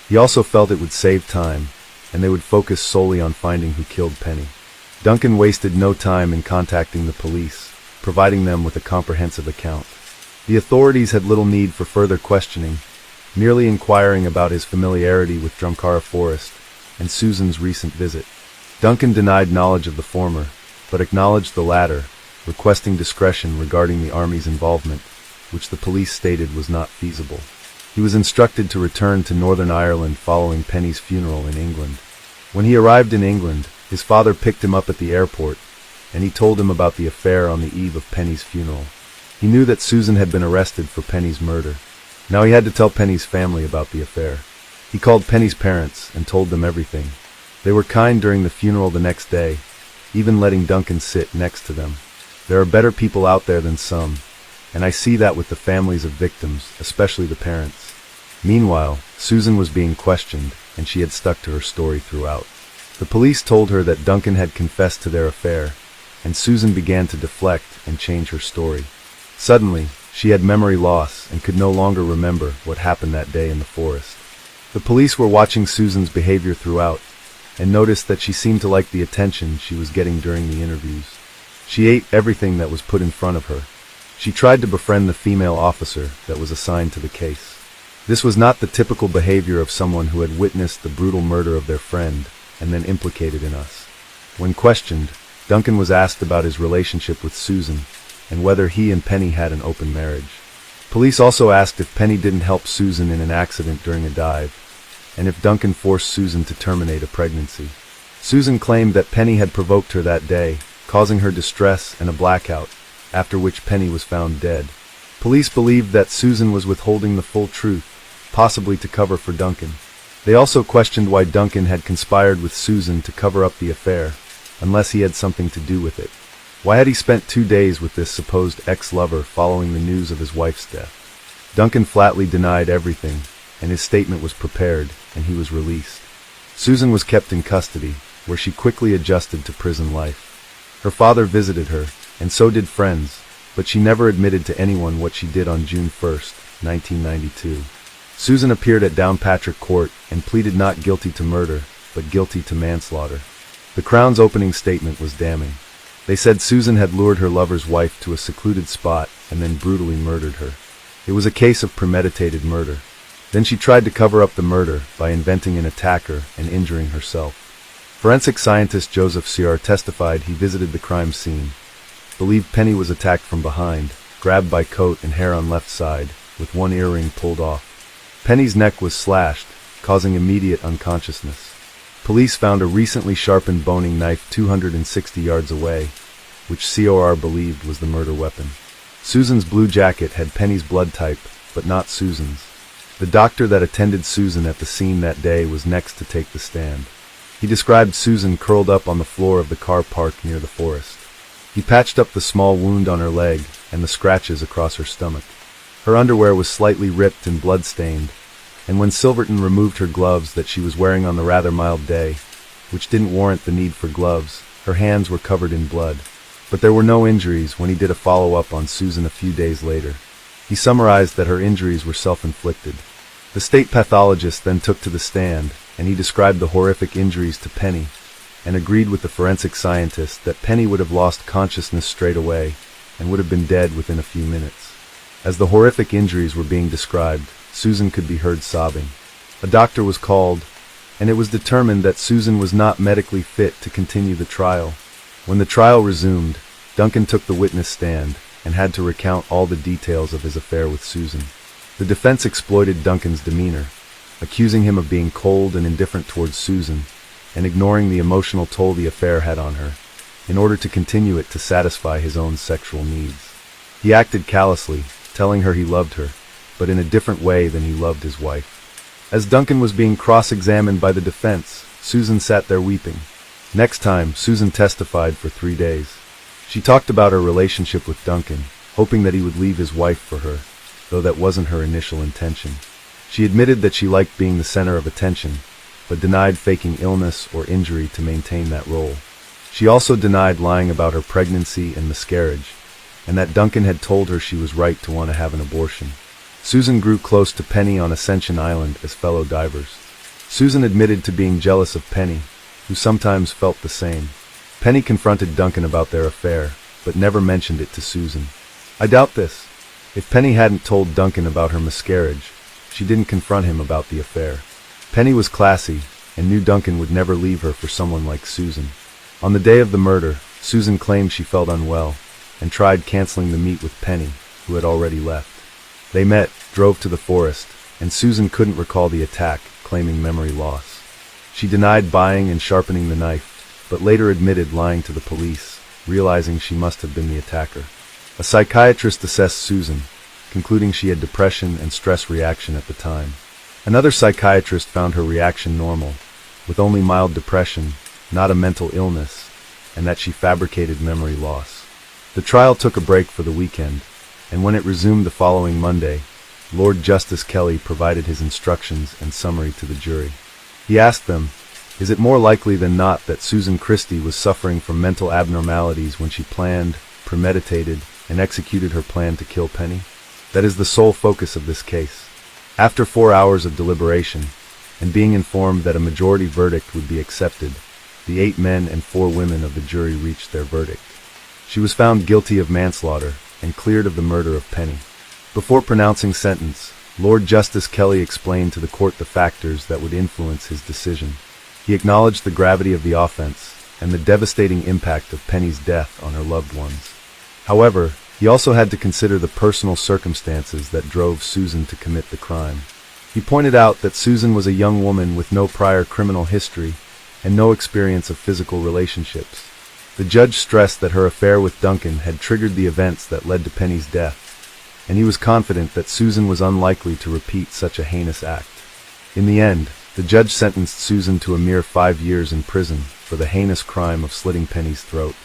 He also felt it would save time, and they would focus solely on finding who killed Penny. Duncan wasted no time in contacting the police, providing them with a comprehensive account. The authorities had little need for further questioning, merely inquiring about his familiarity with Drumcara Forest and Susan's recent visit. Duncan denied knowledge of the former, but acknowledged the latter, requesting discretion regarding the Army's involvement, which the police stated was not feasible. He was instructed to return to Northern Ireland following Penny's funeral in England. When he arrived in England, his father picked him up at the airport, and he told him about the affair on the eve of Penny's funeral. He knew that Susan had been arrested for Penny's murder. Now he had to tell Penny's family about the affair. He called Penny's parents and told them everything. They were kind during the funeral the next day, even letting Duncan sit next to them. There are better people out there than some, and I see that with the families of victims, especially the parents. Meanwhile, Susan was being questioned, and she had stuck to her story throughout. The police told her that Duncan had confessed to their affair, and Susan began to deflect and change her story. Suddenly, she had memory loss and could no longer remember what happened that day in the forest. The police were watching Susan's behavior throughout, and noticed that she seemed to like the attention she was getting during the interviews. She ate everything that was put in front of her. She tried to befriend the female officer that was assigned to the case. This was not the typical behavior of someone who had witnessed the brutal murder of their friend and then implicated in us. When questioned, Duncan was asked about his relationship with Susan and whether he and Penny had an open marriage. Police also asked if Penny didn't help Susan in an accident during a dive, and if Duncan forced Susan to terminate a pregnancy. Susan claimed that Penny had provoked her that day, causing her distress and a blackout, after which Penny was found dead. Police believed that Susan was withholding the full truth, possibly to cover for Duncan. They also questioned why Duncan had conspired with Susan to cover up the affair, unless he had something to do with it. Why had he spent 2 days with this supposed ex-lover following the news of his wife's death? Duncan flatly denied everything, and his statement was prepared, and he was released. Susan was kept in custody, where she quickly adjusted to prison life. Her father visited her, and so did friends, but she never admitted to anyone what she did on June 1st, 1992. Susan appeared at Downpatrick Court and pleaded not guilty to murder, but guilty to manslaughter. The Crown's opening statement was damning. They said Susan had lured her lover's wife to a secluded spot and then brutally murdered her. It was a case of premeditated murder. Then she tried to cover up the murder by inventing an attacker and injuring herself. Forensic scientist Joseph Ciar testified he visited the crime scene, believed Penny was attacked from behind, grabbed by coat and hair on left side, with one earring pulled off. Penny's neck was slashed, causing immediate unconsciousness. Police found a recently sharpened boning knife 260 yards away, which COR believed was the murder weapon. Susan's blue jacket had Penny's blood type, but not Susan's. The doctor that attended Susan at the scene that day was next to take the stand. He described Susan curled up on the floor of the car park near the forest. He patched up the small wound on her leg and the scratches across her stomach. Her underwear was slightly ripped and blood-stained, and when Silverton removed her gloves that she was wearing on the rather mild day, which didn't warrant the need for gloves, her hands were covered in blood. But there were no injuries when he did a follow-up on Susan a few days later. He summarized that her injuries were self-inflicted. The state pathologist then took to the stand, and he described the horrific injuries to Penny, and agreed with the forensic scientist that Penny would have lost consciousness straight away, and would have been dead within a few minutes. As the horrific injuries were being described, Susan could be heard sobbing. A doctor was called, and it was determined that Susan was not medically fit to continue the trial. When the trial resumed, Duncan took the witness stand and had to recount all the details of his affair with Susan. The defense exploited Duncan's demeanor, accusing him of being cold and indifferent towards Susan and ignoring the emotional toll the affair had on her, in order to continue it to satisfy his own sexual needs. He acted callously, telling her he loved her, but in a different way than he loved his wife. As Duncan was being cross-examined by the defense, Susan sat there weeping. Next time, Susan testified for 3 days. She talked about her relationship with Duncan, hoping that he would leave his wife for her, though that wasn't her initial intention. She admitted that she liked being the center of attention, but denied faking illness or injury to maintain that role. She also denied lying about her pregnancy and miscarriage, and that Duncan had told her she was right to want to have an abortion. Susan grew close to Penny on Ascension Island as fellow divers. Susan admitted to being jealous of Penny, who sometimes felt the same. Penny confronted Duncan about their affair, but never mentioned it to Susan. I doubt this. If Penny hadn't told Duncan about her miscarriage, she didn't confront him about the affair. Penny was classy, and knew Duncan would never leave her for someone like Susan. On the day of the murder, Susan claimed she felt unwell, and tried canceling the meet with Penny, who had already left. They met, drove to the forest, and Susan couldn't recall the attack, claiming memory loss. She denied buying and sharpening the knife, but later admitted lying to the police, realizing she must have been the attacker. A psychiatrist assessed Susan, concluding she had depression and stress reaction at the time. Another psychiatrist found her reaction normal, with only mild depression, not a mental illness, and that she fabricated memory loss. The trial took a break for the weekend, and when it resumed the following Monday, Lord Justice Kelly provided his instructions and summary to the jury. He asked them, "Is it more likely than not that Susan Christie was suffering from mental abnormalities when she planned, premeditated, and executed her plan to kill Penny? That is the sole focus of this case." After 4 hours of deliberation, and being informed that a majority verdict would be accepted, the 8 men and 4 women of the jury reached their verdict. She was found guilty of manslaughter and cleared of the murder of Penny. Before pronouncing sentence, Lord Justice Kelly explained to the court the factors that would influence his decision. He acknowledged the gravity of the offense and the devastating impact of Penny's death on her loved ones. However, he also had to consider the personal circumstances that drove Susan to commit the crime. He pointed out that Susan was a young woman with no prior criminal history and no experience of physical relationships. The judge stressed that her affair with Duncan had triggered the events that led to Penny's death, and he was confident that Susan was unlikely to repeat such a heinous act. In the end, the judge sentenced Susan to a mere 5 years in prison for the heinous crime of slitting Penny's throat.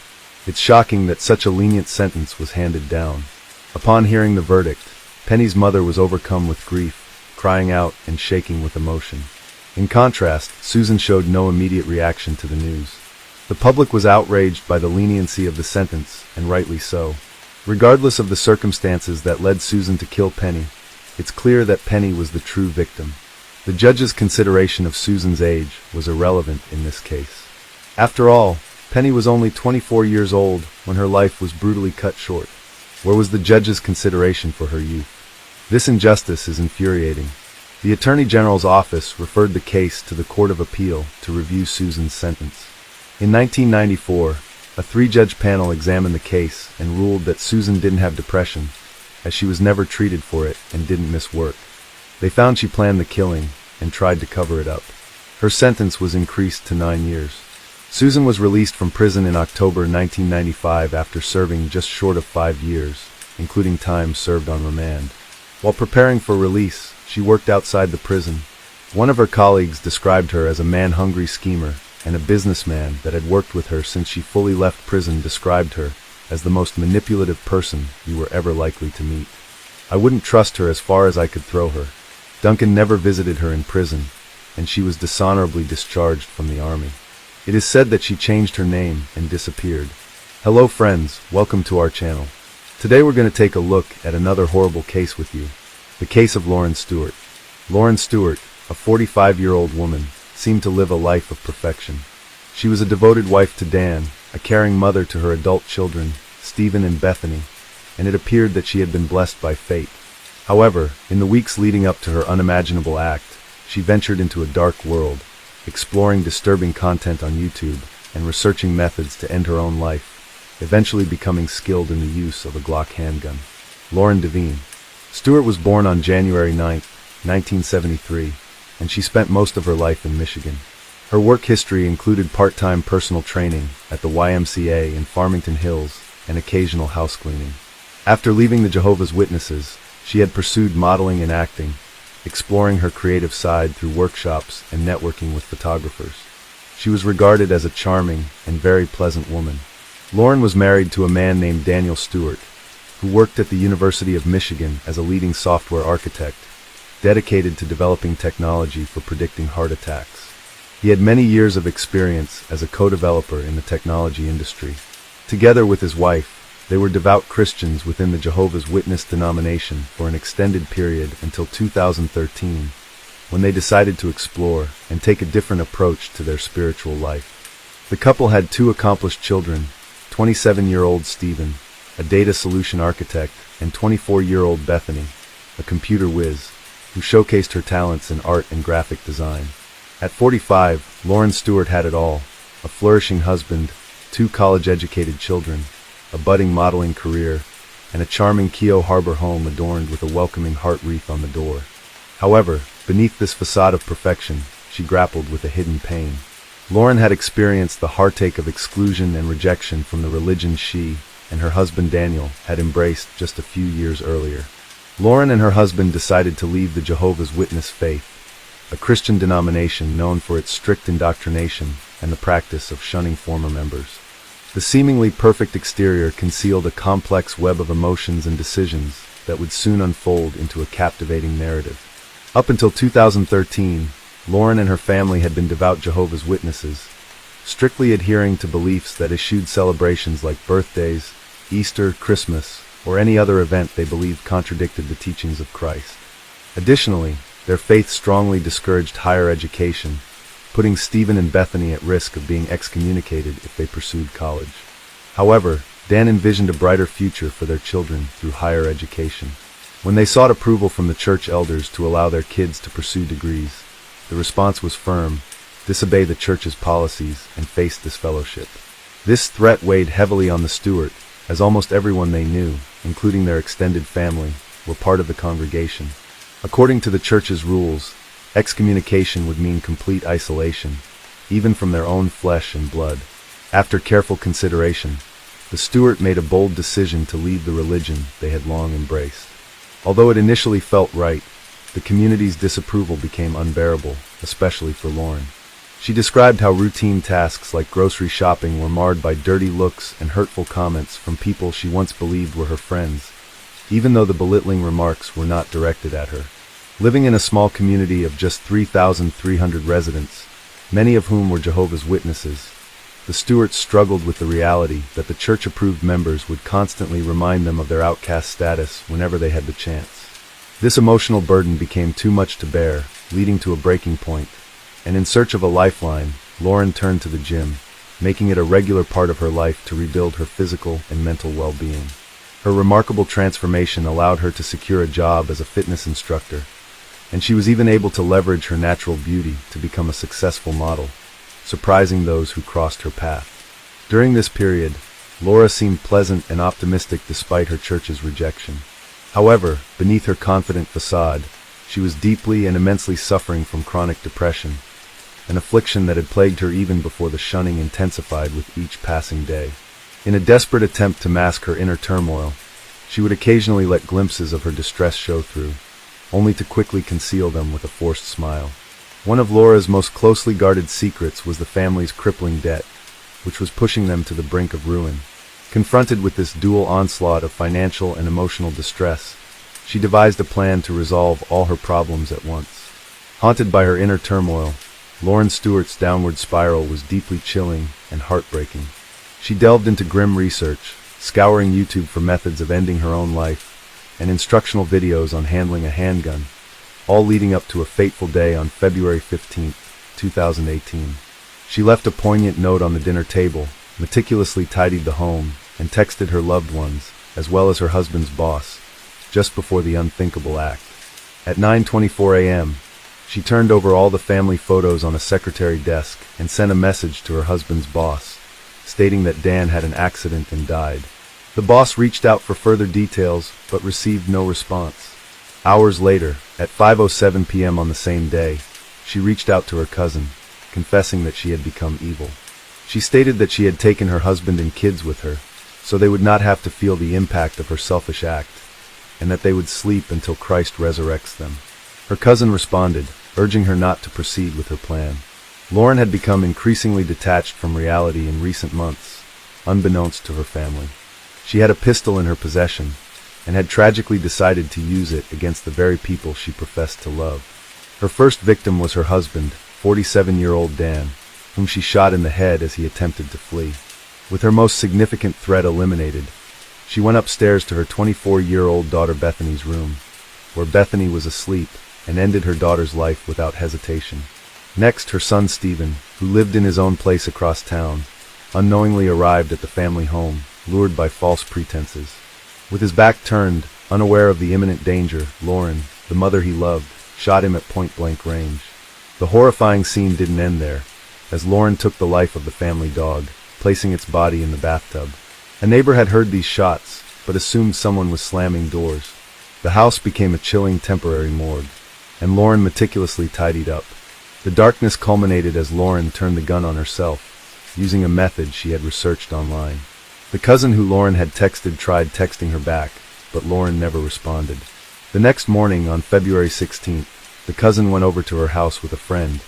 It's shocking that such a lenient sentence was handed down. Upon hearing the verdict, Penny's mother was overcome with grief, crying out and shaking with emotion. In contrast, Susan showed no immediate reaction to the news. The public was outraged by the leniency of the sentence, and rightly so. Regardless of the circumstances that led Susan to kill Penny, it's clear that Penny was the true victim. The judge's consideration of Susan's age was irrelevant in this case. After all, Penny was only 24 years old when her life was brutally cut short. Where was the judge's consideration for her youth? This injustice is infuriating. The Attorney General's office referred the case to the Court of Appeal to review Susan's sentence. In 1994, a 3-judge panel examined the case and ruled that Susan didn't have depression, as she was never treated for it and didn't miss work. They found she planned the killing and tried to cover it up. Her sentence was increased to 9 years. Susan was released from prison in October 1995 after serving just short of 5 years, including time served on remand. While preparing for release, she worked outside the prison. One of her colleagues described her as a man-hungry schemer, and a businessman that had worked with her since she fully left prison described her as the most manipulative person you were ever likely to meet. "I wouldn't trust her as far as I could throw her." Duncan never visited her in prison, and she was dishonorably discharged from the army. It is said that she changed her name and disappeared. Hello friends, welcome to our channel. Today we're going to take a look at another horrible case with you. The case of Lauren Stewart. Lauren Stewart, a 45-year-old woman, seemed to live a life of perfection. She was a devoted wife to Dan, a caring mother to her adult children, Stephen and Bethany, and it appeared that she had been blessed by fate. However, in the weeks leading up to her unimaginable act, she ventured into a dark world, exploring disturbing content on YouTube and researching methods to end her own life, eventually becoming skilled in the use of a Glock handgun. Lauren Devine. Stewart was born on January 9, 1973, and she spent most of her life in Michigan. Her work history included part-time personal training at the YMCA in Farmington Hills and occasional house cleaning. After leaving the Jehovah's Witnesses, she had pursued modeling and acting, exploring her creative side through workshops and networking with photographers. She was regarded as a charming and very pleasant woman. Lauren was married to a man named Daniel Stewart, who worked at the University of Michigan as a leading software architect, dedicated to developing technology for predicting heart attacks. He had many years of experience as a co-developer in the technology industry. Together with his wife, they were devout Christians within the Jehovah's Witness denomination for an extended period until 2013, when they decided to explore and take a different approach to their spiritual life. The couple had 2 accomplished children, 27-year-old Stephen, a data solution architect, and 24-year-old Bethany, a computer whiz, who showcased her talents in art and graphic design. At 45, Lauren Stewart had it all: a flourishing husband, 2 college-educated children, a budding modeling career, and a charming Keogh Harbor home adorned with a welcoming heart wreath on the door. However, beneath this facade of perfection, she grappled with a hidden pain. Lauren had experienced the heartache of exclusion and rejection from the religion she and her husband Daniel had embraced just a few years earlier. Lauren and her husband decided to leave the Jehovah's Witness faith, a Christian denomination known for its strict indoctrination and the practice of shunning former members. The seemingly perfect exterior concealed a complex web of emotions and decisions that would soon unfold into a captivating narrative. Up until 2013, Lauren and her family had been devout Jehovah's Witnesses, strictly adhering to beliefs that eschewed celebrations like birthdays, Easter, Christmas, or any other event they believed contradicted the teachings of Christ. Additionally, their faith strongly discouraged higher education, putting Stephen and Bethany at risk of being excommunicated if they pursued college. However, Dan envisioned a brighter future for their children through higher education. When they sought approval from the church elders to allow their kids to pursue degrees, the response was firm: disobey the church's policies and face disfellowship. This threat weighed heavily on the Stewart, as almost everyone they knew, including their extended family, were part of the congregation. According to the church's rules, excommunication would mean complete isolation, even from their own flesh and blood. After careful consideration, the Stewart made a bold decision to leave the religion they had long embraced. Although it initially felt right, the community's disapproval became unbearable, especially for Lauren. She described how routine tasks like grocery shopping were marred by dirty looks and hurtful comments from people she once believed were her friends, even though the belittling remarks were not directed at her. Living in a small community of just 3,300 residents, many of whom were Jehovah's Witnesses, the Stewarts struggled with the reality that the church-approved members would constantly remind them of their outcast status whenever they had the chance. This emotional burden became too much to bear, leading to a breaking point, and in search of a lifeline, Lauren turned to the gym, making it a regular part of her life to rebuild her physical and mental well-being. Her remarkable transformation allowed her to secure a job as a fitness instructor, and she was even able to leverage her natural beauty to become a successful model, surprising those who crossed her path. During this period, Laura seemed pleasant and optimistic despite her church's rejection. However, beneath her confident facade, she was deeply and immensely suffering from chronic depression, an affliction that had plagued her even before the shunning intensified with each passing day. In a desperate attempt to mask her inner turmoil, she would occasionally let glimpses of her distress show through, only to quickly conceal them with a forced smile. One of Laura's most closely guarded secrets was the family's crippling debt, which was pushing them to the brink of ruin. Confronted with this dual onslaught of financial and emotional distress, she devised a plan to resolve all her problems at once. Haunted by her inner turmoil, Lauren Stewart's downward spiral was deeply chilling and heartbreaking. She delved into grim research, scouring YouTube for methods of ending her own life, and instructional videos on handling a handgun, all leading up to a fateful day on February 15, 2018. She left a poignant note on the dinner table, meticulously tidied the home, and texted her loved ones, as well as her husband's boss, just before the unthinkable act. At 9:24 a.m., she turned over all the family photos on a secretary desk and sent a message to her husband's boss, stating that Dan had an accident and died. The boss reached out for further details, but received no response. Hours later, at 5:07 p.m. on the same day, she reached out to her cousin, confessing that she had become evil. She stated that she had taken her husband and kids with her, so they would not have to feel the impact of her selfish act, and that they would sleep until Christ resurrects them. Her cousin responded, urging her not to proceed with her plan. Lauren had become increasingly detached from reality in recent months, unbeknownst to her family. She had a pistol in her possession, and had tragically decided to use it against the very people she professed to love. Her first victim was her husband, 47-year-old Dan, whom she shot in the head as he attempted to flee. With her most significant threat eliminated, she went upstairs to her 24-year-old daughter Bethany's room, where Bethany was asleep, and ended her daughter's life without hesitation. Next, her son Stephen, who lived in his own place across town, unknowingly arrived at the family home, lured by false pretenses. With his back turned, unaware of the imminent danger, Lauren, the mother he loved, shot him at point-blank range. The horrifying scene didn't end there, as Lauren took the life of the family dog, placing its body in the bathtub. A neighbor had heard these shots, but assumed someone was slamming doors. The house became a chilling temporary morgue. and Lauren meticulously tidied up. The darkness culminated as Lauren turned the gun on herself, using a method she had researched online. The cousin who Lauren had texted tried texting her back, but Lauren never responded. The next morning, on February 16th, the cousin went over to her house with a friend,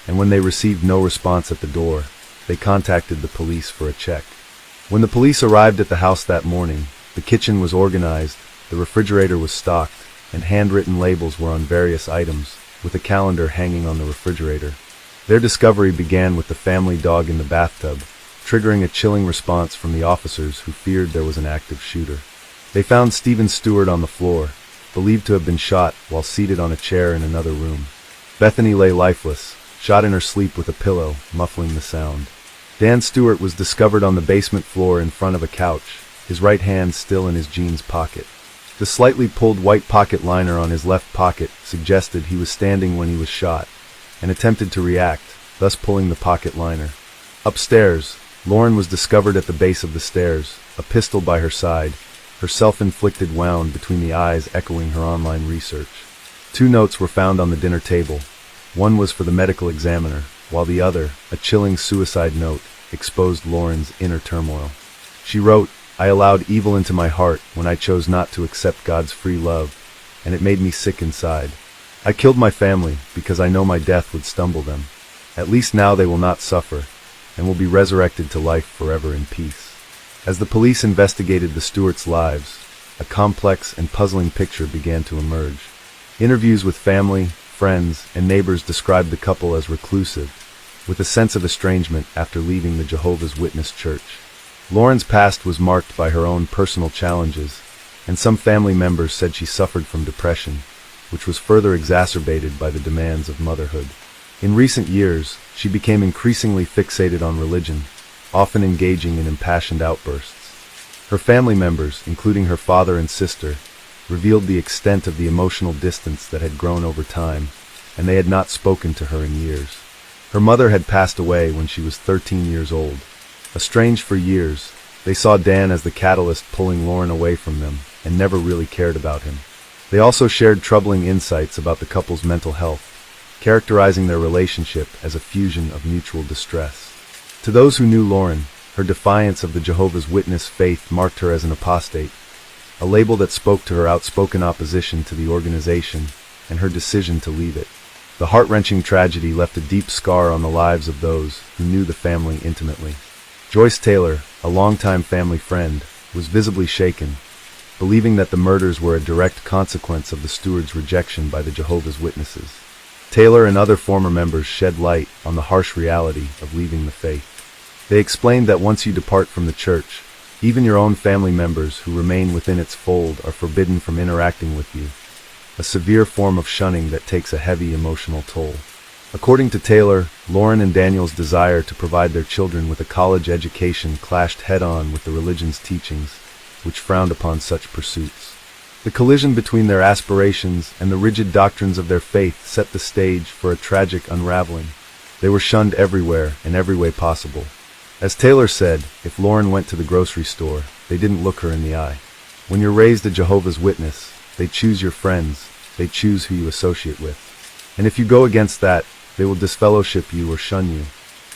and when they received no response at the door, they contacted the police for a check. When the police arrived at the house that morning, the kitchen was organized, the refrigerator was stocked, and handwritten labels were on various items, with a calendar hanging on the refrigerator. Their discovery began with the family dog in the bathtub, triggering a chilling response from the officers who feared there was an active shooter. They found Stephen Stewart on the floor, believed to have been shot while seated on a chair in another room. Bethany lay lifeless, shot in her sleep with a pillow, muffling the sound. Dan Stewart was discovered on the basement floor in front of a couch, his right hand still in his jeans pocket. The slightly pulled white pocket liner on his left pocket suggested he was standing when he was shot, and attempted to react, thus pulling the pocket liner. Upstairs, Lauren was discovered at the base of the stairs, a pistol by her side, her self-inflicted wound between the eyes echoing her online research. 2 notes were found on the dinner table. One was for the medical examiner, while the other, a chilling suicide note, exposed Lauren's inner turmoil. She wrote, "I allowed evil into my heart when I chose not to accept God's free love, and it made me sick inside. I killed my family because I know my death would stumble them. At least now they will not suffer, and will be resurrected to life forever in peace." As the police investigated the Stewarts' lives, a complex and puzzling picture began to emerge. Interviews with family, friends, and neighbors described the couple as reclusive, with a sense of estrangement after leaving the Jehovah's Witness church. Lauren's past was marked by her own personal challenges, and some family members said she suffered from depression, which was further exacerbated by the demands of motherhood. In recent years, she became increasingly fixated on religion, often engaging in impassioned outbursts. Her family members, including her father and sister, revealed the extent of the emotional distance that had grown over time, and they had not spoken to her in years. Her mother had passed away when she was 13 years old. Estranged for years, they saw Dan as the catalyst pulling Lauren away from them, and never really cared about him. They also shared troubling insights about the couple's mental health, characterizing their relationship as a fusion of mutual distress. To those who knew Lauren, her defiance of the Jehovah's Witness faith marked her as an apostate, a label that spoke to her outspoken opposition to the organization and her decision to leave it. The heart-wrenching tragedy left a deep scar on the lives of those who knew the family intimately. Joyce Taylor, a longtime family friend, was visibly shaken, believing that the murders were a direct consequence of the Stewards' rejection by the Jehovah's Witnesses. Taylor and other former members shed light on the harsh reality of leaving the faith. They explained that once you depart from the church, even your own family members who remain within its fold are forbidden from interacting with you, a severe form of shunning that takes a heavy emotional toll. According to Taylor, Lauren and Daniel's desire to provide their children with a college education clashed head-on with the religion's teachings, which frowned upon such pursuits. The collision between their aspirations and the rigid doctrines of their faith set the stage for a tragic unraveling. They were shunned everywhere, in every way possible. As Taylor said, if Lauren went to the grocery store, they didn't look her in the eye. When you're raised a Jehovah's Witness, they choose your friends, they choose who you associate with. And if you go against that, they will disfellowship you or shun you.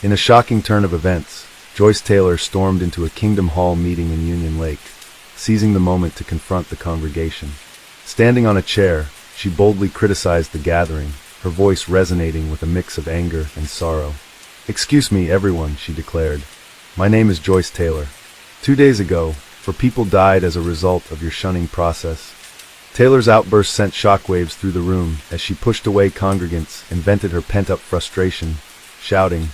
In a shocking turn of events, Joyce Taylor stormed into a Kingdom Hall meeting in Union Lake, seizing the moment to confront the congregation. Standing on a chair, she boldly criticized the gathering, her voice resonating with a mix of anger and sorrow. "Excuse me, everyone," she declared. "My name is Joyce Taylor. 2 days ago, 4 people died as a result of your shunning process." Taylor's outburst sent shockwaves through the room as she pushed away congregants and vented her pent-up frustration, shouting,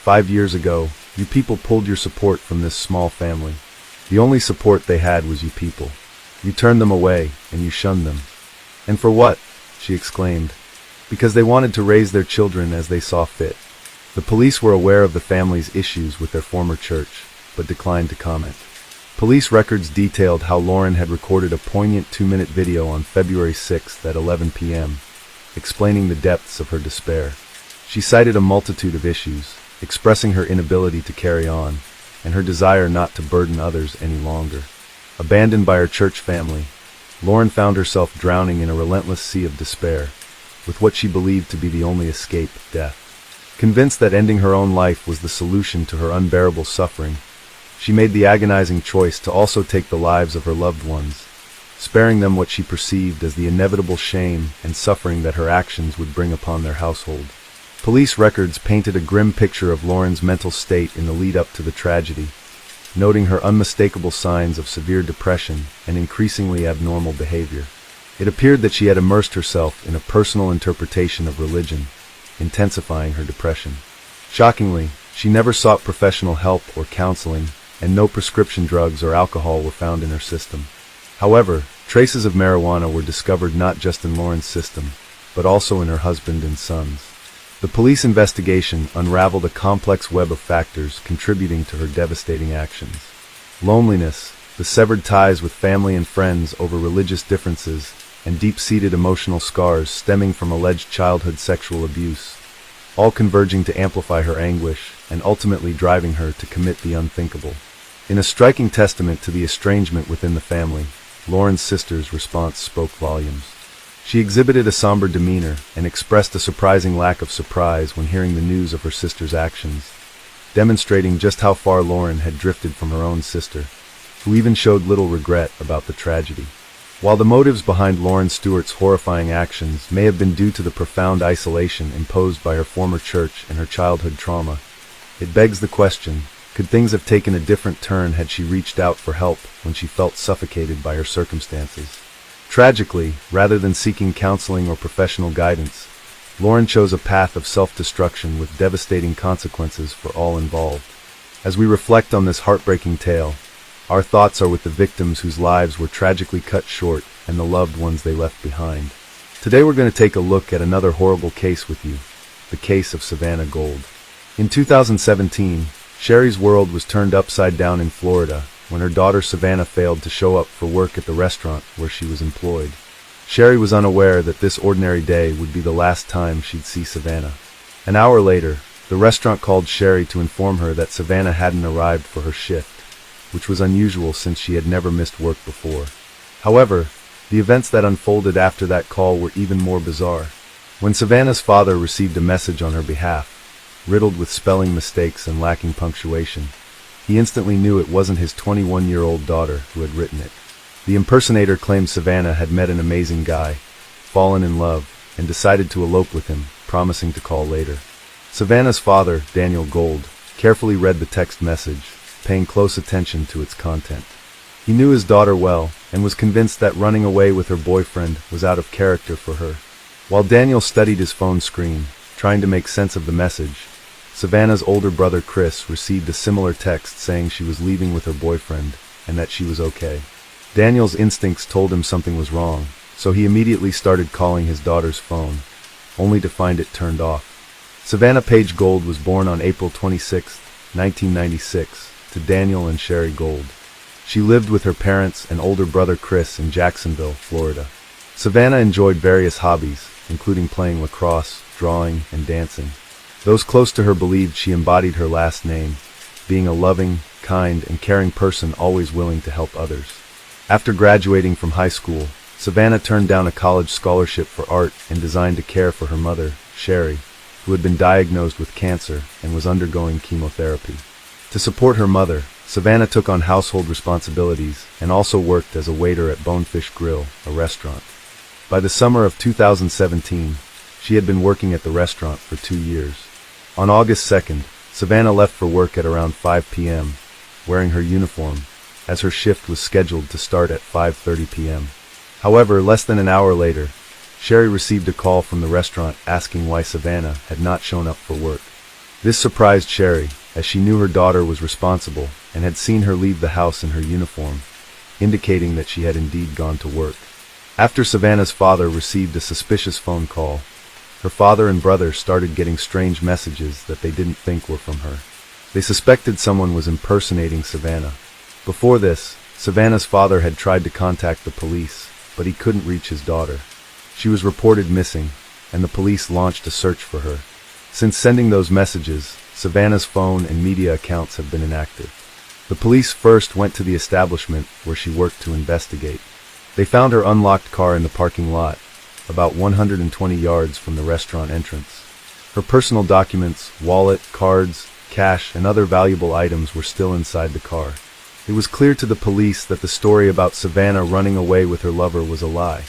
"5 years ago, you people pulled your support from this small family. The only support they had was you people. You turned them away, and you shunned them. And for what?" she exclaimed. "Because they wanted to raise their children as they saw fit." The police were aware of the family's issues with their former church, but declined to comment. Police records detailed how Lauren had recorded a poignant 2-minute video on February 6th at 11 p.m., explaining the depths of her despair. She cited a multitude of issues, expressing her inability to carry on, and her desire not to burden others any longer. Abandoned by her church family, Lauren found herself drowning in a relentless sea of despair, with what she believed to be the only escape, death. Convinced that ending her own life was the solution to her unbearable suffering, she made the agonizing choice to also take the lives of her loved ones, sparing them what she perceived as the inevitable shame and suffering that her actions would bring upon their household. Police records painted a grim picture of Lauren's mental state in the lead-up to the tragedy, noting her unmistakable signs of severe depression and increasingly abnormal behavior. It appeared that she had immersed herself in a personal interpretation of religion, intensifying her depression. Shockingly, she never sought professional help or counseling, and no prescription drugs or alcohol were found in her system. However, traces of marijuana were discovered not just in Lauren's system, but also in her husband and sons. The police investigation unraveled a complex web of factors contributing to her devastating actions. Loneliness, the severed ties with family and friends over religious differences, and deep-seated emotional scars stemming from alleged childhood sexual abuse, all converging to amplify her anguish and ultimately driving her to commit the unthinkable. In a striking testament to the estrangement within the family, Lauren's sister's response spoke volumes. She exhibited a somber demeanor and expressed a surprising lack of surprise when hearing the news of her sister's actions, demonstrating just how far Lauren had drifted from her own sister, who even showed little regret about the tragedy. While the motives behind Lauren Stewart's horrifying actions may have been due to the profound isolation imposed by her former church and her childhood trauma, it begs the question, could things have taken a different turn had she reached out for help when she felt suffocated by her circumstances? Tragically, rather than seeking counseling or professional guidance, Lauren chose a path of self-destruction with devastating consequences for all involved. As we reflect on this heartbreaking tale, our thoughts are with the victims whose lives were tragically cut short and the loved ones they left behind. Today we're going to take a look at another horrible case with you, the case of Savannah Gold. In 2017, Sherry's world was turned upside down in Florida when her daughter Savannah failed to show up for work at the restaurant where she was employed. Sherry was unaware that this ordinary day would be the last time she'd see Savannah. An hour later, the restaurant called Sherry to inform her that Savannah hadn't arrived for her shift, which was unusual since she had never missed work before. However, the events that unfolded after that call were even more bizarre. When Savannah's father received a message on her behalf, riddled with spelling mistakes and lacking punctuation, he instantly knew it wasn't his 21-year-old daughter who had written it. The impersonator claimed Savannah had met an amazing guy, fallen in love, and decided to elope with him, promising to call later. Savannah's father, Daniel Gold, carefully read the text message, paying close attention to its content. He knew his daughter well, and was convinced that running away with her boyfriend was out of character for her. While Daniel studied his phone screen, trying to make sense of the message, Savannah's older brother Chris received a similar text saying she was leaving with her boyfriend and that she was okay. Daniel's instincts told him something was wrong, so he immediately started calling his daughter's phone, only to find it turned off. Savannah Page Gold was born on April 26, 1996, to Daniel and Sherry Gold. She lived with her parents and older brother Chris in Jacksonville, Florida. Savannah enjoyed various hobbies, including playing lacrosse, drawing, and dancing. Those close to her believed she embodied her last name, being a loving, kind, and caring person always willing to help others. After graduating from high school, Savannah turned down a college scholarship for art and design to care for her mother, Sherry, who had been diagnosed with cancer and was undergoing chemotherapy. To support her mother, Savannah took on household responsibilities and also worked as a waiter at Bonefish Grill, a restaurant. By the summer of 2017, she had been working at the restaurant for 2 years. On August 2nd, Savannah left for work at around 5 p.m., wearing her uniform, as her shift was scheduled to start at 5:30 p.m. However, less than an hour later, Sherry received a call from the restaurant asking why Savannah had not shown up for work. This surprised Sherry, as she knew her daughter was responsible and had seen her leave the house in her uniform, indicating that she had indeed gone to work. After Savannah's father received a suspicious phone call, her father and brother started getting strange messages that they didn't think were from her. They suspected someone was impersonating Savannah. Before this, Savannah's father had tried to contact the police, but he couldn't reach his daughter. She was reported missing, and the police launched a search for her. Since sending those messages, Savannah's phone and media accounts have been inactive. The police first went to the establishment where she worked to investigate. They found her unlocked car in the parking lot, about 120 yards from the restaurant entrance. Her personal documents, wallet, cards, cash, and other valuable items were still inside the car. It was clear to the police that the story about Savannah running away with her lover was a lie.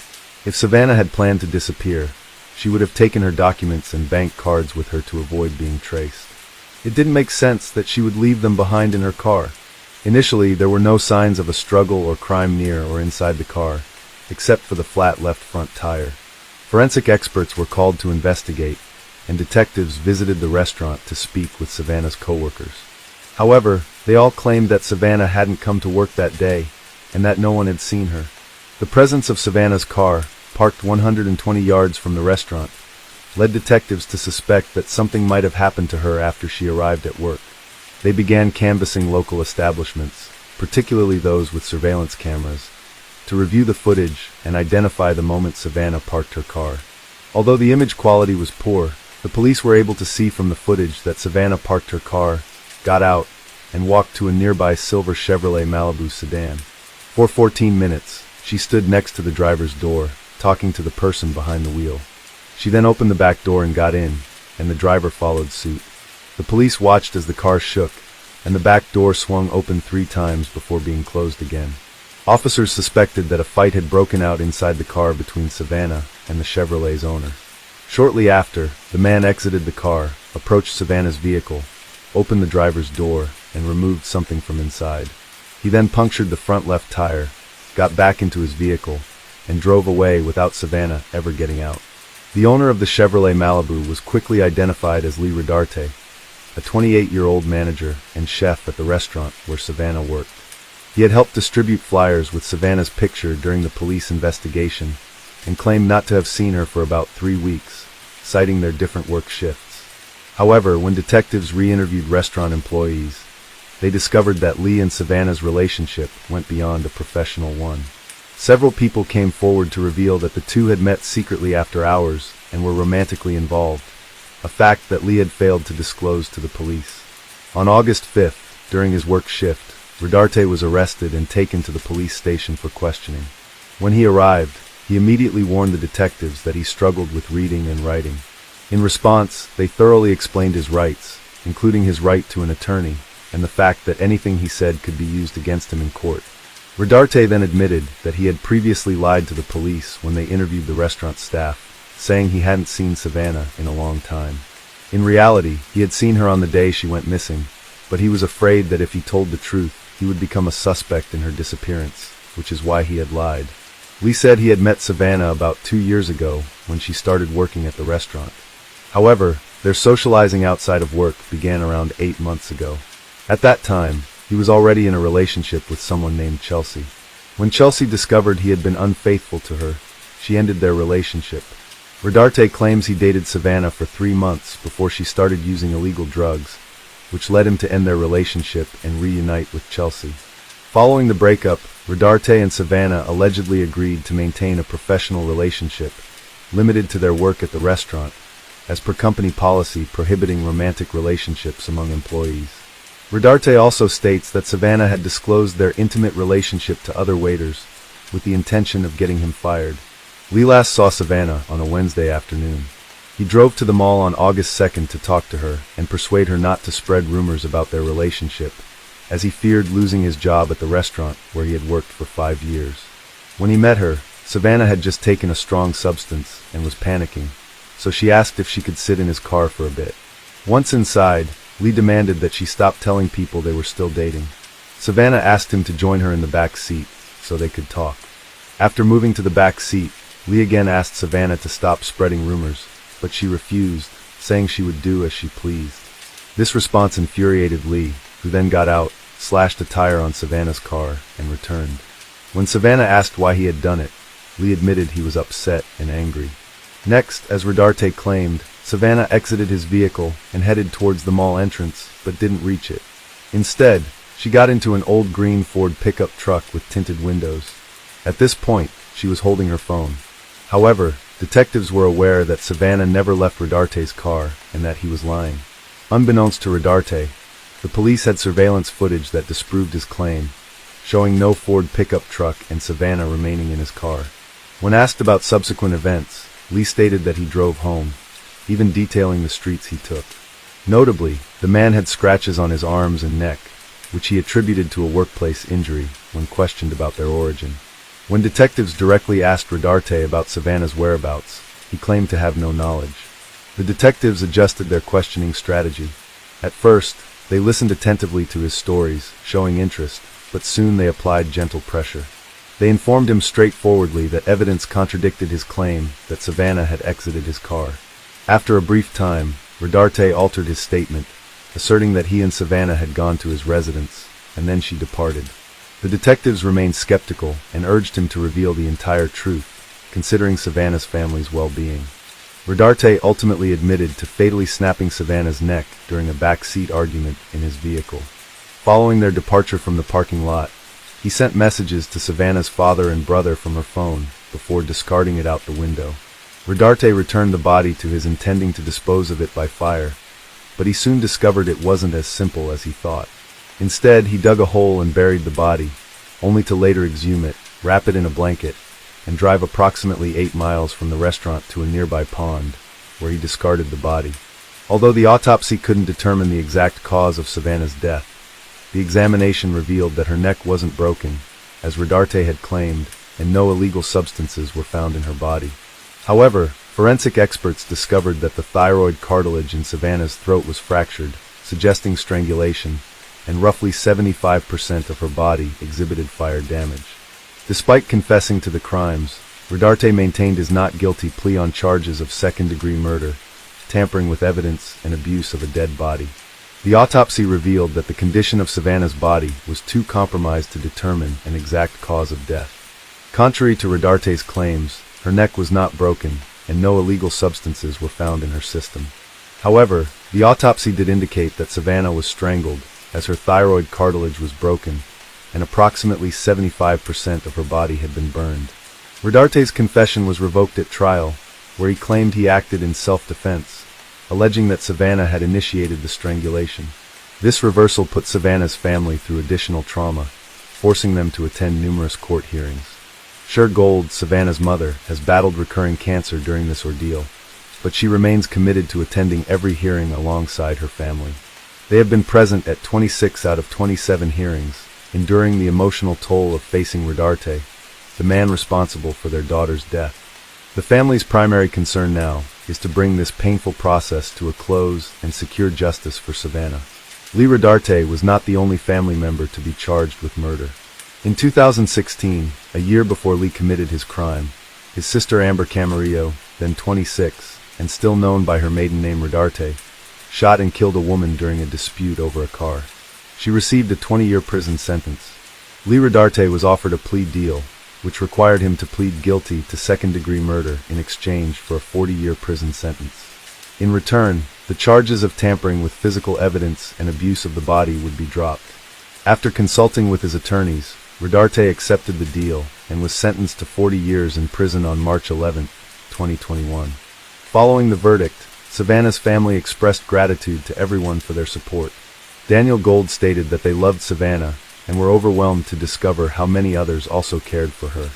If Savannah had planned to disappear, she would have taken her documents and bank cards with her to avoid being traced. It didn't make sense that she would leave them behind in her car. Initially, there were no signs of a struggle or crime near or inside the car, except for the flat left front tire. Forensic experts were called to investigate, and detectives visited the restaurant to speak with Savannah's coworkers. However, they all claimed that Savannah hadn't come to work that day, and that no one had seen her. The presence of Savannah's car, parked 120 yards from the restaurant, led detectives to suspect that something might have happened to her after she arrived at work. They began canvassing local establishments, particularly those with surveillance cameras, to review the footage and identify the moment Savannah parked her car. Although the image quality was poor, the police were able to see from the footage that Savannah parked her car, got out, and walked to a nearby silver Chevrolet Malibu sedan. For 14 minutes, she stood next to the driver's door, talking to the person behind the wheel. She then opened the back door and got in, and the driver followed suit. The police watched as the car shook, and the back door swung open 3 times before being closed again. Officers suspected that a fight had broken out inside the car between Savannah and the Chevrolet's owner. Shortly after, the man exited the car, approached Savannah's vehicle, opened the driver's door, and removed something from inside. He then punctured the front left tire, got back into his vehicle, and drove away without Savannah ever getting out. The owner of the Chevrolet Malibu was quickly identified as Lee Rodarte, a 28-year-old manager and chef at the restaurant where Savannah worked. He had helped distribute flyers with Savannah's picture during the police investigation and claimed not to have seen her for about 3 weeks, citing their different work shifts. However, when detectives re-interviewed restaurant employees, they discovered that Lee and Savannah's relationship went beyond a professional one. Several people came forward to reveal that the two had met secretly after hours and were romantically involved, a fact that Lee had failed to disclose to the police. On August 5th, during his work shift, Rodarte was arrested and taken to the police station for questioning. When he arrived, he immediately warned the detectives that he struggled with reading and writing. In response, they thoroughly explained his rights, including his right to an attorney, and the fact that anything he said could be used against him in court. Rodarte then admitted that he had previously lied to the police when they interviewed the restaurant staff, saying he hadn't seen Savannah in a long time. In reality, he had seen her on the day she went missing, but he was afraid that if he told the truth, he would become a suspect in her disappearance, which is why he had lied. Lee said he had met Savannah about 2 years ago when she started working at the restaurant. However, their socializing outside of work began around 8 months ago. At that time, he was already in a relationship with someone named Chelsea. When Chelsea discovered he had been unfaithful to her, she ended their relationship. Rodarte claims he dated Savannah for 3 months before she started using illegal drugs, which led him to end their relationship and reunite with Chelsea. Following the breakup, Rodarte and Savannah allegedly agreed to maintain a professional relationship, limited to their work at the restaurant, as per company policy prohibiting romantic relationships among employees. Rodarte also states that Savannah had disclosed their intimate relationship to other waiters, with the intention of getting him fired. Lee last saw Savannah on a Wednesday afternoon. He drove to the mall on August 2nd to talk to her and persuade her not to spread rumors about their relationship, as he feared losing his job at the restaurant where he had worked for 5 years. When he met her, Savannah had just taken a strong substance and was panicking, so she asked if she could sit in his car for a bit. Once inside, Lee demanded that she stop telling people they were still dating. Savannah asked him to join her in the back seat so they could talk. After moving to the back seat, Lee again asked Savannah to stop spreading rumors, but she refused, saying she would do as she pleased. This response infuriated Lee, who then got out, slashed a tire on Savannah's car, and returned. When Savannah asked why he had done it, Lee admitted he was upset and angry. Next, as Rodarte claimed, Savannah exited his vehicle and headed towards the mall entrance, but didn't reach it. Instead, she got into an old green Ford pickup truck with tinted windows. At this point, she was holding her phone. However, detectives were aware that Savannah never left Rodarte's car and that he was lying. Unbeknownst to Rodarte, the police had surveillance footage that disproved his claim, showing no Ford pickup truck and Savannah remaining in his car. When asked about subsequent events, Lee stated that he drove home, even detailing the streets he took. Notably, the man had scratches on his arms and neck, which he attributed to a workplace injury when questioned about their origin. When detectives directly asked Rodarte about Savannah's whereabouts, he claimed to have no knowledge. The detectives adjusted their questioning strategy. At first, they listened attentively to his stories, showing interest, but soon they applied gentle pressure. They informed him straightforwardly that evidence contradicted his claim that Savannah had exited his car. After a brief time, Rodarte altered his statement, asserting that he and Savannah had gone to his residence, and then she departed. The detectives remained skeptical and urged him to reveal the entire truth, considering Savannah's family's well-being. Rodarte ultimately admitted to fatally snapping Savannah's neck during a back-seat argument in his vehicle. Following their departure from the parking lot, he sent messages to Savannah's father and brother from her phone before discarding it out the window. Rodarte returned the body to his intending to dispose of it by fire, but he soon discovered it wasn't as simple as he thought. Instead, he dug a hole and buried the body, only to later exhume it, wrap it in a blanket, and drive approximately 8 miles from the restaurant to a nearby pond, where he discarded the body. Although the autopsy couldn't determine the exact cause of Savannah's death, the examination revealed that her neck wasn't broken, as Rodarte had claimed, and no illegal substances were found in her body. However, forensic experts discovered that the thyroid cartilage in Savannah's throat was fractured, suggesting strangulation, and roughly 75% of her body exhibited fire damage. Despite confessing to the crimes, Rodarte maintained his not guilty plea on charges of second-degree murder, tampering with evidence, and abuse of a dead body. The autopsy revealed that the condition of Savannah's body was too compromised to determine an exact cause of death. Contrary to Rodarte's claims, her neck was not broken, and no illegal substances were found in her system. However, the autopsy did indicate that Savannah was strangled, as her thyroid cartilage was broken, and approximately 75% of her body had been burned. Rodarte's confession was revoked at trial, where he claimed he acted in self-defense, alleging that Savannah had initiated the strangulation. This reversal put Savannah's family through additional trauma, forcing them to attend numerous court hearings. Cher Gold, Savannah's mother, has battled recurring cancer during this ordeal, but she remains committed to attending every hearing alongside her family. They have been present at 26 out of 27 hearings, enduring the emotional toll of facing Rodarte, the man responsible for their daughter's death. The family's primary concern now is to bring this painful process to a close and secure justice for Savannah. Lee Rodarte was not the only family member to be charged with murder. In 2016, a year before Lee committed his crime, his sister Amber Camarillo, then 26, and still known by her maiden name Rodarte, shot and killed a woman during a dispute over a car. She received a 20-year prison sentence. Lee Rodarte was offered a plea deal, which required him to plead guilty to second-degree murder in exchange for a 40-year prison sentence. In return, the charges of tampering with physical evidence and abuse of the body would be dropped. After consulting with his attorneys, Rodarte accepted the deal and was sentenced to 40 years in prison on March 11, 2021. Following the verdict, Savannah's family expressed gratitude to everyone for their support. Daniel Gold stated that they loved Savannah and were overwhelmed to discover how many others also cared for her.